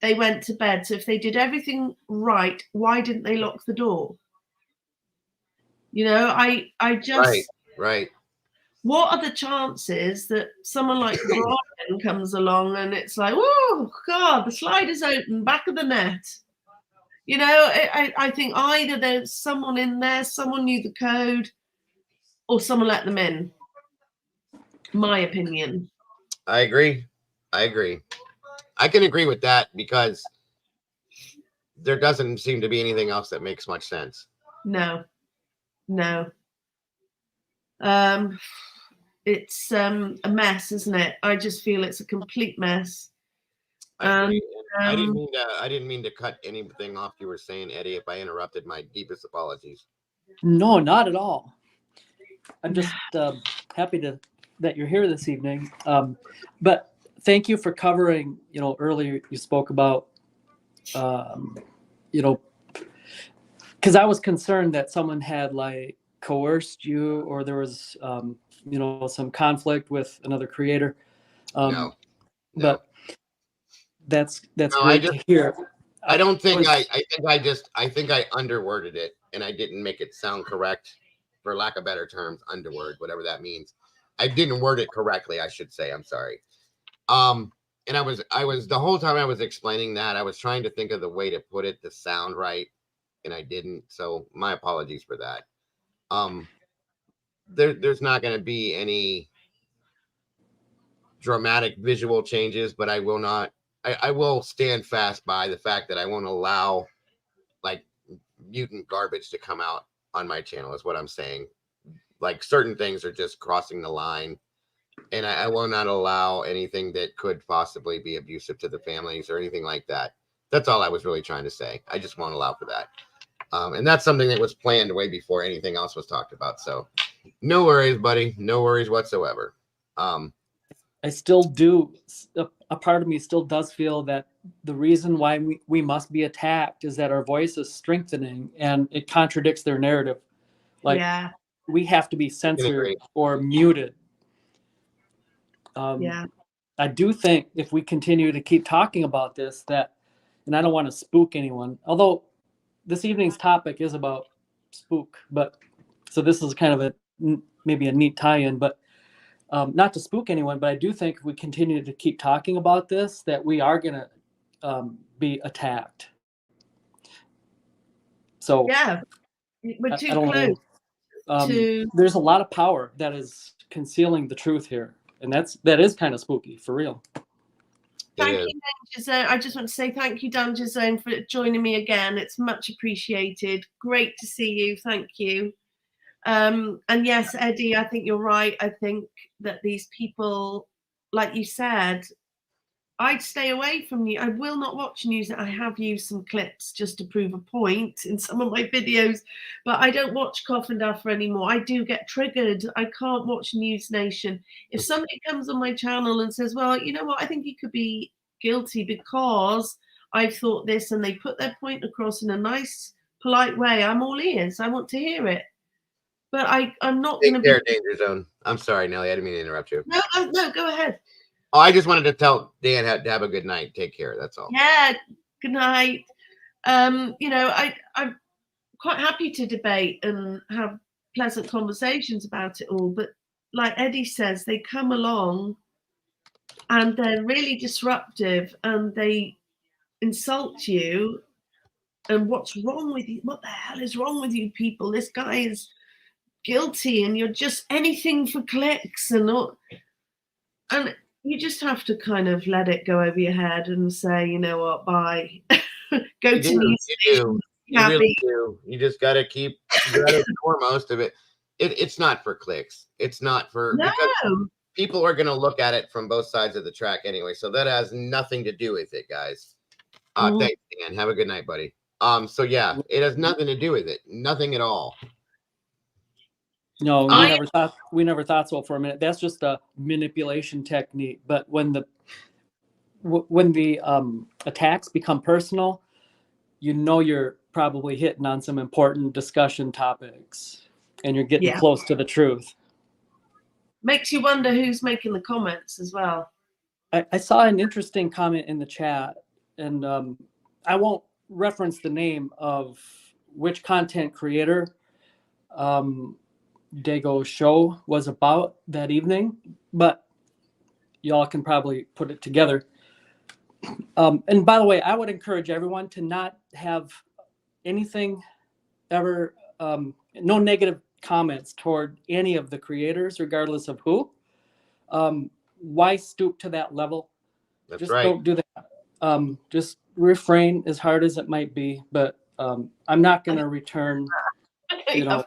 They went to bed. So if they did everything right, why didn't they lock the door? You know, I just... Right. What are the chances that someone like Brian comes along and it's like, oh, God, the slide is open, back of the net. You know, I think either there's someone in there, someone knew the code, or someone let them in. My opinion. I agree. I can agree with that, because there doesn't seem to be anything else that makes much sense. No. It's a mess, isn't it? I just feel it's a complete mess. I didn't mean to cut anything off you were saying, Eddie. If I interrupted, my deepest apologies. No, not at all. I'm just happy that you're here this evening. But thank you for covering, you know, earlier you spoke about, you know, because I was concerned that someone had like coerced you, or there was, you know, some conflict with another creator. No. But that's No, great to hear. I don't think I think I underworded it, and I didn't make it sound correct, for lack of better terms, underword, whatever that means. I didn't word it correctly, I should say. I'm sorry. And I was the whole time I was explaining that, I was trying to think of the way to put it to sound right, and I didn't. So my apologies for that. There's not going to be any dramatic visual changes, but I will stand fast by the fact that I won't allow like mutant garbage to come out on my channel, is what I'm saying. Like, certain things are just crossing the line, and I will not allow anything that could possibly be abusive to the families or anything like that. That's all I was really trying to say. I just won't allow for that. And that's something that was planned way before anything else was talked about. So no worries, buddy. No worries whatsoever. I still do. A part of me still does feel that the reason why we must be attacked is that our voice is strengthening, and it contradicts their narrative. Like, we have to be censored or muted. I do think if we continue to keep talking about this, that, and I don't want to spook anyone, although this evening's topic is about spook, but so this is kind of maybe a neat tie-in, but not to spook anyone, but I do think if we continue to keep talking about this, that we are going to be attacked. So yeah, we're too close. There's a lot of power that is concealing the truth here, and that is kind of spooky, for real. Thank you, Danger Zone. I just want to say thank you, Danger Zone, for joining me again. It's much appreciated. Great to see you. Thank you. And yes, Eddie, I think you're right. I think that these people, like you said, I'd stay away from you. I will not watch news. I have used some clips just to prove a point in some of my videos, but I don't watch Cough and Duffer anymore. I do get triggered. I can't watch News Nation. If somebody comes on my channel and says, well, you know what, I think he could be guilty because I've thought this, and they put their point across in a nice, polite way, I'm all ears. I want to hear it. But I'm not going to be... Danger Zone. I'm sorry, Nelly. I didn't mean to interrupt you. No, go ahead. Oh, I just wanted to tell Dan to have a good night. Take care. That's all. Yeah, good night. You know, I'm quite happy to debate and have pleasant conversations about it all. But like Eddie says, they come along and they're really disruptive and they insult you. And what's wrong with you? What the hell is wrong with you people? This guy is guilty and you're just anything for clicks and all. And you just have to kind of let it go over your head and say, you know what, bye. Go to News Station. You really do. You just got to keep ignore most of it. It's not for clicks. It's not for because people are going to look at it from both sides of the track anyway. So that has nothing to do with it, guys. Thanks, Dan. Have a good night, buddy. So yeah, it has nothing to do with it. Nothing at all. No, we never thought so for a minute. That's just a manipulation technique. But when the attacks become personal, you know you're probably hitting on some important discussion topics, and you're getting close to the truth. Makes you wonder who's making the comments as well. I saw an interesting comment in the chat, and I won't reference the name of which content creator Dago's show was about that evening, but y'all can probably put it together. And by the way, I would encourage everyone to not have anything ever, no negative comments toward any of the creators, regardless of who. Why stoop to that level? That's just right. Don't do that. Just refrain, as hard as it might be, but I'm not going to return, you know.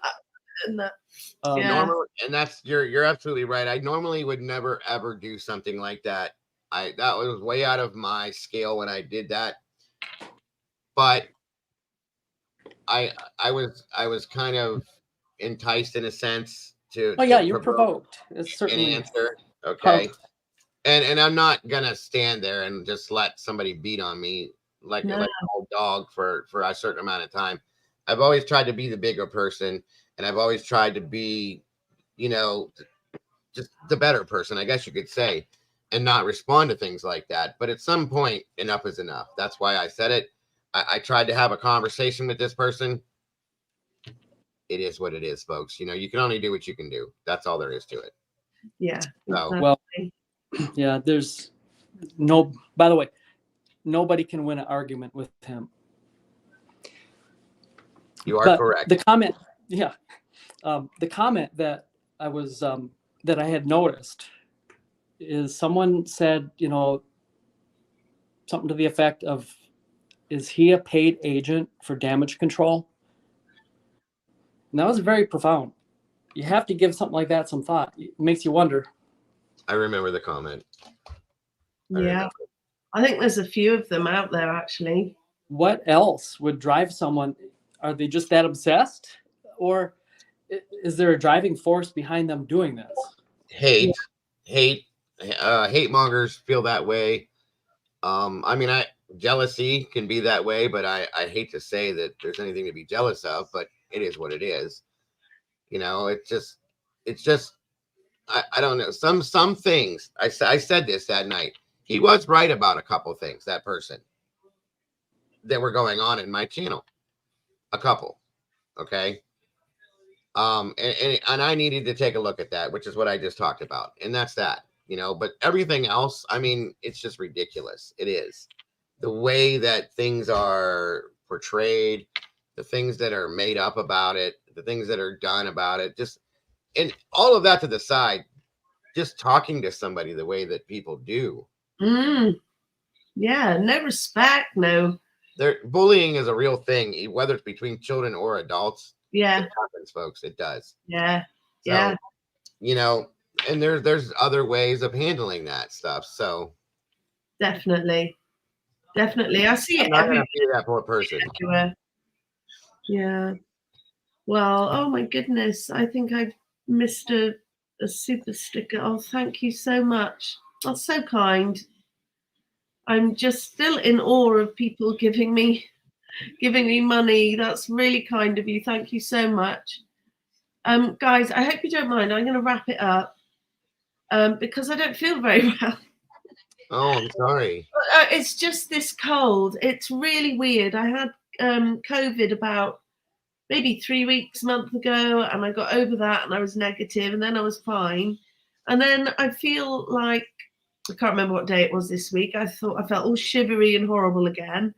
Normally, and that's you're absolutely right. I normally would never ever do something like that. That was way out of my scale when I did that. But I was kind of enticed in a sense to. Oh yeah, you're provoked. It's certainly an answer. Okay. And I'm not gonna stand there and just let somebody beat on me like an old dog for a certain amount of time. I've always tried to be the bigger person, and I've always tried to be, you know, just the better person, I guess you could say, and not respond to things like that. But at some point, enough is enough. That's why I said it. I tried to have a conversation with this person. It is what it is, folks. You know, you can only do what you can do. That's all there is to it. Yeah. So, well, yeah, there's no, by the way, nobody can win an argument with him. You are correct. The comment, the comment that I was, that I had noticed is someone said, you know, something to the effect of, is he a paid agent for damage control? And that was very profound. You have to give something like that some thought. It makes you wonder. I remember the comment. I think there's a few of them out there, actually. What else would drive someone? Are they just that obsessed? Or is there a driving force behind them doing this? Hate mongers feel that way. I mean, jealousy can be that way, but I hate to say that there's anything to be jealous of, but it is what it is. You know, it's just, I don't know. Some things, I said this that night. He was right about a couple things, that person, that were going on in my channel. A couple. Okay. And I needed to take a look at that, which is what I just talked about. And that's that, you know, but everything else, I mean, it's just ridiculous. It is. The way that things are portrayed, the things that are made up about it, the things that are done about it, just, and all of that to the side, just talking to somebody the way that people do. Yeah, no respect, no. Bullying is a real thing, whether it's between children or adults. Yeah. It happens, folks. It does. Yeah. So, Yeah. you know, and there's other ways of handling that stuff. So Definitely. I see I'm it not everywhere. gonna be that poor person. Yeah. Well, oh my goodness. I think I've missed a super sticker. Oh, thank you so much. That's so kind. I'm just still in awe of people giving me money. That's really kind of you. Thank you so much. Guys, I hope you don't mind. I'm going to wrap it up because I don't feel very well. Oh, I'm sorry. It's just this cold. It's really weird. I had COVID about maybe 3 weeks, month ago, and I got over that and I was negative, and then I was fine. And then I feel like, I can't remember what day it was this week. I felt all shivery and horrible again.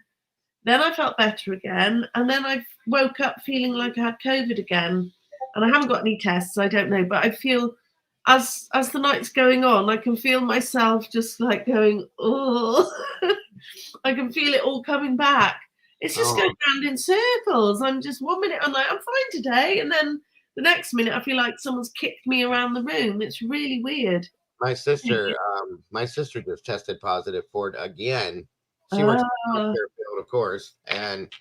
Then I felt better again. And then I woke up feeling like I had COVID again. And I haven't got any tests, so I don't know. But I feel as the night's going on, I can feel myself just like going, oh, I can feel it all coming back. It's just going round in circles. I'm just 1 minute, I'm like, I'm fine today. And then the next minute, I feel like someone's kicked me around the room. It's really weird. My sister just tested positive for it again. She works in the healthcare field, of course, and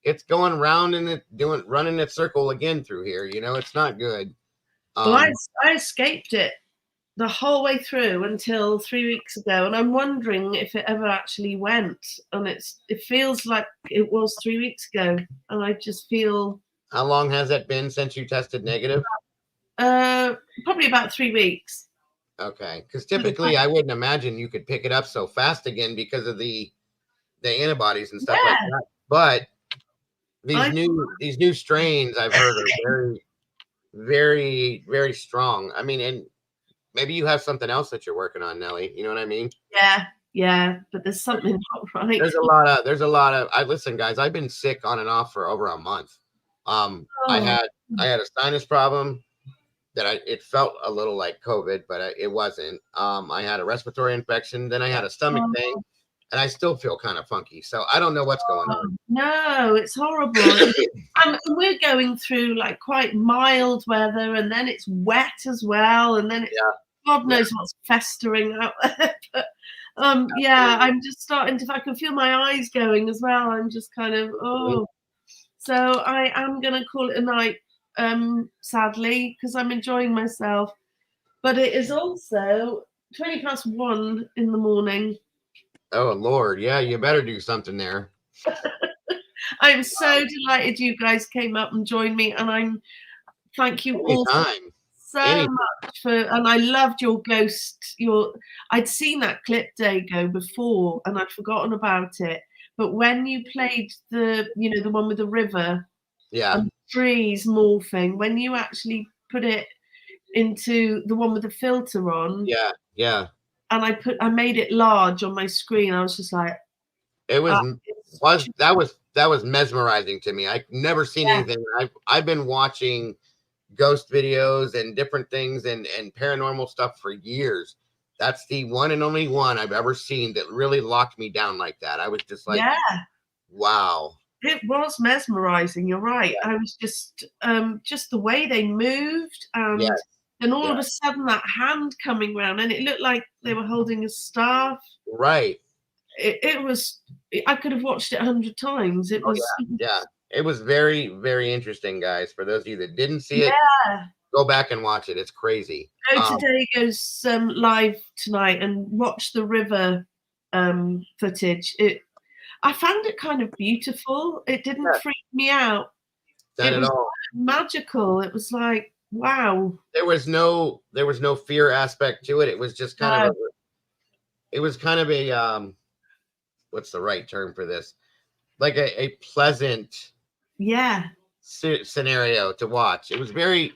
it's going round and running its circle again through here. You know, it's not good. Well, I escaped it the whole way through until 3 weeks ago, and I'm wondering if it ever actually went. And it feels like it was 3 weeks ago, and I just feel. How long has it been since you tested negative? Probably about 3 weeks. Okay, because typically I wouldn't imagine you could pick it up so fast again because of the antibodies and stuff like that. But these new strains I've heard are very, very, very strong. I mean, and maybe you have something else that you're working on, Nelly. You know what I mean? Yeah. But there's something not right. There's a lot of. Listen, guys. I've been sick on and off for over a month. I had a sinus problem that it felt a little like COVID, but it wasn't. I had a respiratory infection. Then I had a stomach thing, and I still feel kind of funky. So I don't know what's going on. No, it's horrible. We're going through like quite mild weather, and then it's wet as well, and then God knows what's festering out there. But I'm just starting to. I can feel my eyes going as well. I'm just kind of So I am gonna call it a night. Sadly, because I'm enjoying myself, but it is also 1:20 in the morning. Oh Lord, yeah, you better do something there. I'm so delighted you guys came up and joined me, and thank you all so much and I loved your ghost. I'd seen that clip Dago before, and I'd forgotten about it. But when you played the one with the river, and trees morphing, when you actually put it into the one with the filter on, and I made it large on my screen, I was just like, that was mesmerizing to me. I've never seen anything. I've been watching ghost videos and different things and paranormal stuff for years. That's the one and only one I've ever seen that really locked me down like that. I was just like, wow. It was mesmerizing. You're right. I was just the way they moved, and all of a sudden that hand coming round, and it looked like they were holding a staff. Right. It was. I could have watched it 100 times. It was. It was very, very interesting, guys. For those of you that didn't see it, go back and watch it. It's crazy. Go to Dago's live tonight and watch the river footage. I found it kind of beautiful. It didn't freak me out. Not at all. Magical. It was like, wow. There was no fear aspect to it. It was just kind of a what's the right term for this? Like a pleasant scenario to watch. It was very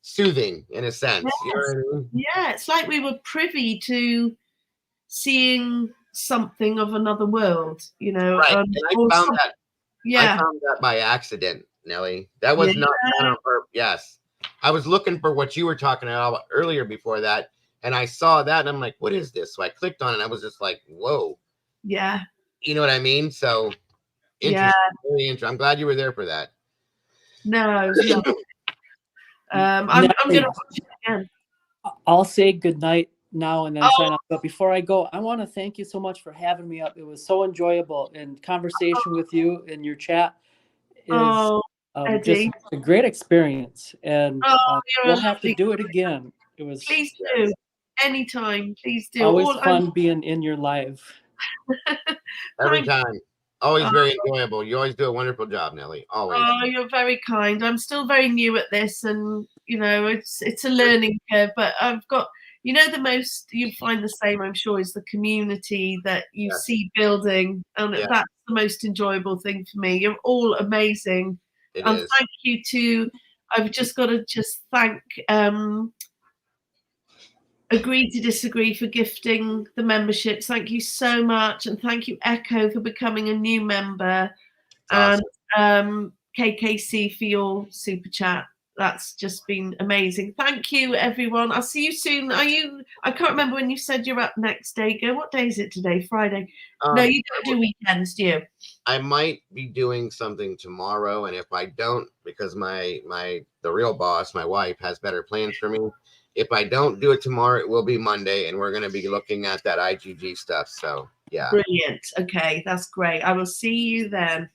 soothing in a sense. You know what I mean? Yeah, it's like we were privy to seeing something of another world, Right. And I found that by accident, Nelly. That was not done on purpose. Yes. I was looking for what you were talking about earlier before that, and I saw that, and I'm like, what is this? So I clicked on it, and I was just like, whoa. Yeah. You know what I mean? So interesting. Very interesting. I'm glad you were there for that. No. I'm going to watch it again. I'll say goodnight now and then sign Oh. off. But before I go, I want to thank you so much for having me up. It was so enjoyable, and conversation with you in your chat is just Eddie. a great experience. And you're we'll have to do it again. It was Please do. Anytime. Please do. always fun being in your live. Every time. Always very enjoyable. You always do a wonderful job, Nelly. Always. Oh, you're very kind. I'm still very new at this, and you know, it's a learning curve. But I've got, you know, the most you find the same, I'm sure, is the community that you see building, and that's the most enjoyable thing for me. You're all amazing, and thank you to. I've just got to thank. Agree to Disagree for gifting the memberships. Thank you so much, and thank you Echo for becoming a new member, and KKC for your super chat. That's just been amazing. Thank you, everyone. I'll see you soon. I can't remember when you said you're up next, Dago. What day is it today? Friday. No, you don't do weekends, do you? I might be doing something tomorrow, and if I don't, because the real boss, my wife, has better plans for me. If I don't do it tomorrow, it will be Monday, and we're going to be looking at that IgG stuff. So, yeah. Brilliant. Okay, that's great. I will see you then.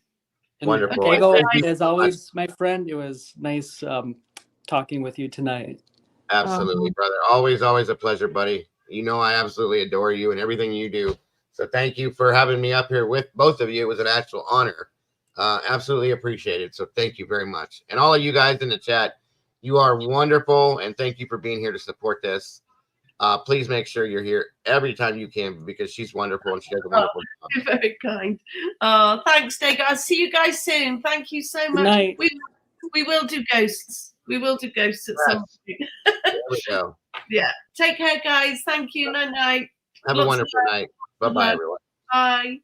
Wonderful. Dago, as always, my friend, it was nice talking with you tonight. Absolutely, brother. Always, always a pleasure, buddy. You know I absolutely adore you and everything you do. So thank you for having me up here with both of you. It was an actual honor. Absolutely appreciate it. So thank you very much. And all of you guys in the chat, you are wonderful, and thank you for being here to support this. Please make sure you're here every time you can, because she's wonderful and she does a wonderful job. You're very kind. Thanks, Dago. I'll see you guys soon. Thank you so much. Night. We will do ghosts. We will do ghosts at some point. There we go. Yeah. Take care, guys. Thank you. Night. Have a wonderful night. Bye-bye, everyone. Bye.